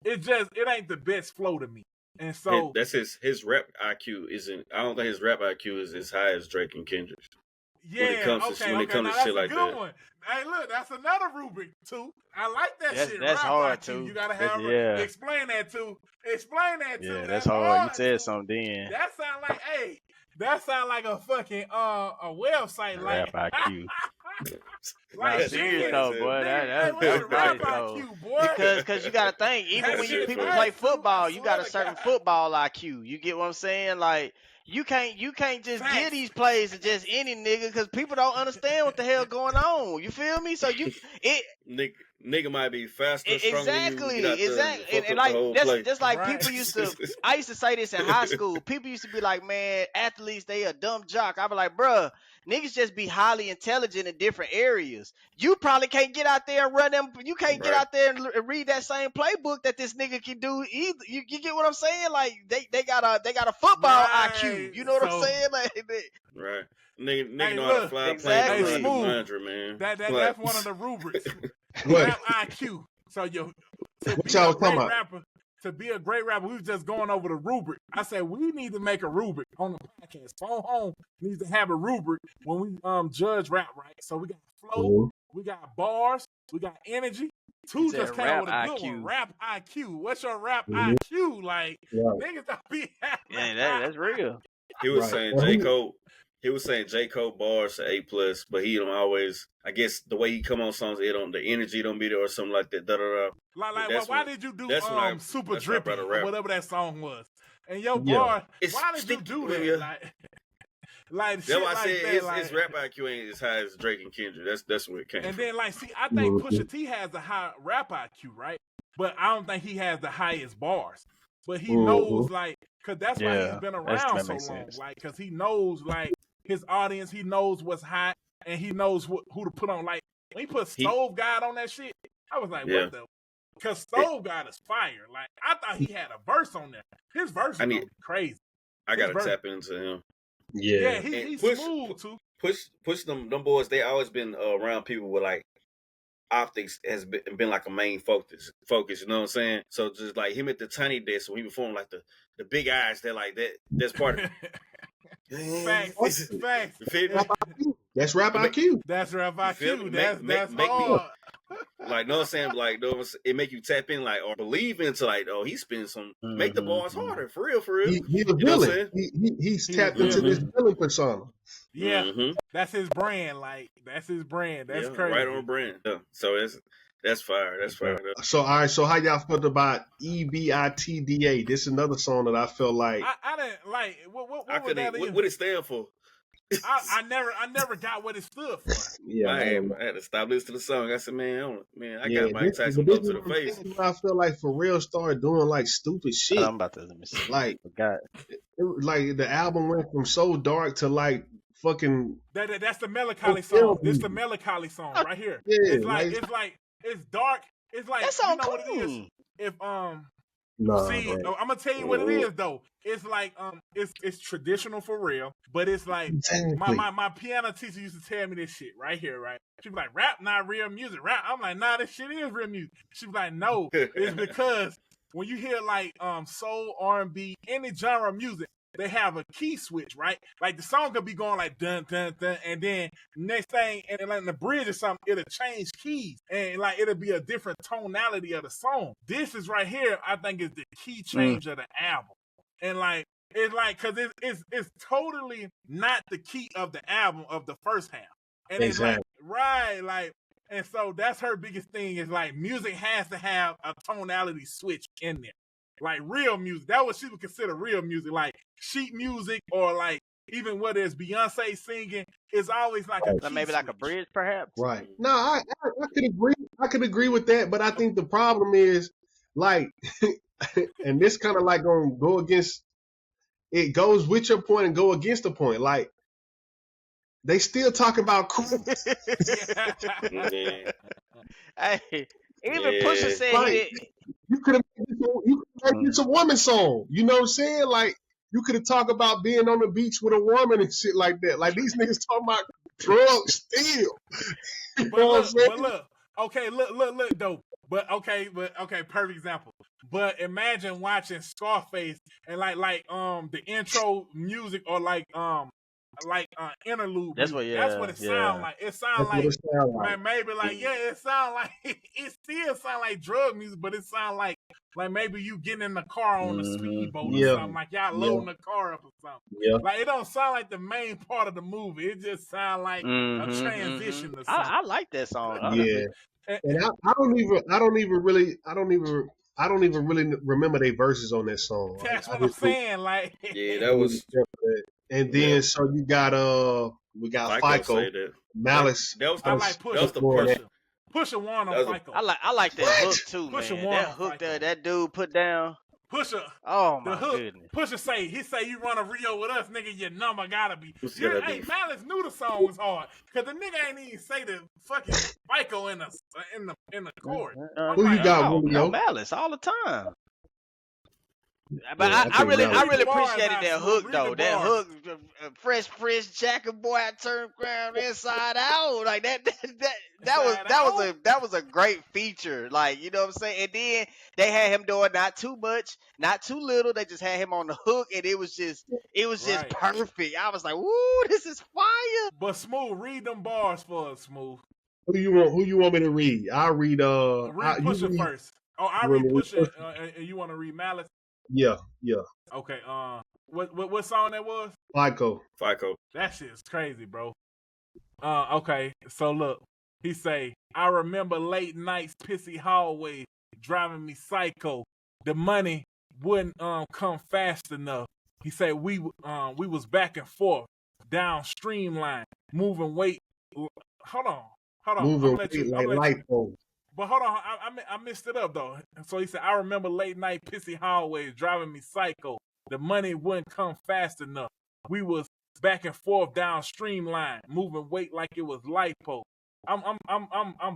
It ain't the best flow to me. And so that's his rap IQ isn't. I don't think his rap IQ is as high as Drake and Kendrick's. Yeah, when it comes to shit like that. One. Hey, look, that's another rubric too. I like that shit. That's hard too. You gotta have explain that too. Yeah, that's hard. You said something then. That sound like, hey, That sound like a fucking a website. Rap Like IQ. like serious though, boy. That was rap nice though. IQ, boy. Because you gotta think, even when people play football, you got a certain football IQ. You get what I'm saying? Like you can't just give these plays to just any nigga because people don't understand what the hell going on. You feel me? So nigga might be faster, stronger than you. Exactly. And like that's like people used to. I used to say this in high school. People used to be like, man, athletes they a dumb jock. I be like, bruh, niggas just be highly intelligent in different areas. You probably can't get out there and run them. You can't get out there and read that same playbook that this nigga can do either. You get what I'm saying? Like they got a football IQ. You know what I'm saying? Like right. Nigga know how to fly exactly. plane under 100, man. That's one of the rubrics. What? Rap IQ. So to be a great rapper, we was just going over the rubric. I said we need to make a rubric on the podcast. Phone Home needs to have a rubric when we judge rap, right? So we got flow, we got bars, we got energy. Two just came out with a good one. Rap IQ. What's your rap IQ? Like niggas don't be that's real. He was saying J. Cole. He was saying J. Cole bars to A+, but he don't always. I guess the way he come on songs, the energy don't be there or something like that. Like why did you do Super Drippy or whatever that song was? And your bar, why did you do that? Like that's why I said his rap IQ ain't as high as Drake and Kendrick. That's where it came from. And then I think Pusha T has a high rap IQ, right? But I don't think he has the highest bars. But he knows because that's why he's been around so long. Like because he knows his audience, he knows what's hot, and he knows who to put on. Like when he put Stove God on that shit, I was like, what the? Because Stove God is fire. Like I thought he had a verse on there. His verse is gonna be crazy. I gotta tap into him. Yeah, he's smooth too. Push them boys. They always been around people with optics has been like a main focus. You know what I'm saying? So just like him at the Tiny Desk when he performed like the big eyes. They're like that. That's part of it. Facts. That's rap IQ. That's rap IQ. That's hard. Like, know what I'm saying? Like, it make you tap in, or believe into, he's spinning some, make the bars harder, for real. He's a villain. He's tapped into this villain persona. Yeah, that's his brand. That's his brand. That's crazy. Right on brand. Yeah. So that's fire. That's fire. So, all right. So, how y'all felt about EBITDA? This is another song that I felt like I didn't like. What it stand for? I never got what it stood for. Yeah, I had to stop listening to the song. I said, I got Mike Tyson up to the face. I feel like for real started doing stupid shit. I'm about to the album went from so dark to fucking. That's the melancholy song. This is the melancholy song right here. Yeah, it's dark. It's like that song what it is. If I'm gonna tell you what it is though. It's it's traditional for real, but it's like my piano teacher used to tell me this shit right here, right? She'd be like, rap not real music. Rap. I'm like, nah, this shit is real music. She'd be like, no, it's because when you hear soul, R&B, any genre of music, they have a key switch, right? Like the song could be going like dun dun dun, and then next thing, and in the bridge or something, it'll change keys, and it'll be a different tonality of the song. This is right here, I think, is the key change of the album, and it's because it's totally not the key of the album of the first half, and exactly. It's and so that's her biggest thing is music has to have a tonality switch in there. Like real music, that what she would consider real music. Like sheet music or even whether it's Beyonce singing, it's always maybe a bridge, perhaps. Right. No, I could agree. I could agree with that, but I think the problem is and this kind of gonna go against. It goes with your point and go against the point. They still talk about cool. Hey, even Pusha said you could have made this a woman song. You know what I'm saying? You could have talked about being on the beach with a woman and shit like that. These niggas talking about drugs still. Look though. But okay, perfect example. But imagine watching Scarface and the intro music or interlude. That's what it sound like. It sound like maybe it sound like it still sound like drug music, but it sound like maybe you getting in the car on a speedboat or something, like y'all loading the car up or something. Yeah. Like it don't sound like the main part of the movie. It just sound like a transition to something. I like that song. Honestly. Yeah. And I don't even really remember their verses on that song. That's what I'm saying. Like, yeah, that was. And then so you got we got FICO, Malice. That was I like Pusha. That was the Pusha. Pusha won on FICO. I like that hook too, Pusha man. won That on hook FICO. that dude put down. Pusha. Oh my goodness. Pusha say you run a Rio with us, nigga. Your number gotta be. Hey, Malice knew the song was hard because the nigga ain't even say the fucking FICO in the chord. Who you got, Julio? Malice all the time. But I really appreciated that hook though. That hook, Fresh Prince Jacket boy, I turned around inside out like that was a great feature. Like, you know what I'm saying? And then they had him doing not too much, not too little. They just had him on the hook, and it was just perfect. I was like, "Woo, this is fire!" But Smooth, read them bars for us, Smooth. Who you want me to read? I'll read. Read Pusha first. Oh, I read Pusha. And you want to read Malice? Yeah. Okay. What song that was? FICO. That shit's crazy, bro. Okay. So look, he say, I remember late nights, pissy hallways, driving me psycho. The money wouldn't come fast enough. He said we was back and forth down streamline, moving weight. Hold on. Moving weight like light bulbs. But hold on, I messed it up though. So he said, I remember late night pissy hallways driving me psycho. The money wouldn't come fast enough. We was back and forth down streamline, moving weight like it was lipo. I'm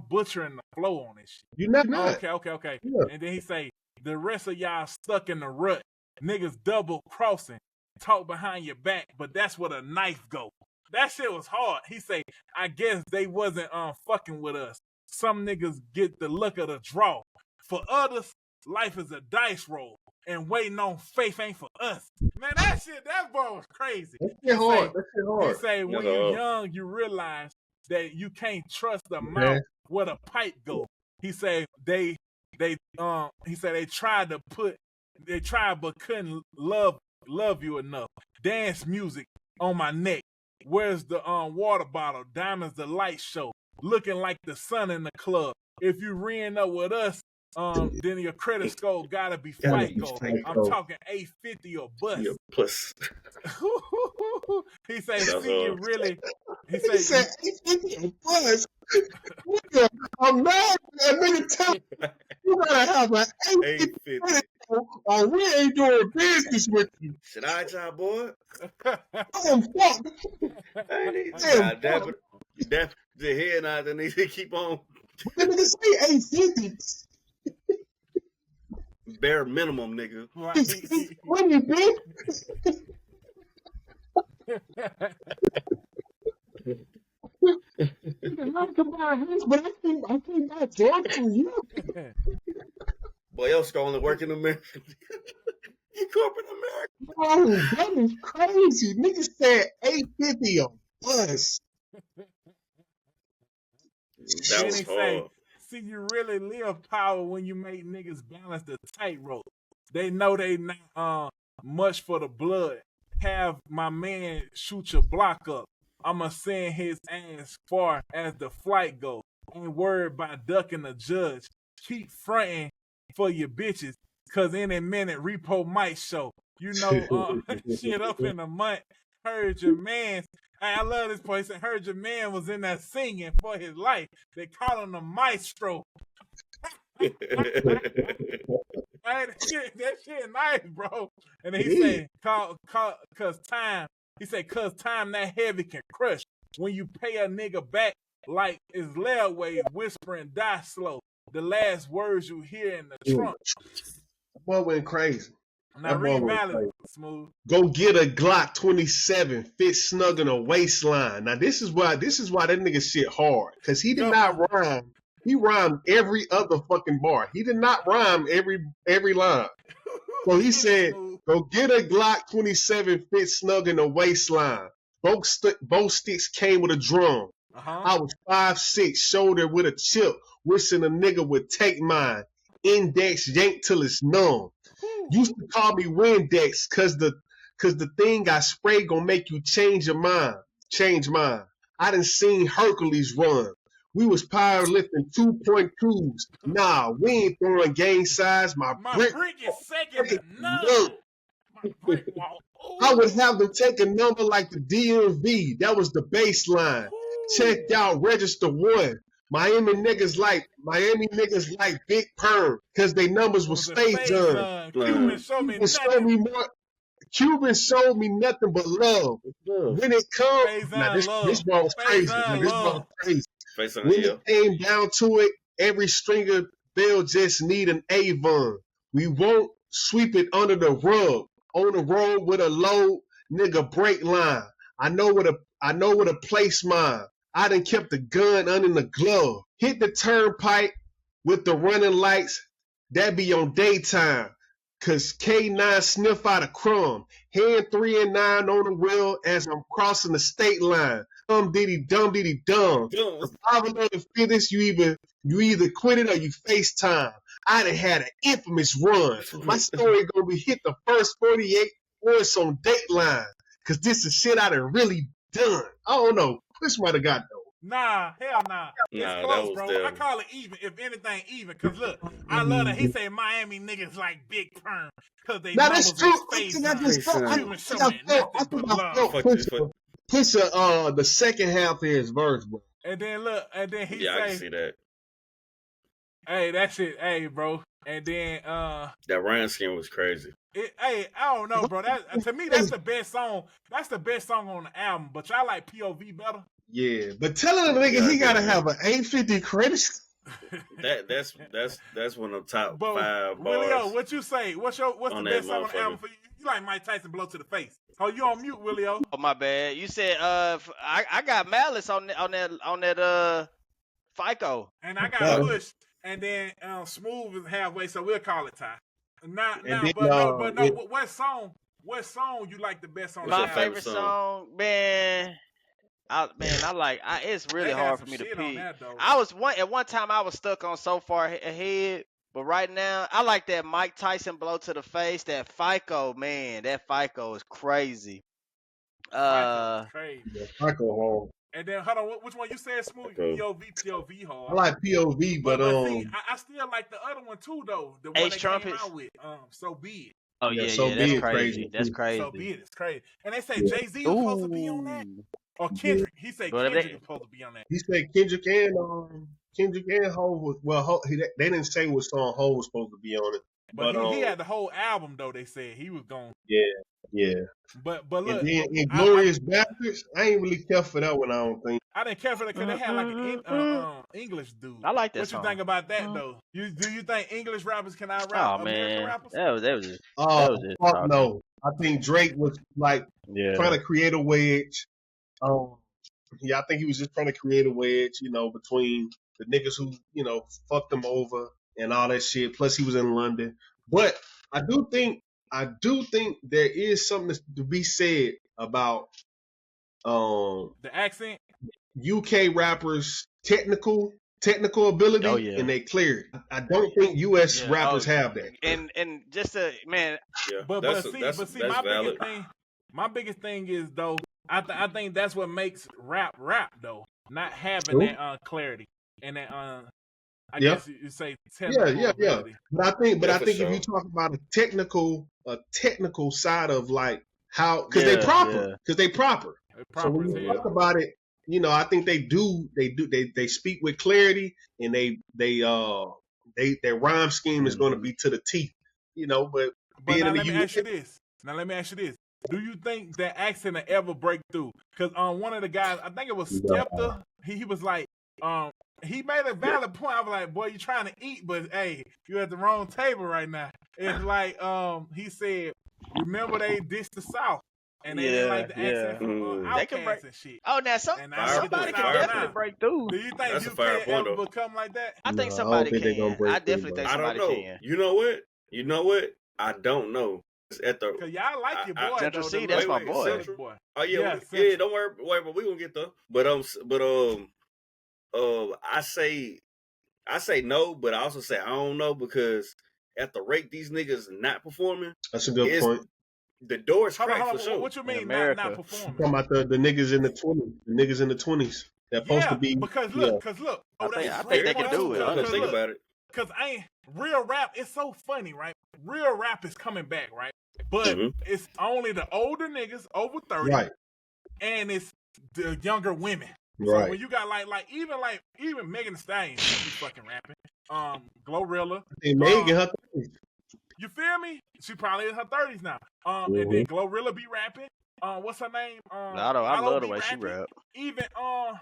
butchering the flow on this shit. You're not. Okay. Yeah. And then he say, the rest of y'all stuck in the rut. Niggas double crossing, talk behind your back, but that's where the knife go. That shit was hard. He say, I guess they wasn't fucking with us. Some niggas get the luck of the draw. For others, life is a dice roll. And waiting on faith ain't for us. Man, that boy was crazy. That shit hard. He say, when you're young, you realize that you can't trust the mouth where the pipe go. He say they tried but couldn't love you enough. Dance music on my neck. Where's the water bottle? Diamonds the light show. Looking like the sun in the club. If you ring up with us, then your credit score gotta be FICO. I'm talking 850 or bust. Yeah, plus. He say, see you really. He said 850 or bust. I'm mad. That nigga tell you gotta have an 850 or we ain't doing business with you. Should I, job boy? I'm fucked. The head now, then they keep on. What nigga say 850? Bare minimum, nigga. What you think? But I think that's that for you. Boy, else only work in America. In corporate America. Oh, that is crazy. Niggas said 850 a bus. That was hard. See, you really live power when you make niggas balance the tightrope. They know they not much for the blood. Have my man shoot your block up. I'ma send his ass far as the flight goes. Ain't worried about ducking the judge. Keep fronting for your bitches, cause any minute repo might show. You know, shit up in a month. Heard your man. I love this place. I heard your man was in there singing for his life. They call him the maestro. That shit nice, bro. And then he said, cause time that heavy can crush. When you pay a nigga back like it's layaway, whispering, die slow. The last words you hear in the trunk. That boy went crazy. Now read Malice, Smooth. Go get a Glock 27, fit snug in a waistline. Now this is why that nigga shit hard. Cause he did not rhyme. He rhymed every other fucking bar. He did not rhyme every line. So he said, go get a Glock 27, fit snug in a waistline. Both sticks came with a drum. I was 5'6", shoulder with a chip, wishing a nigga would take mine. index yanked till it's numb. Used to call me Windex cause the thing I spray gonna make you change your mind. Change mine. I done seen Hercules run. We was powerlifting 2.2s. Nah, we ain't throwing gang size. My brick is second to none. look. My brick wall. I would have them take a number like the DMV. That was the baseline. Checked out register 1. Miami niggas like Big Perm because they numbers was Space Jam. Cuban showed me nothing but love. When it comes, this ball was crazy. When it came down to it, every stringer they'll just need an Avon. We won't sweep it under the rug. On the road with a low nigga break line. I know where to place mine. I done kept the gun under the glove. Hit the turnpike with the running lights. That be on daytime. Cause K9 sniff out a crumb. Hand 3 and 9 on the wheel as I'm crossing the state line. Dumb diddy dumb. The 550, you either quit it or you FaceTime. I done had an infamous run. My story gonna be hit the first 48 points on Dateline. Cause this is shit I done really done. I don't know. Push might have got though. Nah, hell nah. It's close, bro. I call it even, if anything even. Cause look, I love that he said Miami niggas like Big Perm. Cause they now that's true. I Pusha, the second half of his verse, bro. And then look, he say, I can see that. Hey, that shit, hey, bro. And then that Ryan skin was crazy. I don't know, bro. That to me, that's the best song. That's the best song on the album. But y'all like POV better. Yeah, but telling the nigga he gotta have an 850 credit. That's one of the top 5 bars. Willio, what you say? What's the best song on the album for you? You like Mike Tyson blow to the face? Oh, you on mute, Willio? Oh, my bad. You said I got Malice on that FICO, and I got Push, and then Smooth is halfway, so we'll call it tie. What song you like the best on the album? My favorite song, man. It's really hard for me to pick. At one time I was stuck on So Far Ahead, but right now I like that Mike Tyson blow to the face. That FICO, man, that FICO is crazy. Crazy. Yeah, FICO hard. And then hold on, which one you said, Smooth? POV hard. I like POV, but see, I still like the other one too, though. The one H Trumpets. Came out with, So Be It. Oh yeah, that's crazy. That's crazy. So Be It is crazy. And they say Jay-Z was supposed to be on that. Or Kendrick. He said Kendrick was supposed to be on that. He said Kendrick and Hov was, they didn't say what song Hov was supposed to be on it. But he had the whole album though. They said he was going. Yeah. But look, and then Inglorious Bastards, I ain't really care for that one. I don't think. I didn't care for that because they had like an English dude. I like that What song. you think about that though? Do you think English rappers can out rap American rappers? That was it. Fuck no. I think Drake was like trying to create a wedge. I think he was just trying to create a wedge, between the niggas who, fucked him over and all that shit. Plus, he was in London. But I do think there is something to be said about the accent, UK rappers' technical ability and their clarity. I don't think US rappers have that. And just man. Yeah, but see, my biggest thing is though. I think that's what makes rap though, not having that clarity and that I guess you say technical ability. But I think if you talk about a technical side of like how because they proper. So when you talk about it, I think they speak with clarity and their rhyme scheme is going to be to the teeth, But now let me ask you this. Do you think that accent will ever break through? Because one of the guys, I think it was Skepta, he was like, he made a valid point. I was like, boy, you trying to eat, but hey, you're at the wrong table right now. It's like, he said, remember they dissed the South. And they didn't like the accent from Outkast and shit. Oh, now somebody can definitely break through. Do you think you can ever become like that? I think somebody can. I definitely think somebody can. You know what? I don't know. At the cause y'all like your boy. Central C, that's my boy. Oh yeah, don't worry, but we gonna get there. But I say I say no, but I also say I don't know because at the rate these niggas not performing, that's a good point. The door's Hold cracked on. for sure. What you mean not performing? I'm talking about the niggas in the 20s. The niggas in the 20s. They're supposed to be. Because look. I think they can do it. Think about it. Because real rap, it's so funny, right? Real rap is coming back, right? But it's only the older niggas over 30, right? And it's the younger women. Right. So when you got even Megan Thee Stallion, she's fucking rapping. Glorilla. And Megan, her 30s. You feel me? She probably in her 30s now. And then Glorilla be rapping. What's her name? I love the way she rap. Even so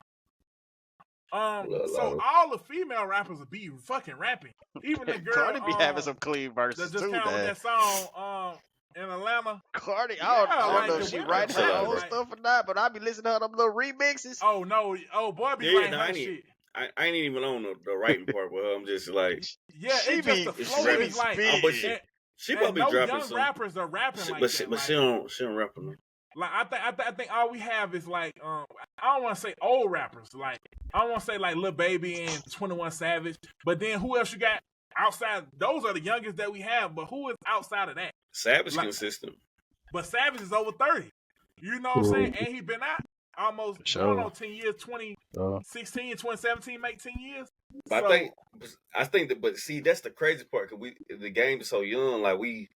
all the female rappers will be fucking rapping. Even the girl Cardi be having some clean verses just too, man. That song in Atlanta. Cardi, I don't know if she writing her own stuff or not, but I be listening to her them little remixes. Oh no, boy be writing her shit. I ain't even on the writing part with her. I'm just like, it's just the flow is like. She probably dropping young some. rappers are rapping but she don't rap enough. Like I think all we have is like I don't want to say old rappers. Like I don't want to say like Lil Baby and 21 Savage. But then who else you got outside? Those are the youngest that we have. But who is outside of that? Savage consistent. But Savage is over 30. You know what I'm saying? And he been out almost 10 years. 2016, 2017 make 10 years. But I think that. But see, that's the crazy part because the game is so young. Like we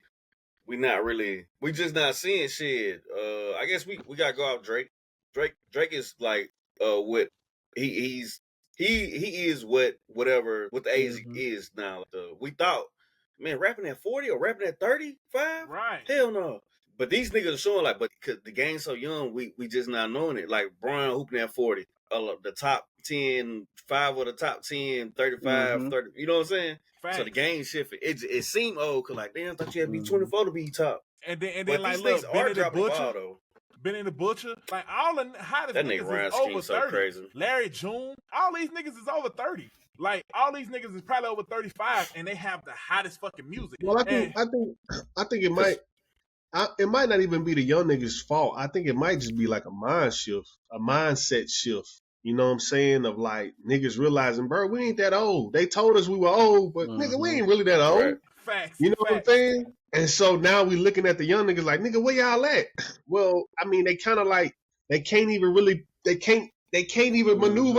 not really. We just not seeing shit. I guess we gotta go out Drake. Drake is like what he is whatever the age is now. We thought, man, rapping at 40 or rapping at 35? Right. Hell no. But these niggas are showing like, but because the game's so young, we just not knowing it. Like Brian hooping at 40. The top 10, 5 of the top 10, 35, 30. You know what I'm saying? Fact. So the game shifted. It seemed old because like, damn, I thought you had to be 24 to be top. And then but like, look, Benny the Butcher, like all the hottest that niggas is over 30. So crazy. Larry June, all these niggas is over 30. Like all these niggas is probably over 35, and they have the hottest fucking music. Well, I think it might. It might not even be the young niggas' fault. I think it might just be like a mindset shift. You know what I'm saying? Of like niggas realizing, bro, we ain't that old. They told us we were old, but nigga, we ain't really that old. Right. Facts. You know what I'm saying? And so now we looking at the young niggas like, nigga, where y'all at? Well, I mean, they kind of like they can't even maneuver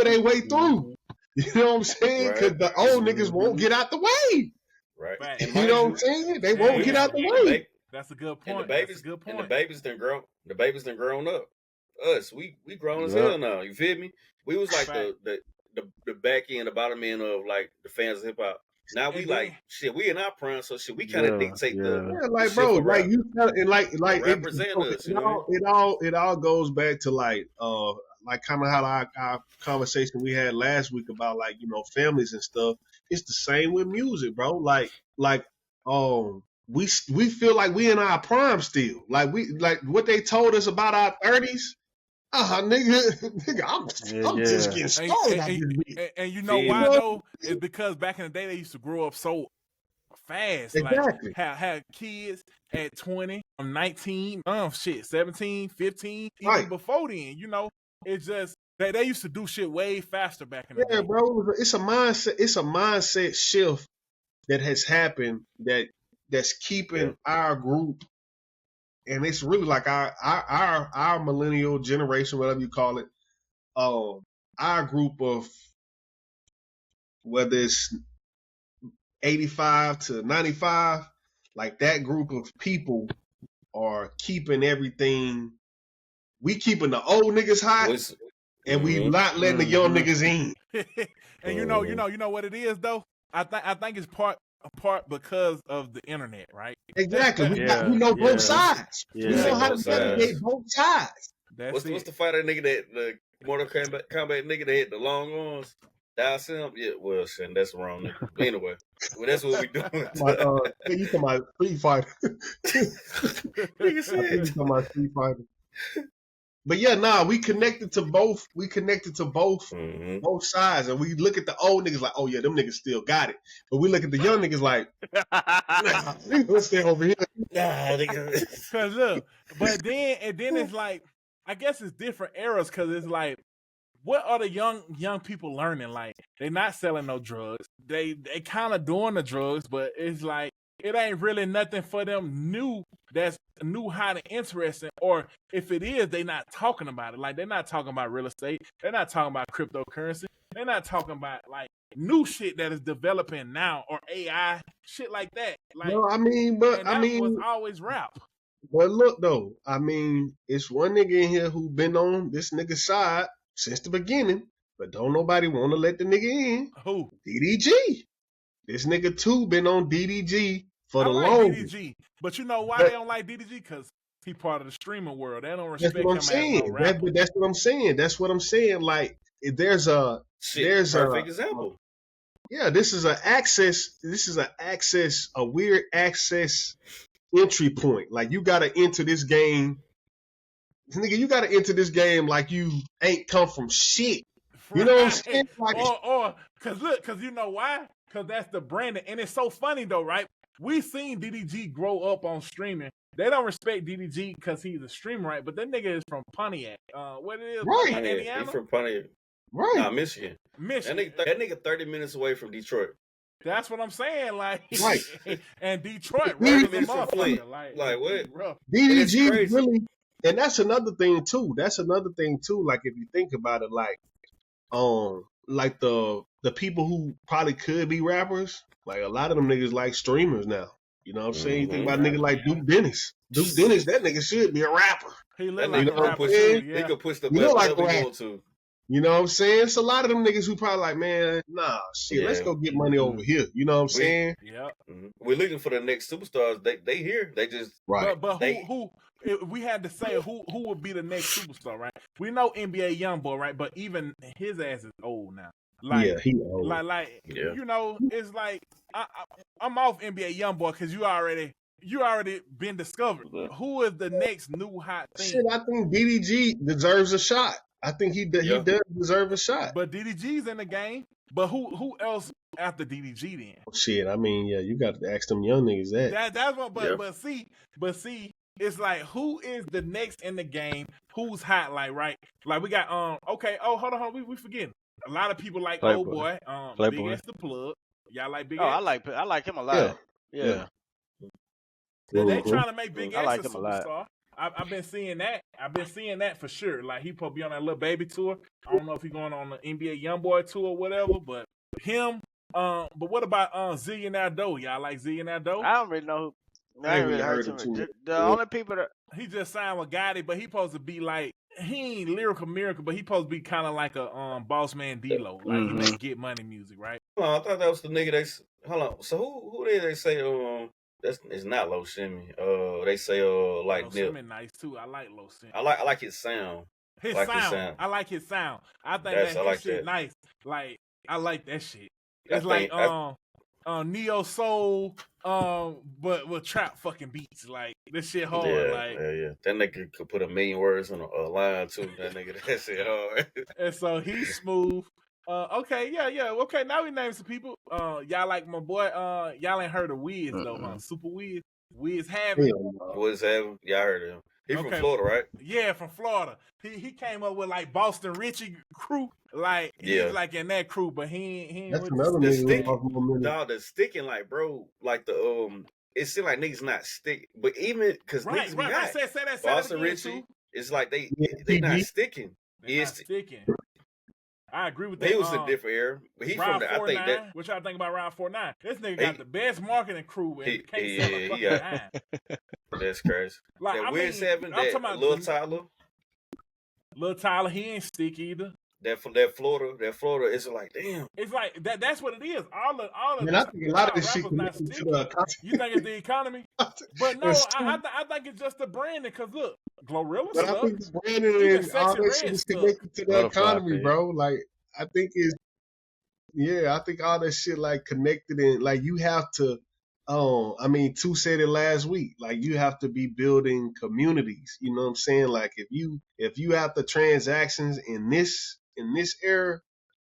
their way through. You know what I'm saying? Because the old niggas won't get out the way. Right. You know what I'm saying? They won't get out the way. That's a good point. And the babies done grown. The babies done grown up. Us, we grown as hell now. You feel me? We was like the back end, the bottom end of like the fans of hip hop. Now we like shit. We in our prime, so shit. We kind of dictate like bro, like you and like represent us. It all goes back to like kind of how our conversation we had last week about like families and stuff. It's the same with music, bro. Like we feel like we in our prime still. Like what they told us about our 30s. Nigga, I'm just getting started. And you know why though? It's because back in the day they used to grow up so fast. Exactly. Like have kids at 20, 19, 17, 15, even before then. It's just they used to do shit way faster back in the day. Yeah, bro. It's a mindset shift that has happened that's keeping our group. And it's really like our millennial generation, whatever you call it, our group of whether it's 85 to 95, like that group of people are keeping everything. We keeping the old niggas hot, and we not letting the young niggas in. And you know what it is though. I think it's part because of the internet, right? Exactly. We know both sides. We know how to navigate both sides. What's the fighter nigga the Mortal Kombat nigga that had the long arms? Tyson? Yeah, well, shit, that's wrong. Nigga. Anyway, that's what we doing. You talking about Street Fighter? Nigga said you talking about Street Fighter. But yeah, we connected to both. We connected to both sides, and we look at the old niggas like, oh yeah, them niggas still got it. But we look at the young niggas like, let's stay over here. Cause look, but then it's like, I guess it's different eras. Cause it's like what are the young people learning? Like, they not selling no drugs. They kind of doing the drugs, but it's like it ain't really nothing for them new that's new, hot, and interesting. Or if it is, they not talking about it. Like, they're not talking about real estate. They're not talking about cryptocurrency. They're not talking about like new shit that is developing now or AI shit like that. Like, no, I mean, was always rap. But look though, I mean, it's one nigga in here who been on this nigga's side since the beginning, but don't nobody want to let the nigga in. Who? DDG. This nigga too been on DDG for the like longest. DDG, but you know why they don't like DDG? Because he part of the streaming world. They don't respect him as no rapper. That's what I'm saying. That's what I'm saying. Like, there's a perfect example. Yeah, this is a weird access entry point. Like, you gotta enter this game. Nigga, you gotta enter this game like you ain't come from shit. You know what I'm saying? Like, or cause you know why? Cause that's the branding. And it's so funny though, right? We seen DDG grow up on streaming. They don't respect DDG because he's a streamer, right? But that nigga is from Pontiac. What it is? Right. Indiana? He's from Pontiac. Right. Nah, Michigan. That nigga 30 minutes away from Detroit. That's what I'm saying. Like, right. And Detroit, right? Like what? DDG really, and that's another thing too. Like, if you think about it, like the people who probably could be rappers, like a lot of them niggas like streamers now. You know what I'm saying? You think about a nigga like Duke Dennis. Duke Dennis, that nigga should be a rapper. He look like a rapper. He could push the best level he wants to. You know what I'm saying? It's a lot of them niggas who probably like, man, nah, shit, let's go get money over here. You know what I'm saying? Yeah. We're looking for the next superstars. They here. They just right. But who? If we had to say who would be the next superstar, right? We know NBA YoungBoy, right? But even his ass is old now. Like, yeah, he old. You know, it's like I'm off NBA YoungBoy because you already been discovered. Who is the next new hot thing? Shit, I think DDG deserves a shot. I think he does deserve a shot. But DDG's in the game. But who else after DDG then? Shit, I mean, yeah, you got to ask them young niggas that. That's what. But see, it's like, who is the next in the game? Who's hot? Like, right? Like, we got okay. Oh, hold on, we forgetting. A lot of people like Old Boy. Big Ass the Plug. Y'all like Big Ass? I like him a lot. Yeah. They trying to make Big Ass a superstar. I've been seeing that for sure. Like, he probably be on that Lil Baby tour. I don't know if he's going on the NBA YoungBoy tour or whatever, but him. But what about Zillionaire Doe? Y'all like Zillionaire Doe? I don't really know. I ain't really heard him. The only people that he just signed with Gotti, but he supposed to be like, he ain't Lyrical Miracle, but he supposed to be kind of like a Boss Man D-Lo. Like, he make Get Money music, right? I thought that was the nigga hold on. So who did they say it's not Low Shimmy. They say like Low Shimmy nice too. I like Low Shimmy. I like his sound. His sound. I like his sound. I think his shit nice. Like, I like that shit. It's like neo soul, but with trap fucking beats. Like, this shit hard. Yeah. That nigga could put 1,000,000 words on a line too. That nigga, that shit hard. And so he's smooth. Okay, yeah. Okay, now we name some people. Y'all like my boy. Y'all ain't heard of Wiz though, huh? Super Wiz. Wiz Having. Wiz Having. Y'all heard of him. He from Florida, right? Yeah, from Florida. He came up with like Boston Richie crew. Like, he's like in that crew, but he ain't that's with another the nigga. Dog, the sticking, like, bro, like the it seems like niggas not stick, but even because niggas be hot. Say that Boston Richie, it's like they not sticking. They not sticking. I agree with that. He was a different era, but he from the, I think that. What y'all think about Round 49? This nigga got the best marketing crew and can't sell a fucking dime. That's crazy. Like, that Wiz Having, that Lil Tyler. Lil Tyler, he ain't stick either. That Florida, it's like, damn. It's like that's what it is. All the Man, I think a lot of this shit connected to the economy. You think it's the economy? But no, I think it's just the branding. Cause look, Glorilla but stuff. I think the branding and all that shit is connected to the economy, bro. Like, I think I think all that shit like connected and like you have to. I mean, Two said it last week. Like, you have to be building communities. You know what I'm saying? Like, if you have the transactions in this era,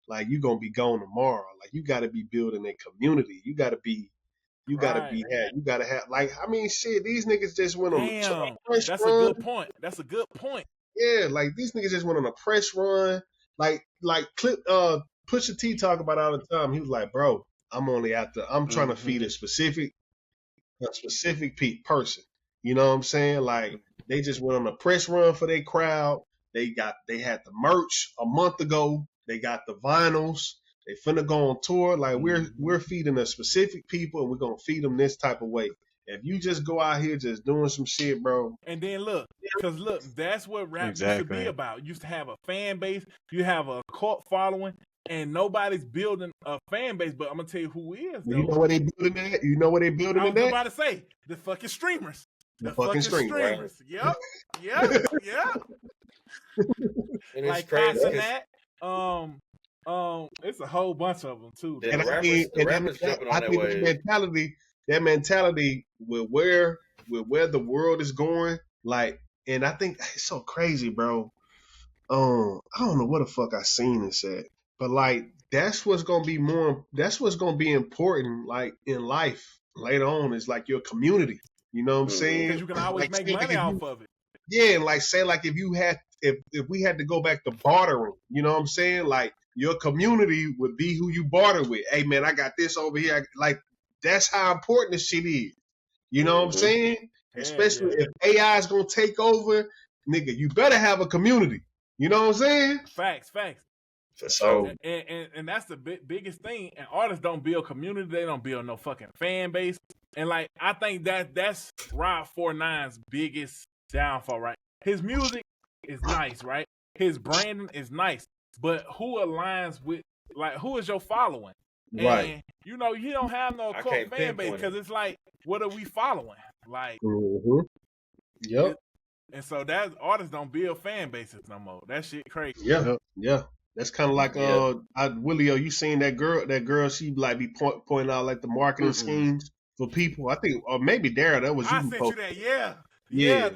like, you gonna be gone tomorrow. Like, you got to be building a community. You got to have. Like, I mean, shit. These niggas just went on a press run. That's a good point. Yeah, like these niggas just went on a press run. like Pusha T talk about all the time. He was like, bro, I'm trying to feed a specific person. You know what I'm saying? Like they just went on a press run for their crowd. They had the merch a month ago. They got the vinyls. They finna go on tour. Like we're feeding a specific people, and we're gonna feed them this type of way. If you just go out here just doing some shit, bro. And then look, that's what rap used to be about. You used to have a fan base. You have a cult following. And nobody's building a fan base, but I'm gonna tell you who is. Though. You know what they building at? You know what they building at? I was about to say the fucking streamers. The fucking streamers. Right? Yep. Like Tyson that. It's a whole bunch of them too. And I think that mentality with where the world is going, like, and I think it's so crazy, bro. I don't know what the fuck I seen and said. But like that's what's gonna be important like in life later on is like your community. You know what I'm saying? Because you can always make money off of it. Yeah, and like say like if we had to go back to bartering, you know what I'm saying? Like your community would be who you barter with. Hey man, I got this over here. Like that's how important this shit is. You know what I'm saying? Yeah, especially if AI is gonna take over, nigga, you better have a community. You know what I'm saying? Facts. So and that's the biggest thing. And artists don't build community. They don't build no fucking fan base. And like I think that's Rob 49's biggest downfall. Right, his music is nice. Right, his branding is nice. But who aligns with who is your following? Right. And you don't have no cult fan base because it's like, what are we following? Like, Yep. And so that artists don't build fan bases no more. That shit crazy. Yeah. That's kind of like Willio. You seen that girl? That girl, she like be pointing out like the marketing schemes for people. I think, or maybe Daryl, that was you. I sent you that. Yeah.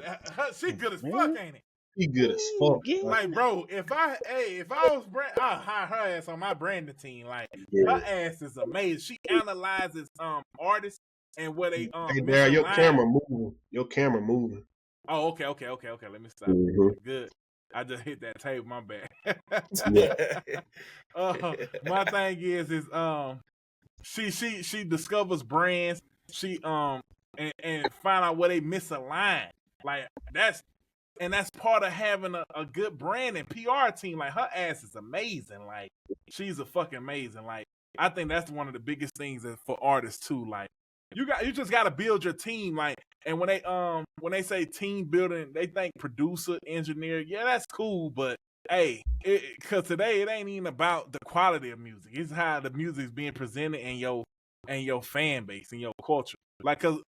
She good as fuck, ain't it? She good as fuck. Like, bro, if I was I'll hire her ass on my branding team. Like, her ass is amazing. She analyzes artists and what they Hey, Daryl, your camera moving. Oh, okay. Let me stop. Good. I just hit that table. My bad. My thing is she discovers brands. She and find out where they misalign. Like that's part of having a good brand and PR team. Like her ass is amazing. Like she's a fucking amazing. Like I think that's one of the biggest things for artists too. Like you just got to build your team. Like, and when they say team building, they think producer, engineer. Yeah, that's cool, but hey, because today it ain't even about the quality of music. It's how the music is being presented in your fan base and your culture. Like, cause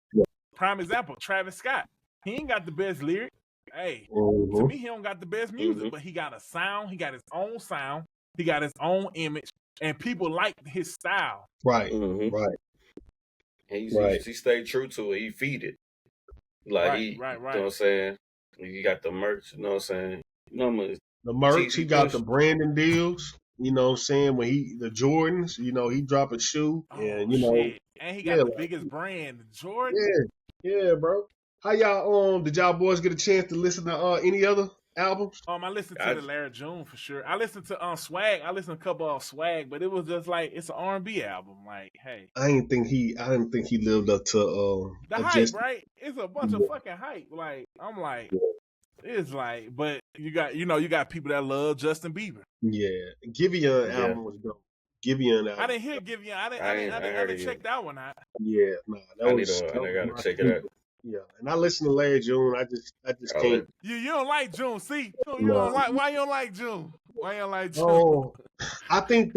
prime example, Travis Scott. He ain't got the best lyric. Hey, to me, he don't got the best music, but he got a sound. He got his own sound. He got his own image, and people like his style. Right. And he stayed true to it. He feed it. Like You know what I'm saying? You got the merch. You know what I'm saying? The merch. He got the branding deals. You know what I'm saying? When the Jordans. He drop a shoe, and shit. And he got the biggest brand, the Jordan. Yeah, bro. How y'all did y'all boys get a chance to listen to any other albums? I listened to the Larry June for sure. I listened to Swag. I listened to a couple of Swag, but it was just like it's an R&B album. Like, hey, I didn't think he lived up to the hype, right? It's a bunch of fucking hype. Like, I'm like, it's like, but you got people that love Justin Bieber. Yeah, Giveon album was dope. Giveon album. I didn't hear Giveon. I didn't check that one out. Yeah, I gotta check it out. Yeah, and I listen to Larry June. I just can't. You don't like June, see? You don't like. Why you don't like June? Oh, I think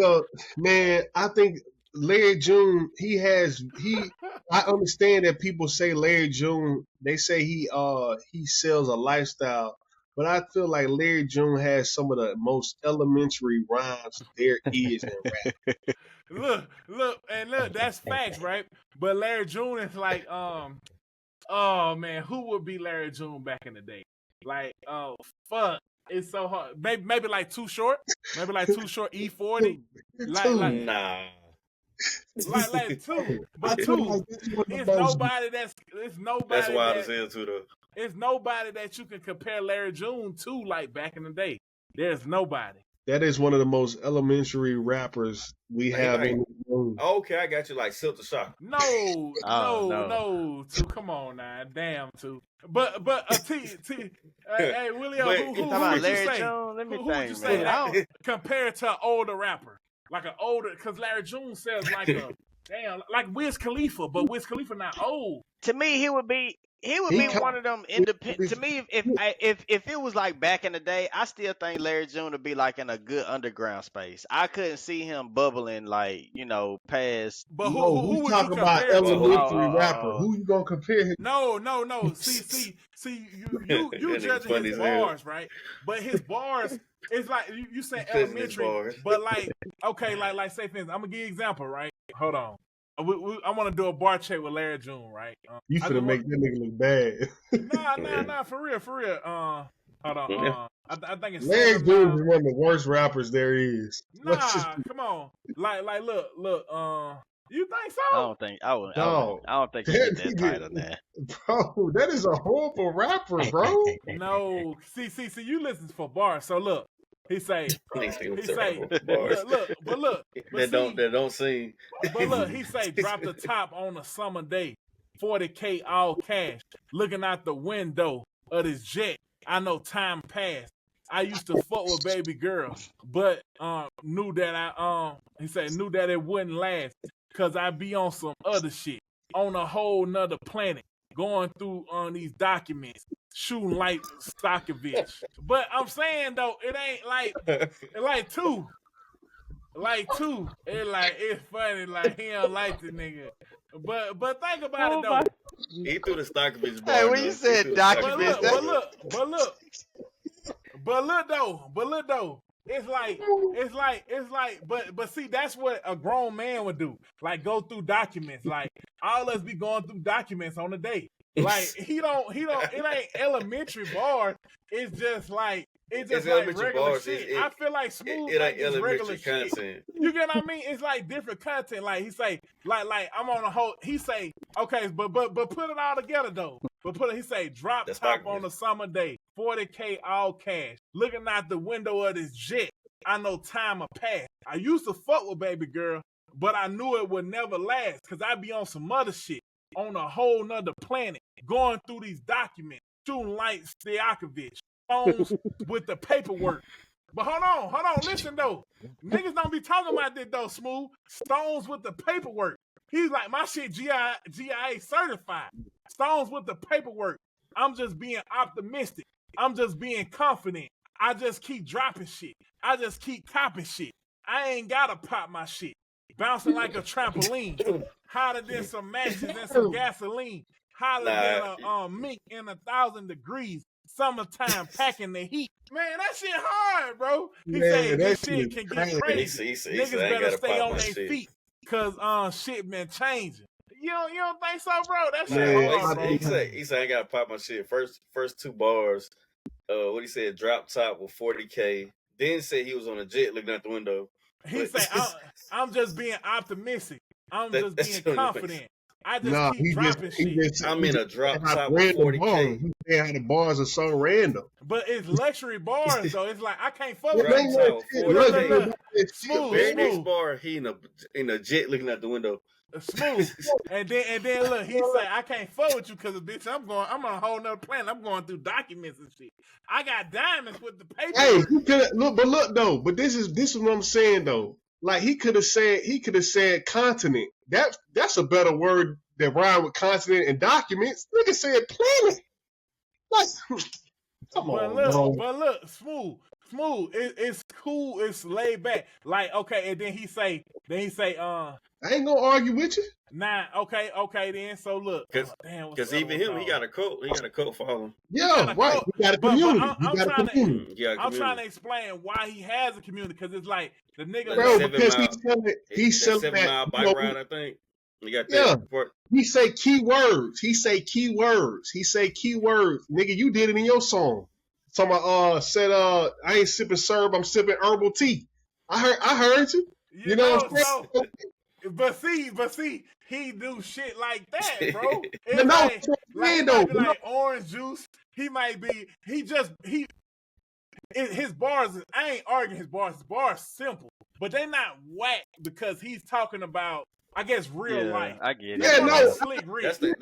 Larry June. I understand that people say Larry June. They say he sells a lifestyle, but I feel like Larry June has some of the most elementary rhymes there is in rap. Look, that's facts, right? But Larry June is like, oh man, who would be Larry June back in the day? Like, oh fuck, it's so hard. Maybe like Too Short. Maybe like Too Short E40. Nah. Like two, but two. It's nobody. That's wild as hell too, though. It's nobody that you can compare Larry June to like back in the day. There's nobody. That is one of the most elementary rappers we have in the room. Okay, I got you. Like Silk the Shock. No. Two, come on now, damn, two. But hey, Willie, who would you say? Who would you say that compared to an older rapper, like an older? Because Larry June says like a like Wiz Khalifa, but Wiz Khalifa not old. To me, he would be one of them independent. To me, if it was like back in the day, I still think Larry June would be like in a good underground space. I couldn't see him bubbling like past. But who would talk you about compare elementary rapper? Who you gonna compare him? No. See, you judging his bars, right? But his bars, it's like you say elementary, but like okay, like say for instance, I'm gonna give you an example, right? Hold on. I want to do a bar check with Larry June, right? You finna make that nigga look bad. Nah, for real. Hold on. I think it's Larry June is one of the worst rappers there is. Nah, come on. Like, look. You think so? I don't think he get that title now. Bro, that is a horrible rapper, bro. No, see, you listen for bars. So look. He say, look, that don't sing. But look, he say, drop the top on a summer day, 40K all cash, looking out the window of this jet. I know time passed. I used to fuck with baby girl, but knew that it wouldn't last, cause I be on some other shit, on a whole nother planet, going through on these documents. Shooting like Stokovich. But I'm saying though, it ain't like two. It's funny, like he don't like the nigga. But think about it though. He threw the Stokovich bar. Hey, when you said document, but look though. It's like, but see, that's what a grown man would do. Like go through documents. Like all us be going through documents on the day. Like he don't. It ain't elementary bars. It's just like regular bars. Shit. I feel like Smooth. It ain't elementary regular content. Shit. You get what I mean? It's like different content. Like he say, like I'm on a whole. He say, okay, but put it all together though. He say, drop top on a summer day, 40K all cash, looking out the window of this jet. I know time will pass. I used to fuck with baby girl, but I knew it would never last because I be on some other shit. On a whole nother planet, going through these documents, shooting like Stokovich, phones with the paperwork. But hold on, listen though. Niggas don't be talking about this though, Smooth. Stones with the paperwork. He's like, my shit GIA certified. Stones with the paperwork. I'm just being optimistic. I'm just being confident. I just keep dropping shit. I just keep copping shit. I ain't gotta pop my shit. Bouncing like a trampoline. Hotter than some matches and some gasoline. Hotter than a mink in 1,000 degrees. Summertime packing the heat. Man, that shit hard, bro. He said this shit can get crazy. Niggas better stay on their feet. Cause shit been changing. You don't think so, bro? That shit hard, bro. He said I ain't gotta pop my shit. First two bars. What he said, drop top with 40K. Then said he was on a jet looking out the window. He said, I'm just being optimistic. I'm just being confident. I just keep dropping shit. I'm in a drop top with 40K. He said how the bars are so random. But it's luxury bars, though. It's like, I can't fuck with that. Smooth. The very next bar, he in a jet looking out the window. Smooth. and then look, he say, I can't fuck with you because bitch, I'm on a whole nother planet. I'm going through documents and shit. I got diamonds with the paper. Hey, look though. But this is what I'm saying though. Like he could have said continent. That's a better word that rhyme with continent and documents. Nigga said planet. Like, come on, but look, smooth. It's cool. It's laid back. Like, okay, and then he say, I ain't gonna argue with you. Nah, okay, then. So look, because even him, he got a cult. He got a cult following. Yeah, right. He got a community. I'm trying to explain why he has a community because it's like the nigga. Bro, because he's selling 7 mile bike ride. I think. He got that. He say keywords. Nigga, you did it in your song. Somebody said I ain't sipping syrup, I'm sipping herbal tea. I heard you. You know what I'm saying? But see, he do shit like that, bro. Like orange juice. He his bars. I ain't arguing his bars. His bars simple, but they not whack because he's talking about, I guess, real life. I get it. Yeah, no, Slick Rick. That's that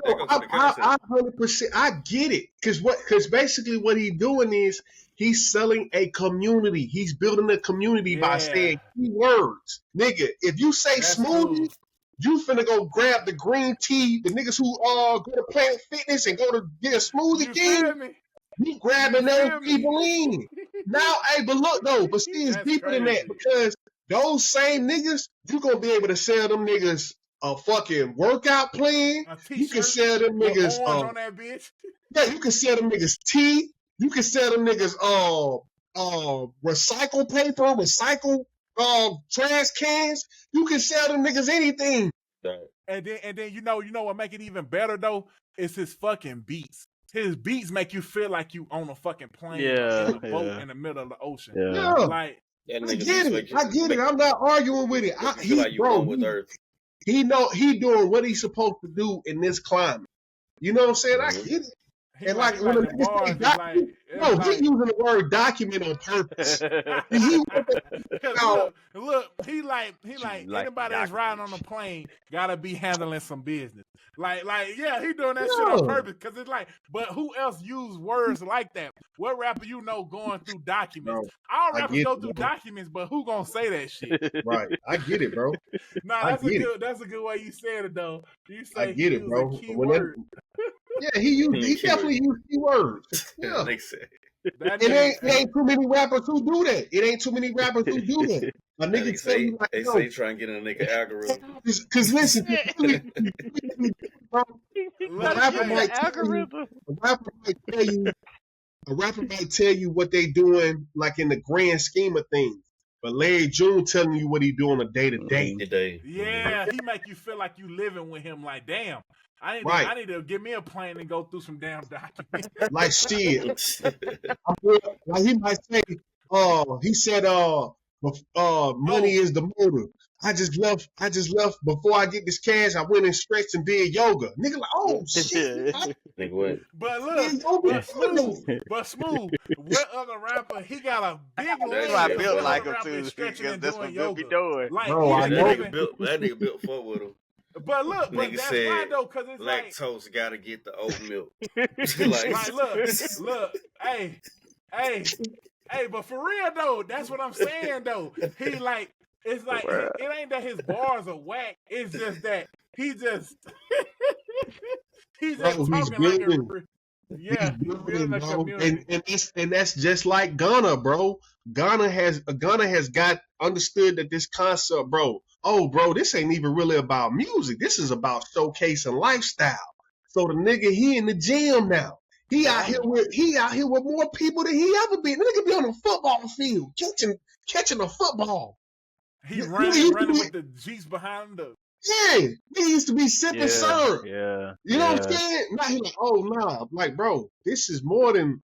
goes to the concept. I 100%, I get it, because basically what he's doing is he's selling a community. He's building a community by saying keywords, nigga. If you say smoothie, you finna go grab the green tea. The niggas who go to Planet Fitness and go to get a smoothie king. You grabbing those people in. Now, hey, but look though, but see, it's deeper than that, because those same niggas, you gonna be able to sell them niggas a fucking workout plan. You can sell them niggas on that bitch. Yeah, you can sell them niggas tea. You can sell them niggas recycle paper, recycle trash cans. You can sell them niggas anything. And then you know what make it even better though? Is his fucking beats. His beats make you feel like you on a fucking plane in a boat in the middle of the ocean. Yeah. Like, I get it. I'm not arguing with it. He doing what he's supposed to do in this climate. You know what I'm saying? I get it. And like when the niggas say he's using the word document on purpose. Look, he like anybody that's riding on a plane gotta be handling some business. Like, yeah, he doing that shit on purpose because it's like, but who else use words like that? What rapper you know going through documents? All rappers go through documents, but who gonna say that shit? Right, I get it, bro. That's a good way you said it though. You say I get it, bro. Yeah, he definitely used keywords. Yeah. It ain't too many rappers who do that. It ain't too many rappers who do that. A nigga say try and get in a nigga algorithm. Because listen, a rapper might tell you what they doing like in the grand scheme of things. But Larry June telling you what he doing a day to day. Yeah, he make you feel like you living with him. Like, damn, I need to get me a plane and go through some damn documents. Like shit. Like he might say, he said, money is the motive. I just left before I get this cash. I went and stretched and did yoga. Nigga, like, oh shit. Nigga, what? But look, smooth. What other rapper? He got a big leg. I built like him too. That's what Bill be doing. Like, that nigga built fuck with him. But look, nigga that's said, why though, because it's lactose gotta get the oat milk. look, hey, but for real though, that's what I'm saying though. He like, it's like it ain't that his bars are whack. It's just that he's just talking like a building a community. And that's just like Ghana, bro. Ghana has got understood that this concept, bro. Oh, bro, this ain't even really about music. This is about showcasing lifestyle. So the nigga, he in the gym now. He out here with more people than he ever been. The nigga be on the football field catching a football. He running with the G's behind him. Yeah, he used to be sipping syrup. Yeah, you know what I'm saying? Now he like, oh nah, like bro, this is more than.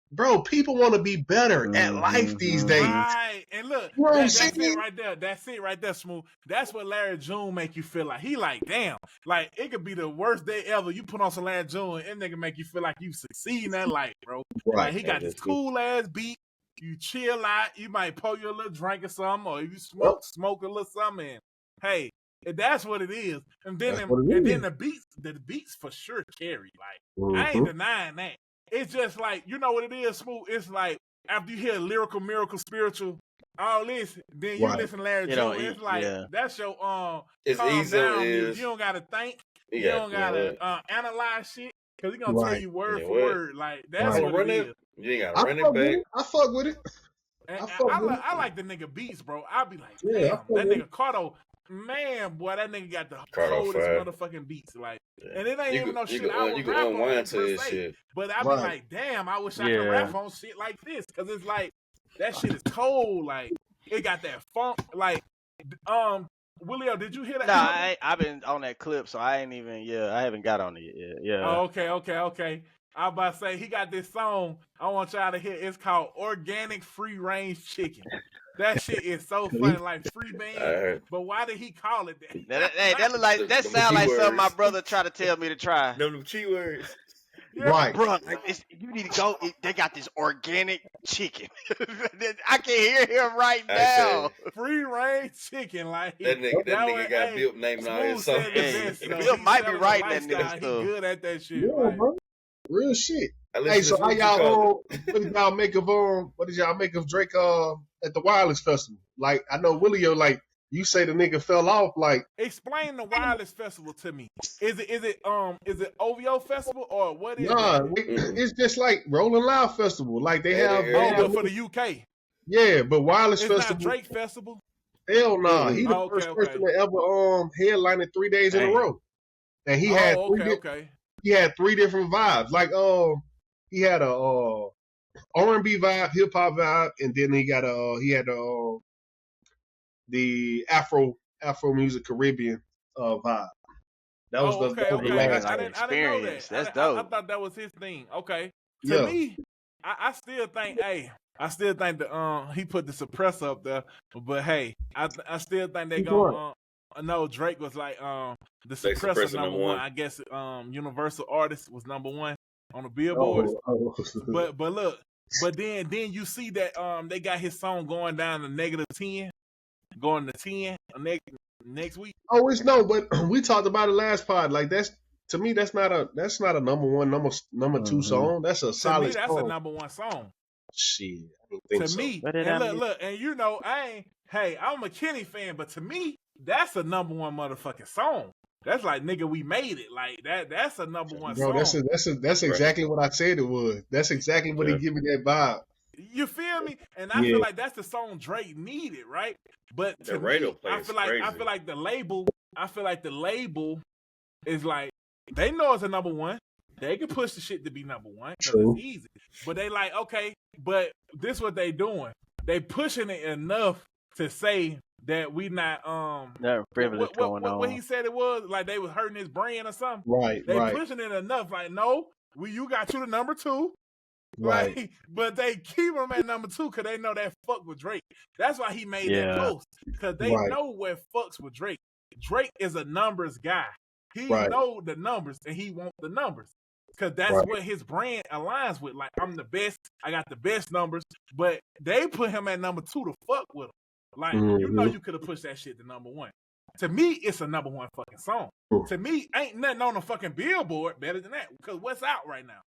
Bro, people want to be better at life these days. Right. And look, you know that's it right there. That's it right there, Smooth. That's what Larry June make you feel like. He like, damn, like it could be the worst day ever. You put on some Larry June and nigga make you feel like you succeed in that life, bro. Right. Like he got this cool ass beat. You chill out. You might pour you a little drink or something, or if you smoke a little something. And, hey, that's what it is. And then the beats for sure carry. Like I ain't denying that. It's just like, you know what it is, Smooth? It's like, after you hear Lyrical, Miracle, Spiritual, all this, then you listen to Larry June. It's like, that's your, it's calm easy down. You don't got to think. You don't got to analyze shit. Because he's going to tell you word for word. Like, that's what it is. You ain't got to run it back. I fuck with it. I like the nigga beats, bro. I'll be like, damn, that nigga Cardo, man, boy, that nigga got the coldest motherfucking beats. Like, and it ain't even no shit I would rap on per se. But I be like, damn, I wish I could rap on shit like this. Because it's like, that shit is cold. Like, it got that funk. Like, Willio, did you hear that? Nah, I've been on that clip, so I ain't even, I haven't got on it yet. Yeah. Oh, okay. I was about to say, he got this song I want y'all to hear. It's called Organic Free Range Chicken. That shit is so funny, like free band. But why did he call it that? That look like that sound like something my brother tried to tell me to try. Them cheat words. Right. Bro, you need to go. They got this organic chicken. I can hear him right now. Free range chicken, like that nigga got hey, Bill naming all his Smooth songs. said the best. So Bill he might be selling right the in that nigga lifestyle. He stuff. good at that shit. Yeah, Like, bro. Real shit. I Hey, so how what y'all what did y'all make of what did y'all make of Drake at the Wireless Festival? Like, I know Willio, like, you say the nigga fell off, like. Explain the Wireless Festival to me. Is it OVO Festival or what is Nah, it? it's just like Rolling Loud Festival. Like they have but for the UK. Yeah, but Wireless It's Festival. not Drake Festival. Hell nah. He the first person to ever headline it 3 days in a row. And he had he had 3 different vibes. Like he had a R&B vibe, hip hop vibe, and then he had the Afro music Caribbean vibe. That was the last I didn't know that. That's dope. I thought that was his thing. Okay. Yeah. To me, I still think, that he put the suppressor up there, but hey, I still think they gonna no, Drake was like the suppressor number one. I guess Universal Artist was number 1 on the billboards. But look, but then you see that they got his song going down to -10, going to 10 next week. Oh, it's no, but we talked about it last pod. Like to me, that's not a number 1, number 2 song. That's a solid. To me, that's a number 1 song. Shit, I don't think to so. me, and look, and you know, I'm a Kenny fan, but to me, that's a number 1 motherfucking song. That's like, nigga, we made it. Like that's a number 1 Bro, song. That's exactly what I said it was. That's exactly what he give me that vibe. You feel me? And I feel like that's the song Drake needed, right? But to me, I feel like the label is like, they know it's a number 1. They can push the shit to be number 1 because it's easy. But they like, okay, but this what they doing. They pushing it enough to say that we not privilege going on. What he said it was, like they was hurting his brain or something. Right. They pushing it enough, like, no, you got you to number 2. Right. Like, but they keep him at number 2 because they know that fuck with Drake. That's why he made that post, because they know where fucks with Drake. Drake is a numbers guy. He know the numbers and he want the numbers because that's what his brand aligns with. Like, I'm the best. I got the best numbers, but they put him at number 2 to fuck with him. Like, you know, you could have pushed that shit to number 1. To me, it's a number 1 fucking song. To me, ain't nothing on the fucking Billboard better than that, because what's out right now?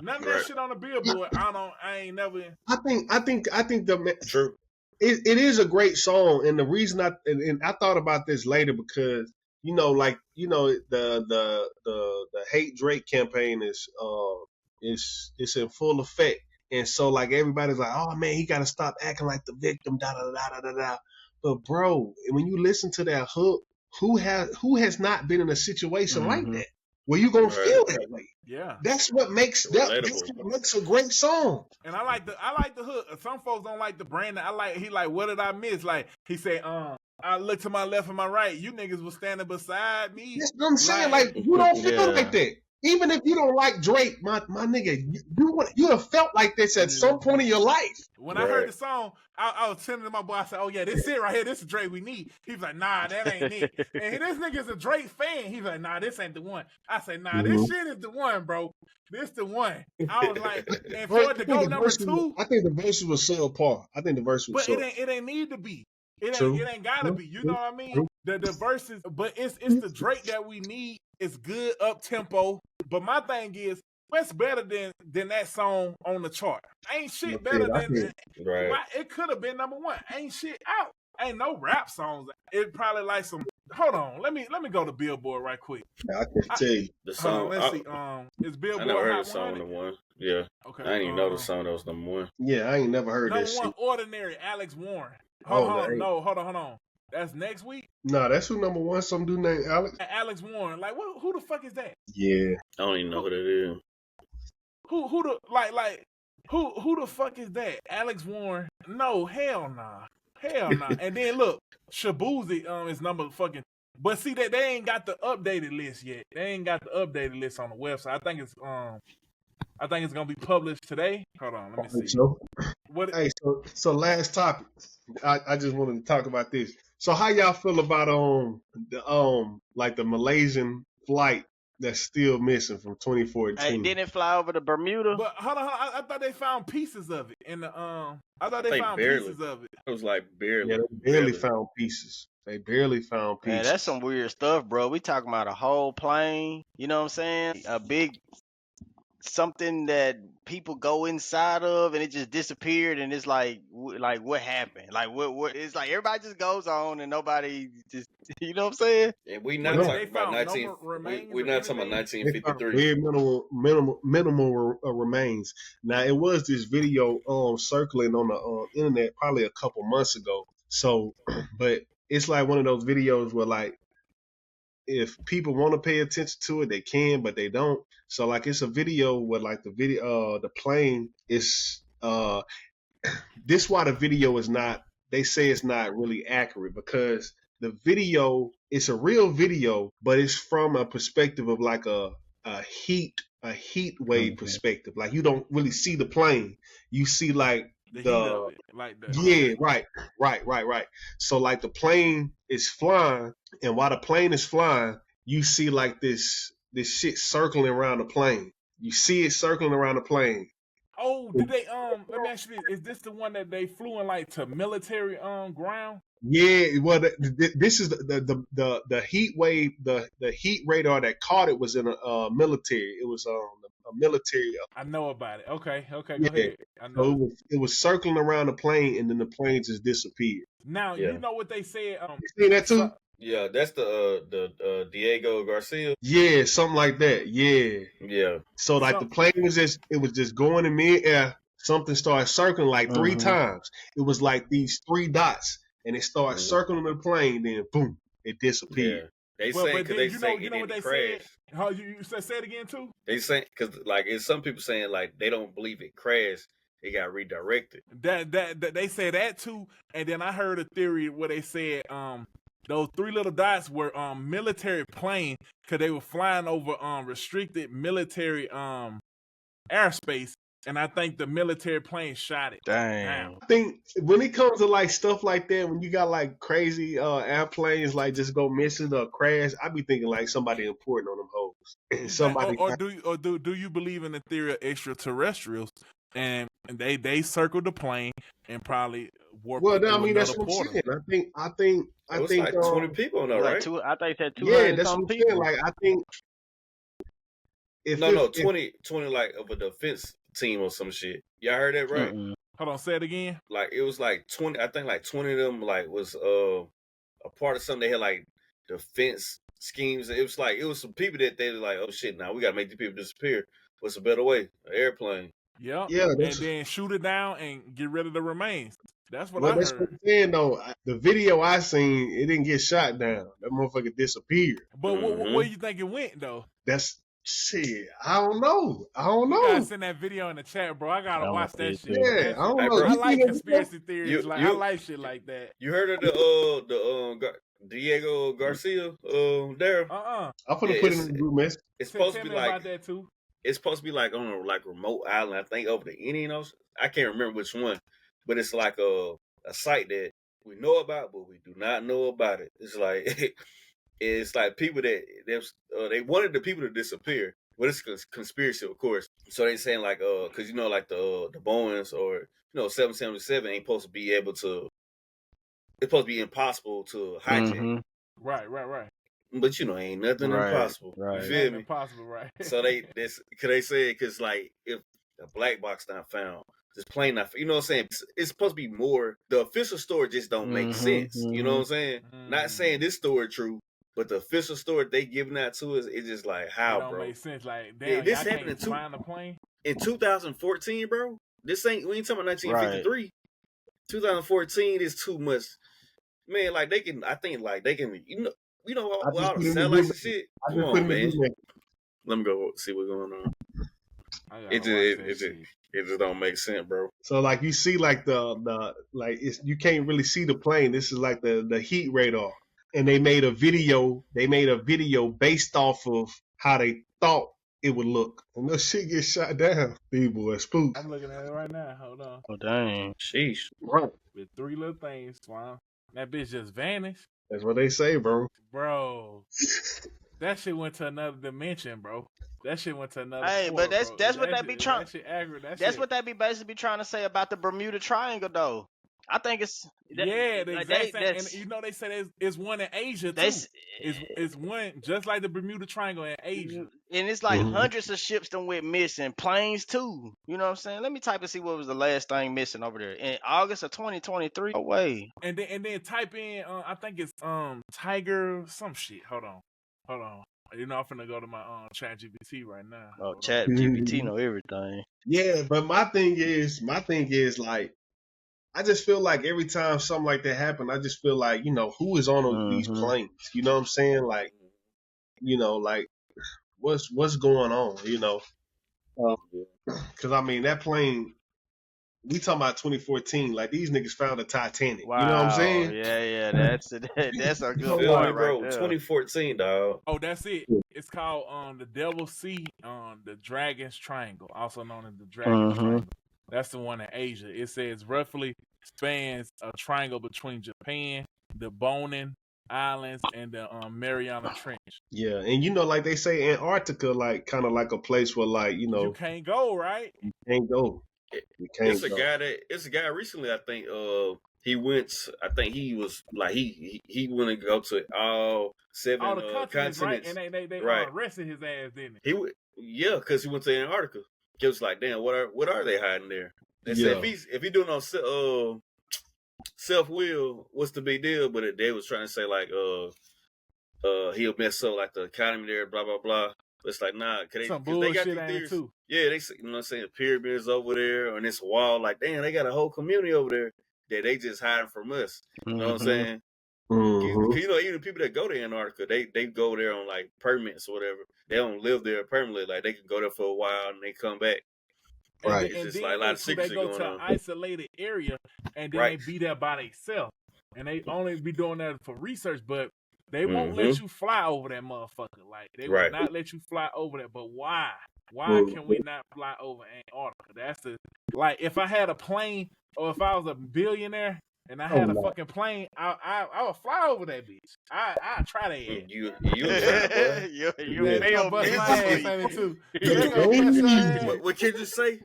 None of that shit on the Billboard. I ain't never. I think the true. It is a great song, and the reason and I thought about this later because the hate Drake campaign is in full effect, and so like everybody's like, oh man, he got to stop acting like the victim, da da da da da da. But bro, when you listen to that hook, who has not been in a situation like that where you gonna feel that way? Yeah, that's what makes a great song. And I like the hook. Some folks don't like the brand. He like, what did I miss? Like he said, I look to my left and my right. You niggas was standing beside me. That's what I'm saying. Like you don't feel like that. Even if you don't like Drake, my nigga, you have felt like this at some point in your life. When I heard the song, I was sending to my boy. I said, "Oh yeah, this it right here. This is Drake we need." He was like, "Nah, that ain't it." And this nigga's a Drake fan. He's like, "Nah, this ain't the one." I said, "Nah, this shit is the one, bro. This the one." I was like, and for it to go number 2, I think the verse was subpar. I think the verse was. But it ain't need to be. It ain't gotta be. You know what I mean? The verses, but it's the Drake that we need. It's good up tempo. But my thing is, what's better than that song on the chart? Ain't shit better than that. Right. It could have been number 1. Ain't shit out. Ain't no rap songs. It probably like some. Hold on. Let me go to Billboard right quick. I can tell you the song. Let's see. Is Billboard? I never heard the song number 1. Yeah. Okay. I didn't even know the song that was number 1. Yeah, I ain't never heard that shit. Number 1, Ordinary, Alex Warren. Hold on. That's next week? No, that's who number 1. Some dude named Alex. Alex Warren. Like, who the fuck is that? Yeah. I don't even know who that is. Who the fuck is that? Alex Warren? No, hell nah. Hell nah. And then look, Shabuzi is number fucking. But see that they ain't got the updated list yet. They ain't got the updated list on the website. I think it's gonna be published today. Hold on, let me see. So last topic. I just wanted to talk about this. So how y'all feel about like the Malaysian flight that's still missing from 2014. Hey, didn't it fly over to Bermuda? But hold on, I thought they found pieces of it in the I thought they found barely. pieces of it. It was like barely. Yeah, they barely found pieces. They barely found pieces. Man, that's some weird stuff, bro. We talking about a whole plane. You know what I'm saying? A big something that people go inside of and it just disappeared, and it's like what happened? Like what? It's like everybody just goes on and nobody just, you know what I'm saying? And we not talking about 1953. They found very minimal remains. Now it was this video circling on the internet probably a couple months ago. So, but it's like one of those videos where like if people want to pay attention to it, they can, but they don't. So like it's a video where like the plane is this why the video is not, they say it's not really accurate, because the video, it's a real video, but it's from a perspective of like a heat wave perspective. Like you don't really see the plane. You see like the heat of it, like right. So like the plane is flying, and while the plane is flying, you see like this shit circling around the plane. You see it circling around the plane. Oh, did they let me ask you this: is this the one that they flew in like to military ground? Yeah, well, this is the heat wave, the heat radar that caught it was in a military. It was a military. I know about it. Okay, go ahead. I know. So it was circling around the plane, and then the plane just disappeared. Now you know what they said. You seen that too? Yeah, that's the Diego Garcia. Yeah, something like that. Yeah. So like the plane was just going in midair. Something started circling like 3 times. It was like these 3 dots, and it started circling the plane. Then boom, it disappeared. Yeah. They say because they say you know what they crashed. said. How you say it again too? They say because like it's some people saying like they don't believe it crashed. It got redirected. That they say that too, and then I heard a theory where they said those 3 little dots were military plane because they were flying over restricted military airspace, and I think the military plane shot it. Damn. I think when it comes to like stuff like that, when you got like crazy airplanes like just go missing or crash, I be thinking like somebody important on them hoes. Somebody do you believe in the theory of extraterrestrials? And they circled the plane and probably warped. Well, I mean that's what I'm saying. I think like 20 people on that, right? I think that 200 that's what I'm people. saying. Like I think if 20 like of a defense team or some shit. Y'all heard that right? Hold on, say it again. Like it was like 20. I think like 20 of them like was a part of something. They had like defense schemes. It was some people that they was like, oh shit, now we gotta make these people disappear. What's a better way? An airplane. Yeah, and then shoot it down and get rid of the remains. That's what I heard. That's what I'm saying though. The video I seen, it didn't get shot down. That motherfucker disappeared. But where you think it went though? That's shit. I don't know. You gotta send that video in the chat, bro. I gotta watch that shit. Yeah, I don't know. I like conspiracy theories. I like shit like that. You heard of the Diego Garcia there? I'm gonna put it in the group message. It's supposed to be like about that too. It's supposed to be like on a like remote island, I think over the Indian Ocean. I can't remember which one, but it's like a site that we know about, but we do not know about it. It's like people that they wanted the people to disappear. Well, it's a conspiracy, of course. So they saying like because you know like the Boeings or 777 ain't supposed to be able to. It's supposed to be impossible to hijack. Right. But ain't nothing impossible. Right. You feel me? Impossible, right? So they say it because like if a black box not found, this plane not, you know what I'm saying? It's supposed to be more. The official story just don't make sense. You know what I'm saying? Not saying this story true, but the official story they giving out to us, it's just like how, it don't bro? Make sense. Like damn, this happened flying a plane in 2014, bro. We ain't talking about 1953. Right. 2014 is too much, man. Like they can, I think like they can, all the satellites and shit. Come on, man. Let me go see what's going on. It just don't make sense, bro. So like you see like you can't really see the plane. This is like the heat radar, and they made a video. Based off of how they thought it would look, and no shit gets shot down. These boys spook. I'm looking at it right now. Hold on. Oh dang, sheesh. Right. With 3 little things, flying. That bitch just vanished. That's what they say, bro. Bro. That shit went to another dimension, bro. That shit went to another. Hey, portal, but that's what they be trying. That shit accurate. That's what they be basically trying to say about the Bermuda Triangle, though. I think it's the like exact same. And you know they say it's one in Asia too. It's one just like the Bermuda Triangle in Asia. And it's like hundreds of ships that went missing, planes too. You know what I'm saying? Let me type and see what was the last thing missing over there in August of 2023. No way. And then type in I think it's Tiger some shit. Hold on. You know I'm finna go to my Chat GPT right now. Oh, Chat GPT know everything. Yeah, but my thing is like, I just feel like every time something like that happen, I just feel like, who is on these planes? You know what I'm saying? Like, like what's going on? Because I mean that plane. We talking about 2014. Like these niggas found the Titanic. Wow. You know what I'm saying? Yeah. That's a good point, right, bro. 2014, dog. Oh, that's it. It's called the Devil Sea, the Dragon's Triangle, also known as the Dragon's Triangle. That's the one in Asia. It says roughly spans a triangle between Japan, the Bonin Islands, and the Mariana Trench. Yeah, and like they say, Antarctica, like kind of like a place where, like, you can't go, right? You can't go. It's a guy recently. I think he went. I think he was like he went to go to all the continents, right? And they arrested his ass, didn't he? Because he went to Antarctica. It was like, damn, what are they hiding there? They said if he doing on self will, what's the big deal? But they was trying to say like he'll mess up like the economy there, blah blah blah. It's like, nah, cause they got these theories. Too. Yeah, they say, what I'm saying, pyramids over there on this wall. Like, damn, they got a whole community over there that they just hiding from us. You know what I'm saying? Even people that go to Antarctica, they go there on like permits or whatever. They don't live there permanently. Like they can go there for a while and they come back. Right. It's just like a lot of secrecy going on. They go to an isolated area and then they be there by themselves. And they only be doing that for research, but they won't let you fly over that motherfucker. Like, they will not let you fly over that. But why? Why can we not fly over Antarctica? That's like, if I had a plane or if I was a billionaire and I had a fucking plane, I would fly over that bitch. I try that. You fail bust my ass on it too. What can you say?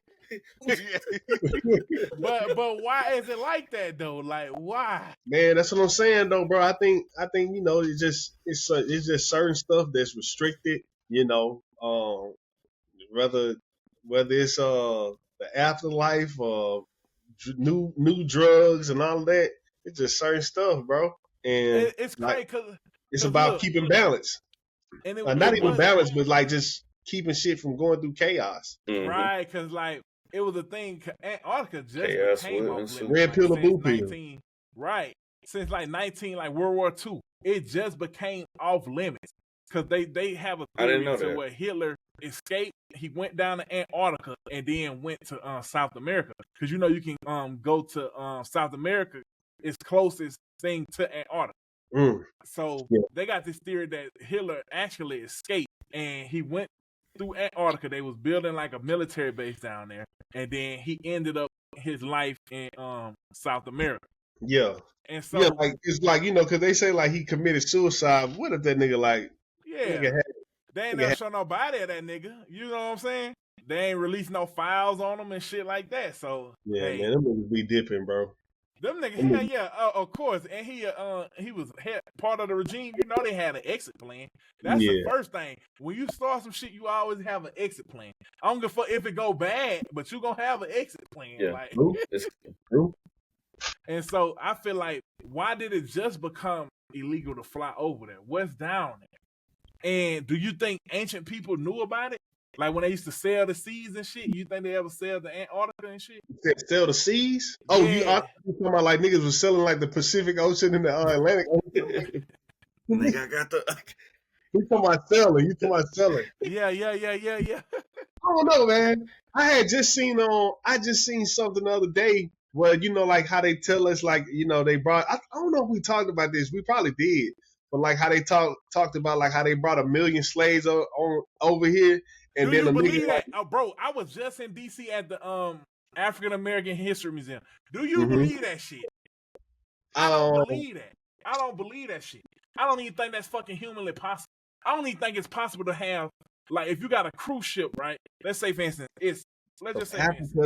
but why is it like that though? Like, why? Man, that's what I'm saying though, bro. I think it's just certain stuff that's restricted. Whether it's the afterlife or new drugs and all of that, it's just certain stuff, bro. And it's crazy because it's about keeping balance. And not even balance, but like just keeping shit from going through chaos. Right, because like it was a thing. Antarctica just became off red pill or blue pill. Right, since like World War II, it just became off limits because they have a theory to where Hitler escaped. He went down to Antarctica and then went to South America because you can go to South America. It's closest thing to Antarctica. So they got this theory that Hitler actually escaped and he went through Antarctica. They was building like a military base down there, and then he ended up his life in South America. Yeah. And so like it's like because they say like he committed suicide. What if that nigga like? Yeah. They ain't never show nobody of that nigga. You know what I'm saying? They ain't released no files on him and shit like that. So man, them niggas be dipping, bro. Them niggas, of course. And he was part of the regime. They had an exit plan. That's the first thing. When you start some shit, you always have an exit plan. I don't give a fuck if it go bad, but you gonna have an exit plan. Yeah, like, true. And so I feel like, why did it just become illegal to fly over there? What's down there? And do you think ancient people knew about it? Like when they used to sail the seas and shit, you think they ever sailed the Antarctica and shit? Sail the seas? Oh, you talking about like niggas was selling like the Pacific Ocean and the Atlantic Ocean? Nigga, I got the. You talking about selling? Yeah. I don't know, man. I just seen something the other day where like how they tell us like they brought. I don't know if we talked about this. We probably did. But like how they talked about like how they brought 1 million slaves over here, and do then you believe that? Oh, bro, I was just in DC at the African American History Museum. Do you believe that shit? I don't believe that. I don't believe that shit. I don't even think that's fucking humanly possible. I don't even think it's possible to have, like, if you got a cruise ship, right? Let's say, for instance, let's just say, for instance,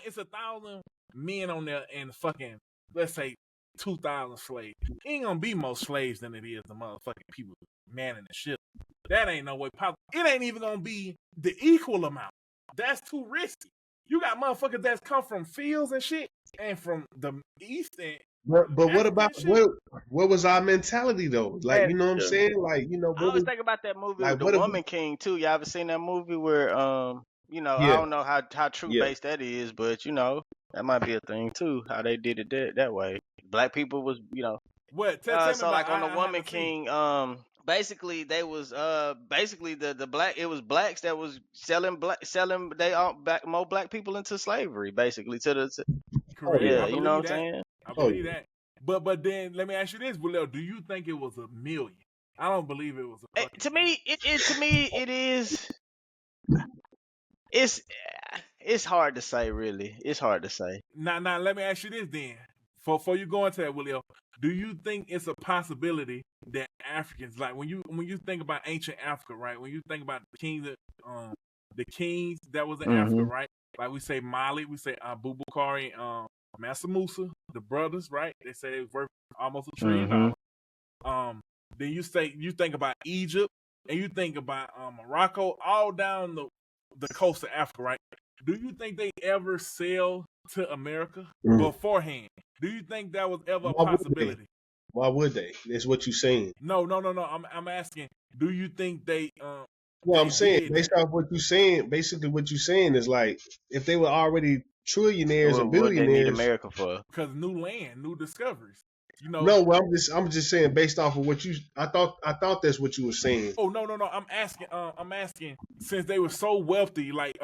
it's 1,000 men on there and fucking, let's say, 2,000 slaves. It ain't gonna be more slaves than it is the motherfucking people manning the ship. That ain't no way possible. It ain't even gonna be the equal amount. That's too risky. You got motherfuckers that's come from fields and shit, and from the east and. But what about what was our mentality though? Like, you know what I'm saying? Like, you know, I always think about that movie with The Woman King too. Y'all ever seen that movie where you know, I don't know how true based that is, but you know, that might be a thing too. How they did it that way. Black people was, you know, what? Tell me so like on The Woman King, basically they was basically the black, it was blacks that was selling they all more black people into slavery, basically correct. Yeah, you know what I'm saying? I believe that. But then let me ask you this, Willel, do you think it was 1 million? I don't believe it was a fucking to me it is. It's hard to say, really. It's hard to say. Now, let me ask you this then. Before you go into that, Willel, do you think it's a possibility that Africans, like when you think about ancient Africa, right? When you think about the kings that was in Africa, right? Like we say Mali, we say Abubakar and Mansa Musa, the brothers, right? They say they was worth almost $1 trillion. Then you think about Egypt and you think about Morocco, all down the coast of Africa, right? Do you think they ever sailed to America beforehand? Do you think that was ever a possibility? Why would they? That's what you're saying. No. I'm asking, do you think they well, I'm saying, based off what you're saying, basically what you're saying is like, if they were already trillionaires and billionaires, what they need America for? Because new land, new discoveries. You know. No, well, I'm just saying, based off of what I thought that's what you were saying. Oh no. I'm asking, since they were so wealthy, like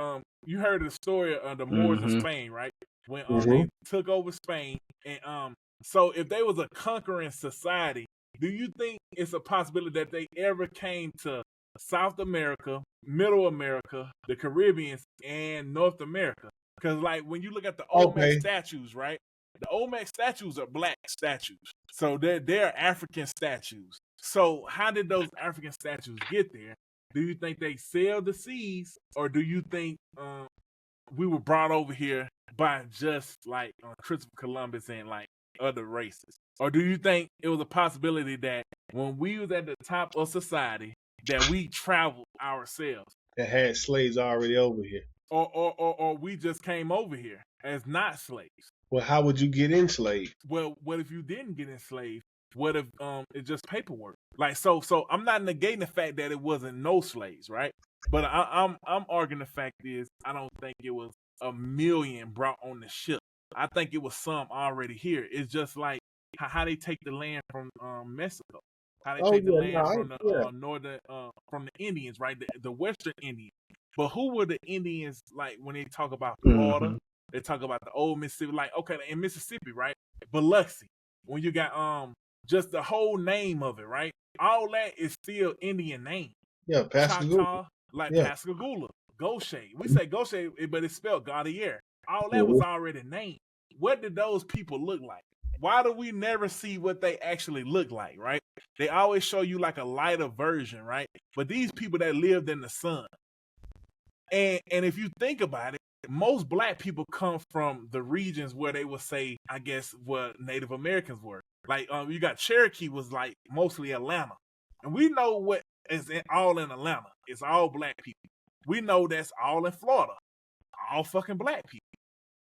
you heard the story of the Moors in Spain, right? When they took over Spain, and so if they was a conquering society, do you think it's a possibility that they ever came to South America, Middle America, the Caribbean, and North America? Because like when you look at the Olmec statues, right? The Olmec statues are black statues, so they're African statues. So how did those African statues get there? Do you think they sailed the seas, or do you think we were brought over here by just like Christopher Columbus and like other races? Or do you think it was a possibility that when we was at the top of society, that we traveled ourselves? That had slaves already over here. Or we just came over here as not slaves. Well, how would you get enslaved? Well, what if you didn't get enslaved? What if it's just paperwork? Like so I'm not negating the fact that it wasn't no slaves, right? But I'm arguing the fact is I don't think it was 1 million brought on the ship. I think it was some already here. It's just like how they take the land from Mexico, how they take the land from the northern from the Indians, right? The Western Indians. But who were the Indians like when they talk about Florida? They talk about the old Mississippi, like okay, in Mississippi, right? Biloxi. When you got just the whole name of it, right? All that is still Indian name. Yeah, Pascagoula. Like Pascagoula, Gaucher. We say Gaucher, but it's spelled Gaudier. All that was already named. What did those people look like? Why do we never see what they actually look like, right? They always show you like a lighter version, right? But these people that lived in the sun. And if you think about it, most black people come from the regions where they would say, I guess, what Native Americans were. Like, you got Cherokee was like mostly Atlanta. And we know what is all in Atlanta. It's all black people. We know that's all in Florida. All fucking black people.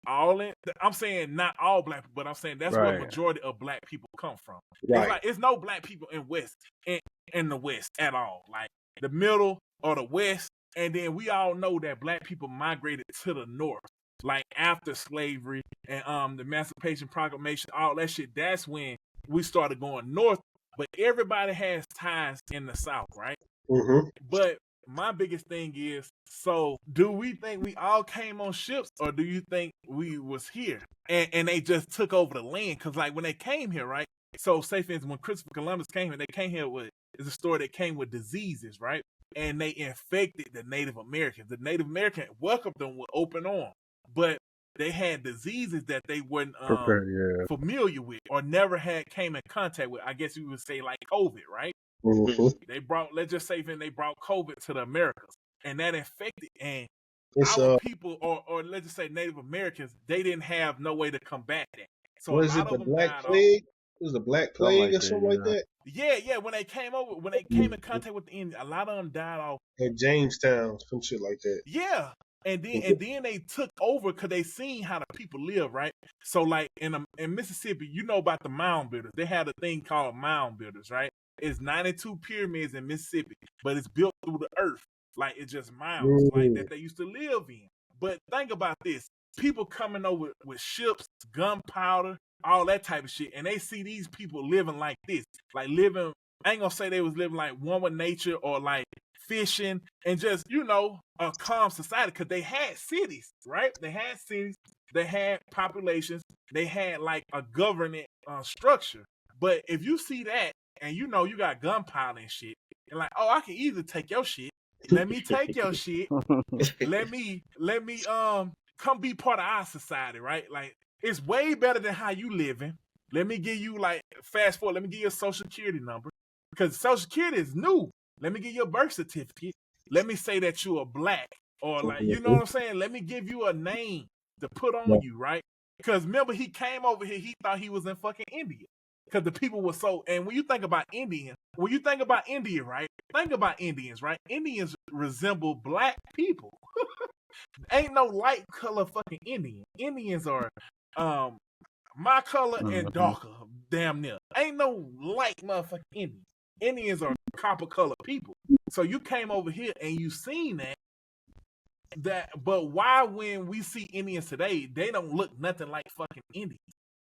I'm saying not all black people, but I'm saying that's where the majority of black people come from. Right. It's like it's no black people in the West at all. Like the middle or the West. And then we all know that black people migrated to the north, like after slavery and the Emancipation Proclamation, all that shit. That's when we started going north. But everybody has ties in the South, right? But my biggest thing is, so do we think we all came on ships, or do you think we was here and they just took over the land? Because like when they came here, right? So say for instance, when Christopher Columbus came here, they came here with is a story that came with diseases, right? And they infected the Native Americans. The Native American welcomed them with open arms, but they had diseases that they weren't familiar with or never came in contact with. I guess you would say like COVID, right? They brought, let's just say, they brought COVID to the Americas, and that infected, and It's our people, or let's just say Native Americans, they didn't have no way to combat that. So a was lot it of the them Black died off. Plague? It was the Black Plague or something like that. Yeah. When they came in contact with the Indians, a lot of them died off at Jamestown, some shit like that. Yeah. And then they took over because they seen how the people live, right? So like in Mississippi, you know about the mound builders. They had a thing called mound builders, right? It's 92 pyramids in Mississippi, but it's built through the earth. Like it's just mounds, like that they used to live in. But think about this. People coming over with ships, gunpowder, all that type of shit, and they see these people living like this. Like living, I ain't gonna say they was living like one with nature or like fishing and just, a calm society, because they had cities, right? They had cities, they had populations, they had like a governing structure. But if you see that and you got gunpowder and shit, and like, oh, I can easily take your shit. Let me take your shit. Let me come be part of our society, right? Like it's way better than how you living. Let me give you like fast forward. Let me give you a social security number, because social security is new. Let me get your birth certificate. Let me say that you are black, or like, you know what I'm saying? Let me give you a name to put on you, right? Because remember, he came over here, he thought he was in fucking India. Because the people were so, and when you think about India, right? Think about Indians, right? Indians resemble black people. Ain't no light color fucking Indian. Indians are my color and darker, damn near. Ain't no light motherfucking Indian. Indians are copper colored people. So you came over here and you seen that, but why when we see Indians today, they don't look nothing like fucking Indians.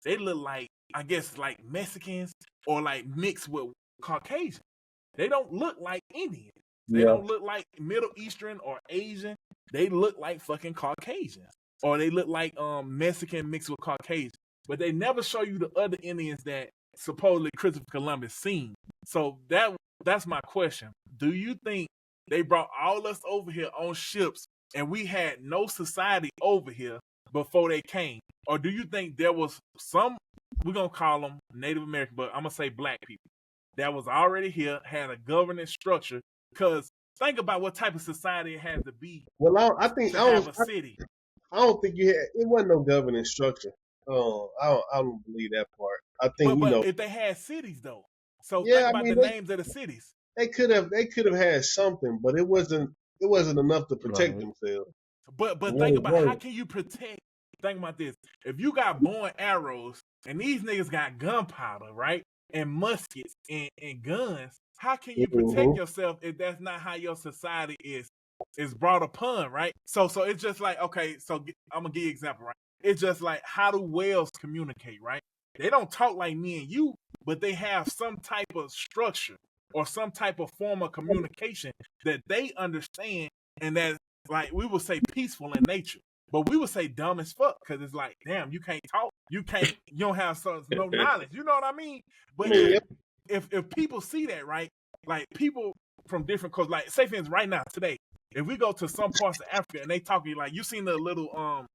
They look like, I guess, like Mexicans or like mixed with Caucasian. They don't look like Indians. They don't look like Middle Eastern or Asian. They look like fucking Caucasian. Or they look like Mexican mixed with Caucasian. But they never show you the other Indians that supposedly Christopher Columbus seen. So that's my question. Do you think they brought all us over here on ships and we had no society over here before they came? Or do you think there was some, we're going to call them Native American, but I'm going to say black people, that was already here, had a governance structure? Because think about what type of society it has to be. Well, I think have a city. I don't think it wasn't no governance structure. I don't believe that part. I think but if they had cities though, so think about the names of the cities. They could have had something, but it wasn't enough to protect themselves. But think about how can you protect? Think about this: if you got bow and arrows and these niggas got gunpowder, right, and muskets and guns, how can you protect yourself if that's not how your society is brought upon, right? So it's just like, okay, so I'm gonna give you an example, right? It's just like, how do whales communicate, right? They don't talk like me and you, but they have some type of structure or some type of form of communication that they understand, and that, like, we would say peaceful in nature, but we would say dumb as fuck, because it's like, damn, you can't talk, you don't have no knowledge, you know what I mean? But if people see that, right, like people from different coasts, like say for instance, right now today, if we go to some parts of Africa and they talking like, you seen the little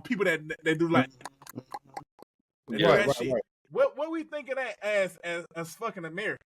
people that they do like that shit. Right. What we think of that as fucking America?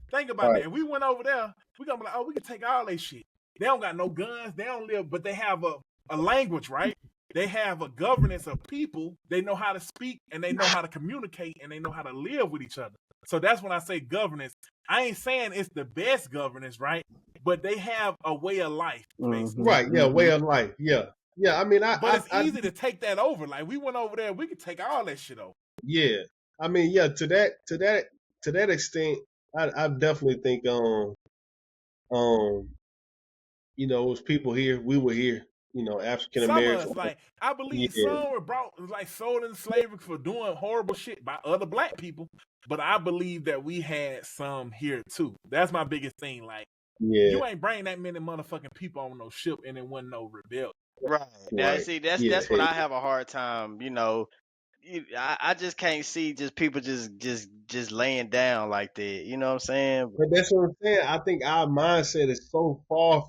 Think about that. If we went over there, we gonna be like, oh, we can take all that shit. They don't got no guns, they don't live, but they have a language, right? They have a governance of people. They know how to speak and they know how to communicate and they know how to live with each other. So that's when I say governance. I ain't saying it's the best governance, right? But they have a way of life, basically. Right? Yeah, way of life. Yeah. I mean, but it's easy to take that over. Like we went over there, we could take all that shit over. Yeah, I mean, yeah. To that extent, I definitely think it was people here. We were here. African Americans. Some of us, like, I believe some were brought, like, sold into slavery for doing horrible shit by other black people. But I believe that we had some here too. That's my biggest thing. Like, you ain't bring that many motherfucking people on no ship and it wasn't no rebellion. Right. Yeah. See, that's what I have a hard time. I just can't see just people just laying down like that. You know what I'm saying? But that's what I'm saying. I think our mindset is so far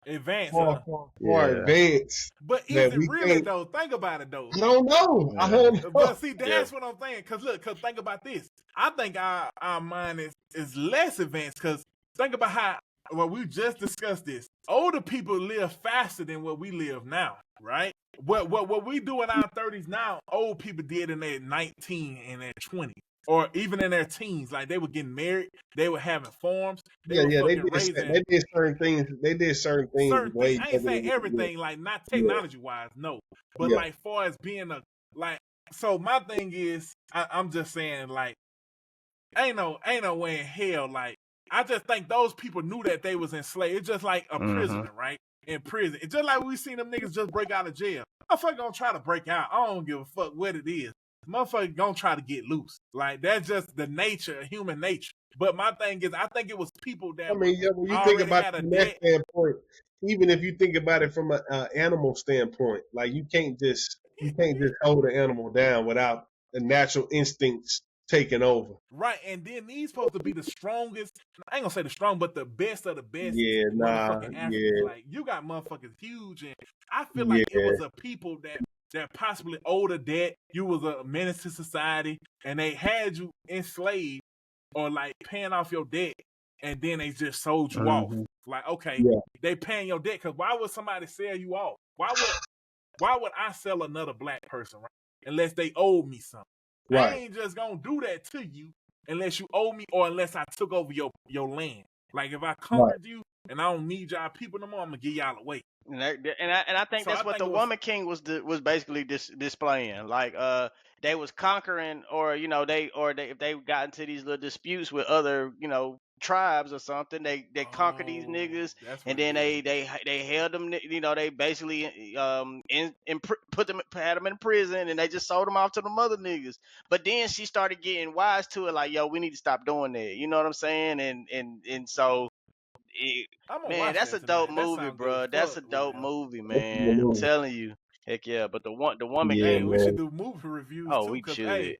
Advanced. Far advanced. But is That it we really can't. though? Think about it though. I don't know. I don't know. But see, that's what I'm saying. Cause look, think about this. I think our mind is less advanced. Cause think about how we just discussed this. Older people live faster than what we live now, right? What we do in our 30s now, old people did in their 19 and their 20. Or even in their teens, like they were getting married, they were having farms, they were fucking raising. They did certain things. They did certain things. I ain't saying everything, like not technology wise, no, but like far as being a like. So my thing is, I'm just saying, like, ain't no way in hell. Like, I just think those people knew that they was enslaved. It's just like a prisoner, right? In prison, it's just like we seen them niggas just break out of jail. Motherfucker gonna try to break out. I don't give a fuck what it is. Motherfucker gonna try to get loose. Like, that's just the nature, human nature. But my thing is, I think it was people that when you think about it from that standpoint, even if you think about it from an animal standpoint, like you can't just hold an animal down without the natural instincts taking over. Right, and then these supposed to be the strongest. I ain't gonna say the strong, but the best of the best. Motherfucking Africans. Like, you got motherfuckers huge, and I feel like it was a people that possibly owed a debt. You was a menace to society, and they had you enslaved or like paying off your debt, and then they just sold you off. Like, okay, they paying your debt, because why would somebody sell you off? Why would I sell another black person, right? Unless they owe me something. Right. I ain't just gonna do that to you unless you owe me or unless I took over your land. Like, if I conquered you and I don't need y'all people no more, I'm gonna give y'all away. And I think that's what the Woman King was basically displaying. Like, they was conquering, or if they got into these little disputes with other tribes or something, they conquered these niggas, and then they held them. They basically had them in prison, and they just sold them off to the mother niggas. But then she started getting wise to it, like, yo, we need to stop doing that. You know what I'm saying? And so. Man, that's a dope movie, bro. That's a dope movie, man. I'm telling you. Heck yeah. But the Woman King, we should do movie reviews too. We should. Hey,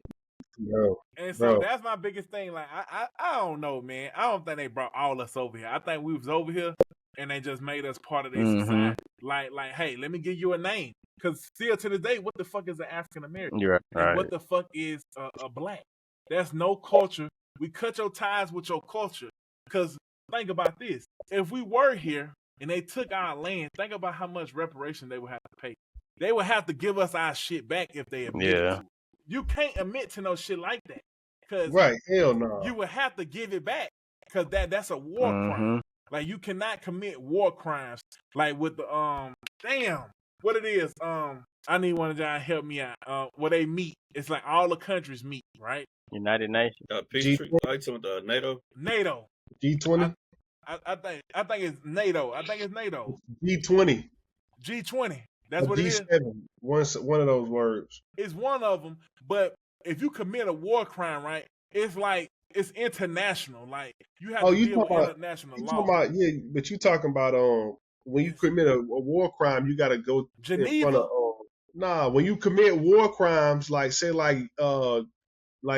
and so that's my biggest thing. Like, I don't know, man. I don't think they brought all us over here. I think we was over here and they just made us part of their society. Like, hey, let me give you a name. Because still to this day, what the fuck is an African American? Right. And what the fuck is a black? There's no culture. We cut your ties with your culture. Because think about this. If we were here and they took our land, think about how much reparation they would have to pay. They would have to give us our shit back if they admit to it. You can't admit to no shit like that. Right, hell no. You would have to give it back, because that's a war crime. Like, you cannot commit war crimes like with the what it is. I need one of y'all to help me out. Where they meet, it's like all the countries meet, right? United Nations. Peace Treaty, with NATO. NATO. G20. I think it's NATO. I think it's NATO. G20. G20. That's what G7. it is. One of those words. It's one of them. But if you commit a war crime, right? It's like it's international. Like, you have to deal with international law. But you talking about when you commit a war crime, you got to go Geneva. In front of when you commit war crimes, like say like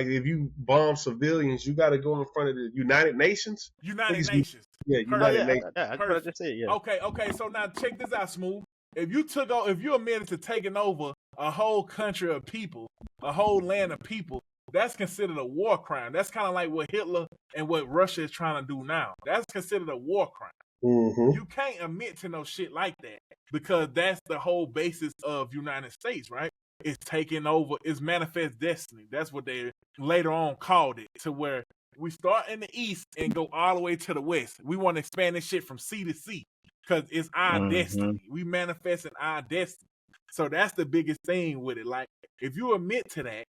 if you bomb civilians, you got to go in front of the United Nations. United Nations. Yeah, United Nations. Yeah, I just said, yeah. Okay. So now check this out, Smooth. If you admitted to taking over a whole country of people, a whole land of people, that's considered a war crime. That's kind of like what Hitler and what Russia is trying to do now. That's considered a war crime. You can't admit to no shit like that, because that's the whole basis of United States, right? It's taking over. It's manifest destiny. That's what they later on called it, to where we start in the east and go all the way to the west. We want to expand this shit from sea to sea, because it's our destiny. We manifesting our destiny. So that's the biggest thing with it. Like, if you admit to that,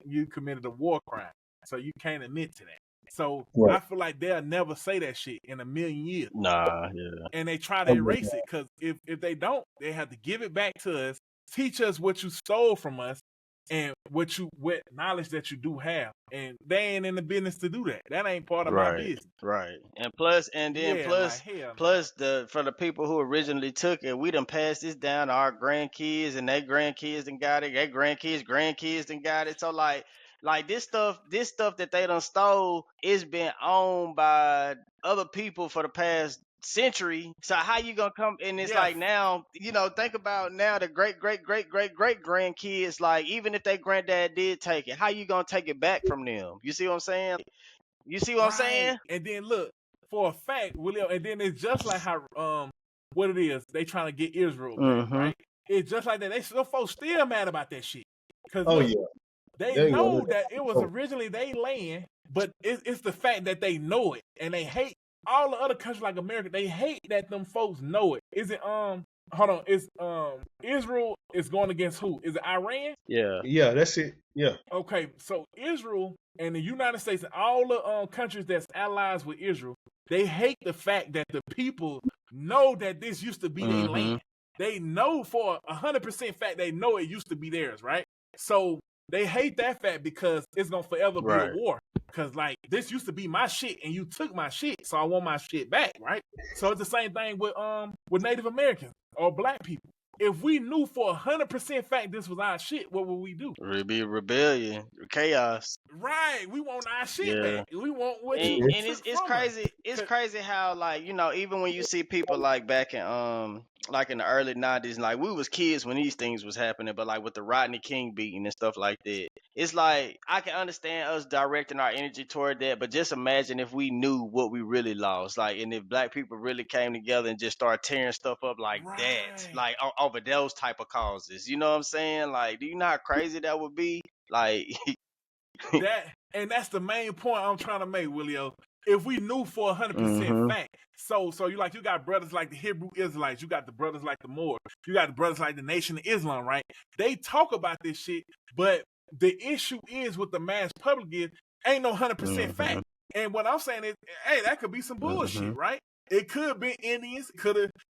you committed a war crime. So you can't admit to that. So I feel like they'll never say that shit in a million years. Nah, yeah. And they try to erase it, because if they don't, they have to give it back to us, teach us what you stole from us, and what knowledge that you do have. And they ain't in the business to do that. That ain't part of my business. Right. And plus for the people who originally took it, we done passed this down to our grandkids, and their grandkids done got it, their grandkids done got it. So like this stuff that they done stole is been owned by other people for the past century. So how you gonna come? And it's like now, think about now the great grandkids. Like even if their granddad did take it, how you gonna take it back from them? You see what I'm saying? You see what I'm saying? And then look, for a fact, William, and then it's just like how what it is, they trying to get Israel back, right? It's just like that. Some folks still mad about that shit. Cause they know that it was originally they land, but it's the fact that they know it and they hate all the other countries like America. They hate that them folks know it. Is it hold on, it's Israel is going against who? Is it Iran? Yeah, that's it. Yeah. Okay, so Israel and the United States and all the countries that's allies with Israel, they hate the fact that the people know that this used to be their land. They know for 100% fact they know it used to be theirs, right? So they hate that fact because it's gonna forever be a war. Cause like this used to be my shit and you took my shit, so I want my shit back, right? So it's the same thing with Native Americans or black people. If we knew for 100% fact this was our shit, what would we do? It'd be rebellion, chaos. Right, we want our shit back. We want what and, you and it's crazy. It's crazy how like even when you see people like back in like in the early 90s, like we was kids when these things was happening, but like with the Rodney King beating and stuff like that, it's like I can understand us directing our energy toward that, but just imagine if we knew what we really lost, like, and if black people really came together and just started tearing stuff up like that, like over those type of causes. You know what I'm saying? Like, do you know how crazy that would be? Like and that's the main point I'm trying to make, Willio. If we knew for 100% fact, so you got brothers like the Hebrew Israelites, you got the brothers like the Moors, you got the brothers like the Nation of Islam, right? They talk about this shit, but the issue is with the mass public is ain't no 100% fact. And what I'm saying is, hey, that could be some bullshit, right? It could be Indians,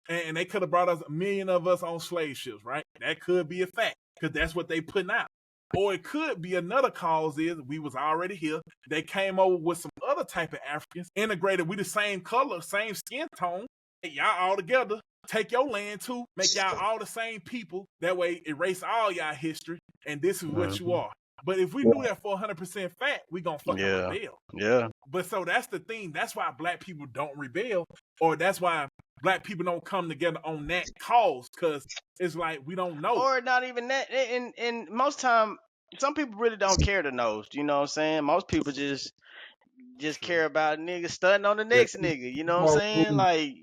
and they could have brought us 1 million of us on slave ships, right? That could be a fact because that's what they putting out. Or it could be another cause is we was already here. They came over with some other type of Africans, integrated. We the same color, same skin tone. Y'all all together. Take your land too. Make y'all all the same people. That way erase all y'all history. And this is what you are. But if we knew that for 100% fact, we gonna fucking rebel. Yeah. But so that's the thing. That's why black people don't rebel. Or that's why black people don't come together on that cause. Because it's like we don't know. Or not even that. And most time, some people really don't care to know. You know what I'm saying? Most people just care about niggas stunting on the next nigga. You know what I'm saying? Like,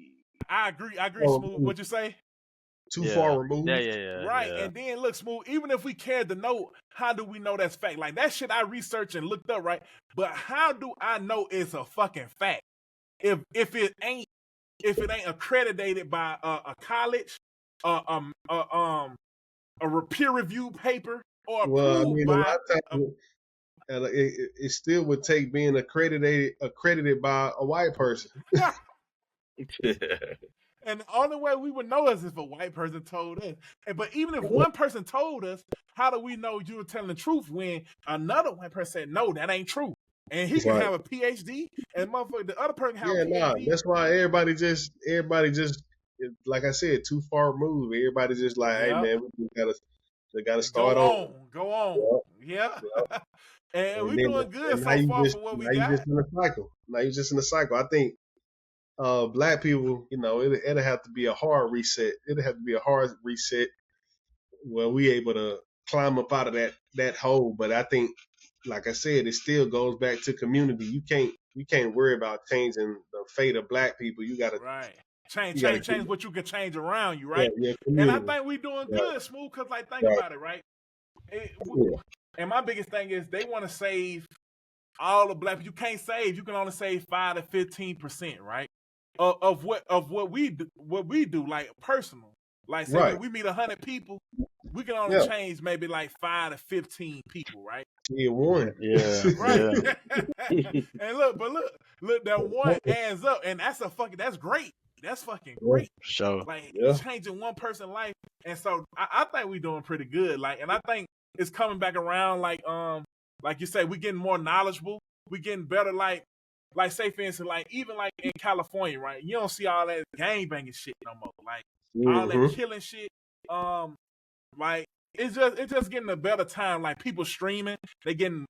I agree, Smooth. What'd you say? Too far removed. Yeah. Right. And then look, Smooth, even if we cared to know, how do we know that's fact? Like that shit I researched and looked up, right? But how do I know it's a fucking fact? If it ain't accredited by a college, a peer review paper, or approved by it still would take being accredited by a white person. And the only way we would know is if a white person told us. But even if one person told us, how do we know you were telling the truth when another white person said, no, that ain't true? And he can have a PhD, and motherfucker, the other person have a PhD. That's why everybody just, like I said, too far removed. Everybody just like, hey man, we gotta start Go on. Yeah. And we doing good so far for what we got. Now you're just in the cycle. I think black people, it'll have to be a hard reset. It'll have to be a hard reset where we able to climb up out of that hole. But I think, like I said, it still goes back to community. You can't worry about changing the fate of black people. You gotta change what you can change around you, right? Yeah, and I think we doing good, Smooth, because like think about it, right? And my biggest thing is they want to save all the black people. You can't save. You can only save 5 to 15%, right? Of what we do, like personal. Like say when we meet 100 people, we can only change maybe like 5 to 15 people, right? Yeah, one. Yeah. Right. And look, that one adds up, and that's great. That's fucking great. Sure. Like changing one person's life. And so I think we're doing pretty good. Like, and I think it's coming back around, like you say, we're getting more knowledgeable, we're getting better, like say for instance, like even like in California, right? You don't see all that gang banging shit no more. Like all that killing shit. Like it's just getting a better time. Like people streaming, they getting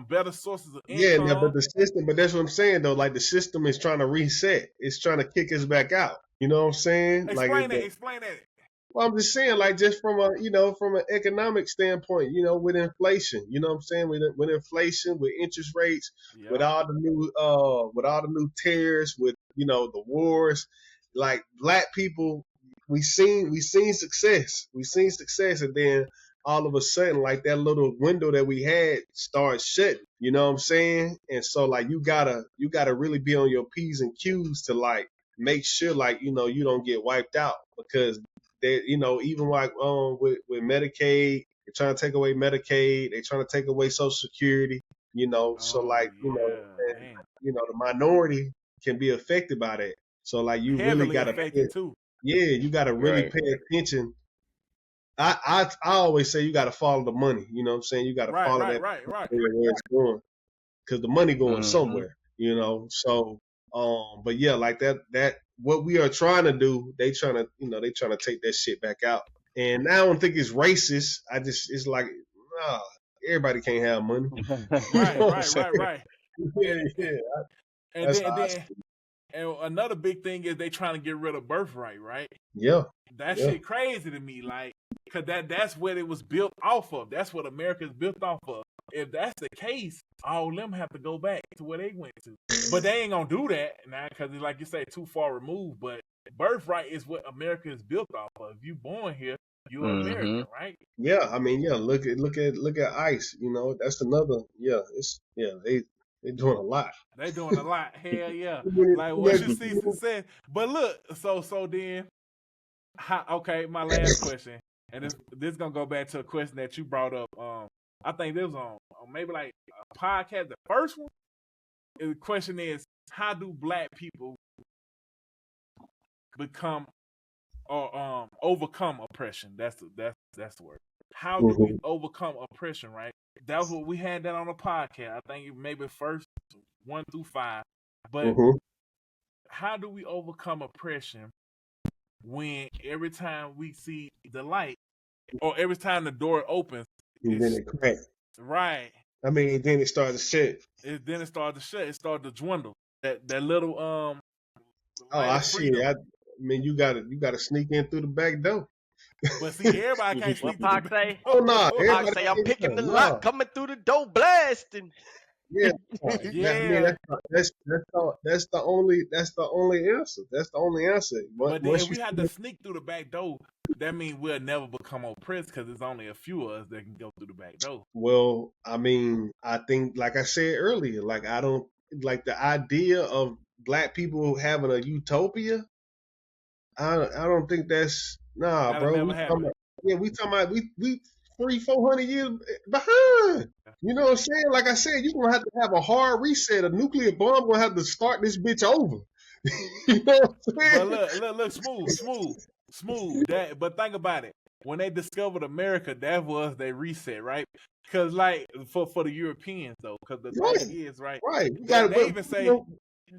better sources of Yeah, income. but the system, but that's what I'm saying though. Like the system is trying to reset. It's trying to kick us back out. You know what I'm saying? Explain like that. Well, I'm just saying, like, just from from an economic standpoint, with inflation, you know what I'm saying? With inflation, with interest rates, with all the new tariffs, with, the wars, like black people, we seen success. We seen success. And then all of a sudden, like that little window that we had starts shutting, you know what I'm saying? And so like, you gotta really be on your P's and Q's to like, make sure like, you don't get wiped out, because they, even like with Medicaid, they're trying to take away Medicaid, they're trying to take away Social Security, so like, and, the minority can be affected by that. So like you heavily really gotta affected too. Yeah, you gotta really pay attention. I always say you gotta follow the money, you know what I'm saying? You gotta follow that right. where it's going, because the money going somewhere, So but yeah, like that what we are trying to do, they trying to take that shit back out. And I don't think it's racist. It's like, nah, everybody can't have money. Right. Yeah. And another big thing is they trying to get rid of birthright, right? Yeah. That shit crazy to me, like, cause that's what it was built off of. That's what America is built off of. If that's the case, all of them have to go back to where they went to. But they ain't gonna do that now, cause it's like you say, too far removed. But birthright is what America is built off of. If you born here, you're American, right? Yeah, I mean, look at ICE. That's another. They doing a lot. They doing a lot. Hell yeah. Like what you see said. But look, so then, okay, my last question, and this gonna go back to a question that you brought up. I think this was on maybe like a podcast, the first one. The question is, how do black people become or overcome oppression? That's the word. How do we overcome oppression, right? That's what we had that on the podcast. I think maybe first 1 through 5. But how do we overcome oppression when every time we see the light or every time the door opens, and then it cracks? Right. I mean, then it started to shut. Then it started to shut. It started to dwindle. That little Oh, I see it. I mean, you gotta sneak in through the back door. But see, everybody can't sneak through the back door. Oh no, Pac say I'm picking the lock, coming through the door, blasting. Yeah, yeah. I mean, that's the only answer. That's the only answer. But then if we had to sneak through the back door, that means we'll never become oppressed because there's only a few of us that can go through the back door. Well, I mean, I think, like I said earlier, like I don't like the idea of black people having a utopia. I don't think that's bro. We talking about we 300-400 years behind. You know what I'm saying? Like I said, you're gonna have to have a hard reset. A nuclear bomb gonna have to start this bitch over. You know what I'm saying? But look, smooth. But think about it. When they discovered America, that was their reset, right? Because like for the Europeans though, because the thing is, right? They even say,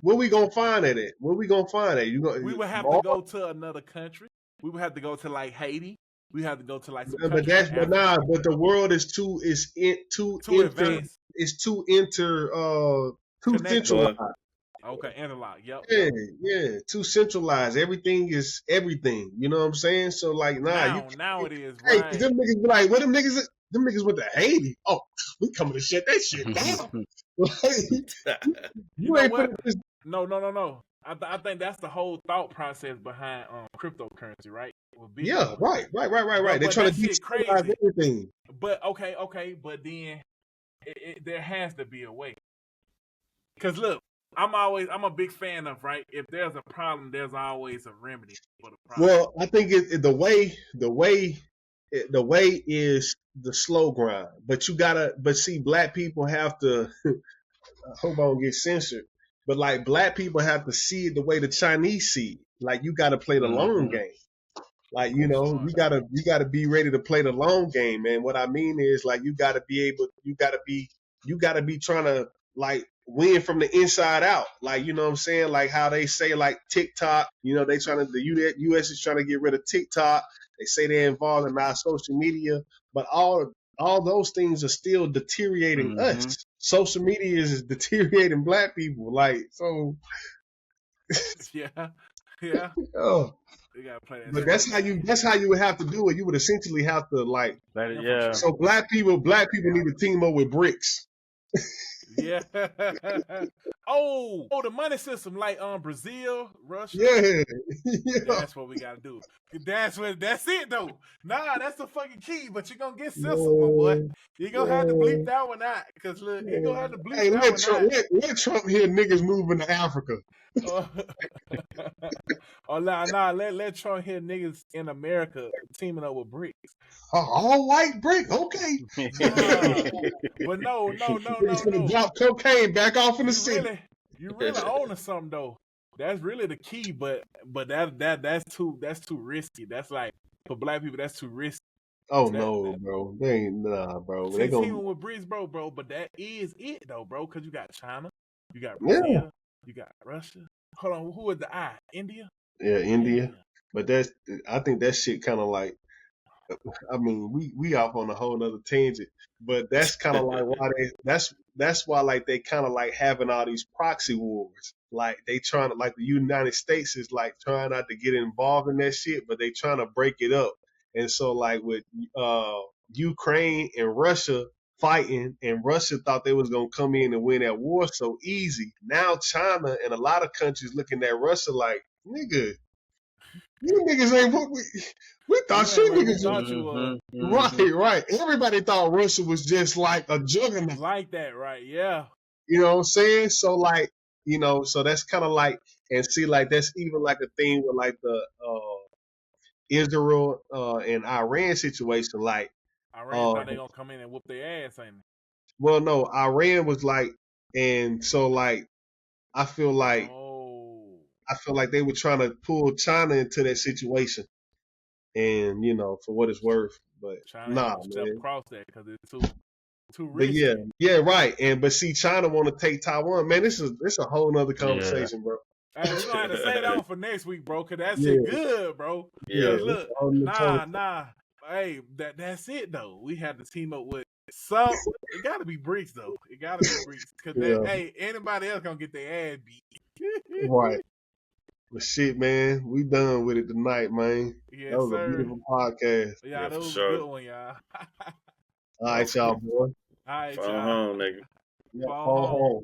where we gonna find it at? Where we gonna find it? We would have to go to another country. We would have to go to like Haiti. We have to go to like some country. But the world is too advanced. It's too centralized. Okay, interlock. Yep. Yeah. Too centralized. Everything is everything. You know what I'm saying? So like, now it is. Hey, right. them niggas be like, what them niggas? Them niggas went to Haiti. Oh, we coming to shut that shit down. You know what? No. I think that's the whole thought process behind cryptocurrency, right? Yeah, right. They're trying to decentralize everything. But okay, but then there has to be a way. Because look, I'm a big fan of, right? If there's a problem, there's always a remedy for the problem. Well, I think the way is the slow grind. But see, black people have to. I hope I don't get censored. But like black people have to see it the way the Chinese see it. Like you got to play the long game. Like, you gotta be ready to play the long game, man. What I mean is like you gotta be trying to like win from the inside out. Like, you know what I'm saying? Like how they say like TikTok, the US is trying to get rid of TikTok. They say they're involved in our social media, but all those things are still deteriorating us. Social media is deteriorating black people. Like, so. Yeah. Oh. You gotta play that. But that's how you would have to do it. You would essentially have to like. Yeah. So black people need to team up with bricks. Yeah. Oh, the money system like Brazil, Russia. Yeah. That's what we gotta do. That's it though. Nah, that's the fucking key. But you're gonna get censored, my boy. You're gonna have to bleep that one out. Cause look, you're gonna have to bleep that one out. Let Trump hear niggas moving to Africa. Let Trump hear niggas in America teaming up with bricks. All white brick, okay. But no. Drop cocaine back off in the city. You really owning something though. That's really the key, but that's too risky. That's like for black people, that's too risky. Oh no, bro. They ain't bro. They teaming with bricks, bro. But that is it though, bro. Because you got China, you got Brazil, you got Russia. Hold on, who is the I? India? Yeah, India. But I think that shit kind of like. I mean, we off on a whole nother tangent, but that's kind of like why that's why like they kind of like having all these proxy wars. Like they trying to, like the United States is like trying not to get involved in that shit, but they trying to break it up. And so like with Ukraine and Russia fighting, and Russia thought they was gonna come in and win that war so easy. Now China and a lot of countries looking at Russia like, nigga, you niggas ain't what we thought you niggas were. Right. Everybody thought Russia was just like a juggernaut. Like that, right? Yeah. You know what I'm saying? So like, so that's kind of like, and see, like that's even like a thing with like the Israel and Iran situation. Like Iran thought they gonna come in and whoop their ass, ain't they? Well, no, Iran was like, and so like I feel like they were trying to pull China into that situation. And for what it's worth, but China step across that because it's too risky. But yeah, right. But see, China want to take Taiwan. Man, this is a whole nother conversation, bro. Hey, we're gonna have to say that one for next week, bro, because that shit good, bro. Yeah, look, nah. Hey, that's it though. We have to team up with some. It gotta be bricks though. It gotta be bricks because hey, anybody else gonna get their ass beat. Right. But shit, man, we done with it tonight, man. Yes, that was sir. a beautiful podcast. Yeah, that was a good one, y'all. All right, y'all, boy. All right, y'all. Home, nigga. Yeah, home.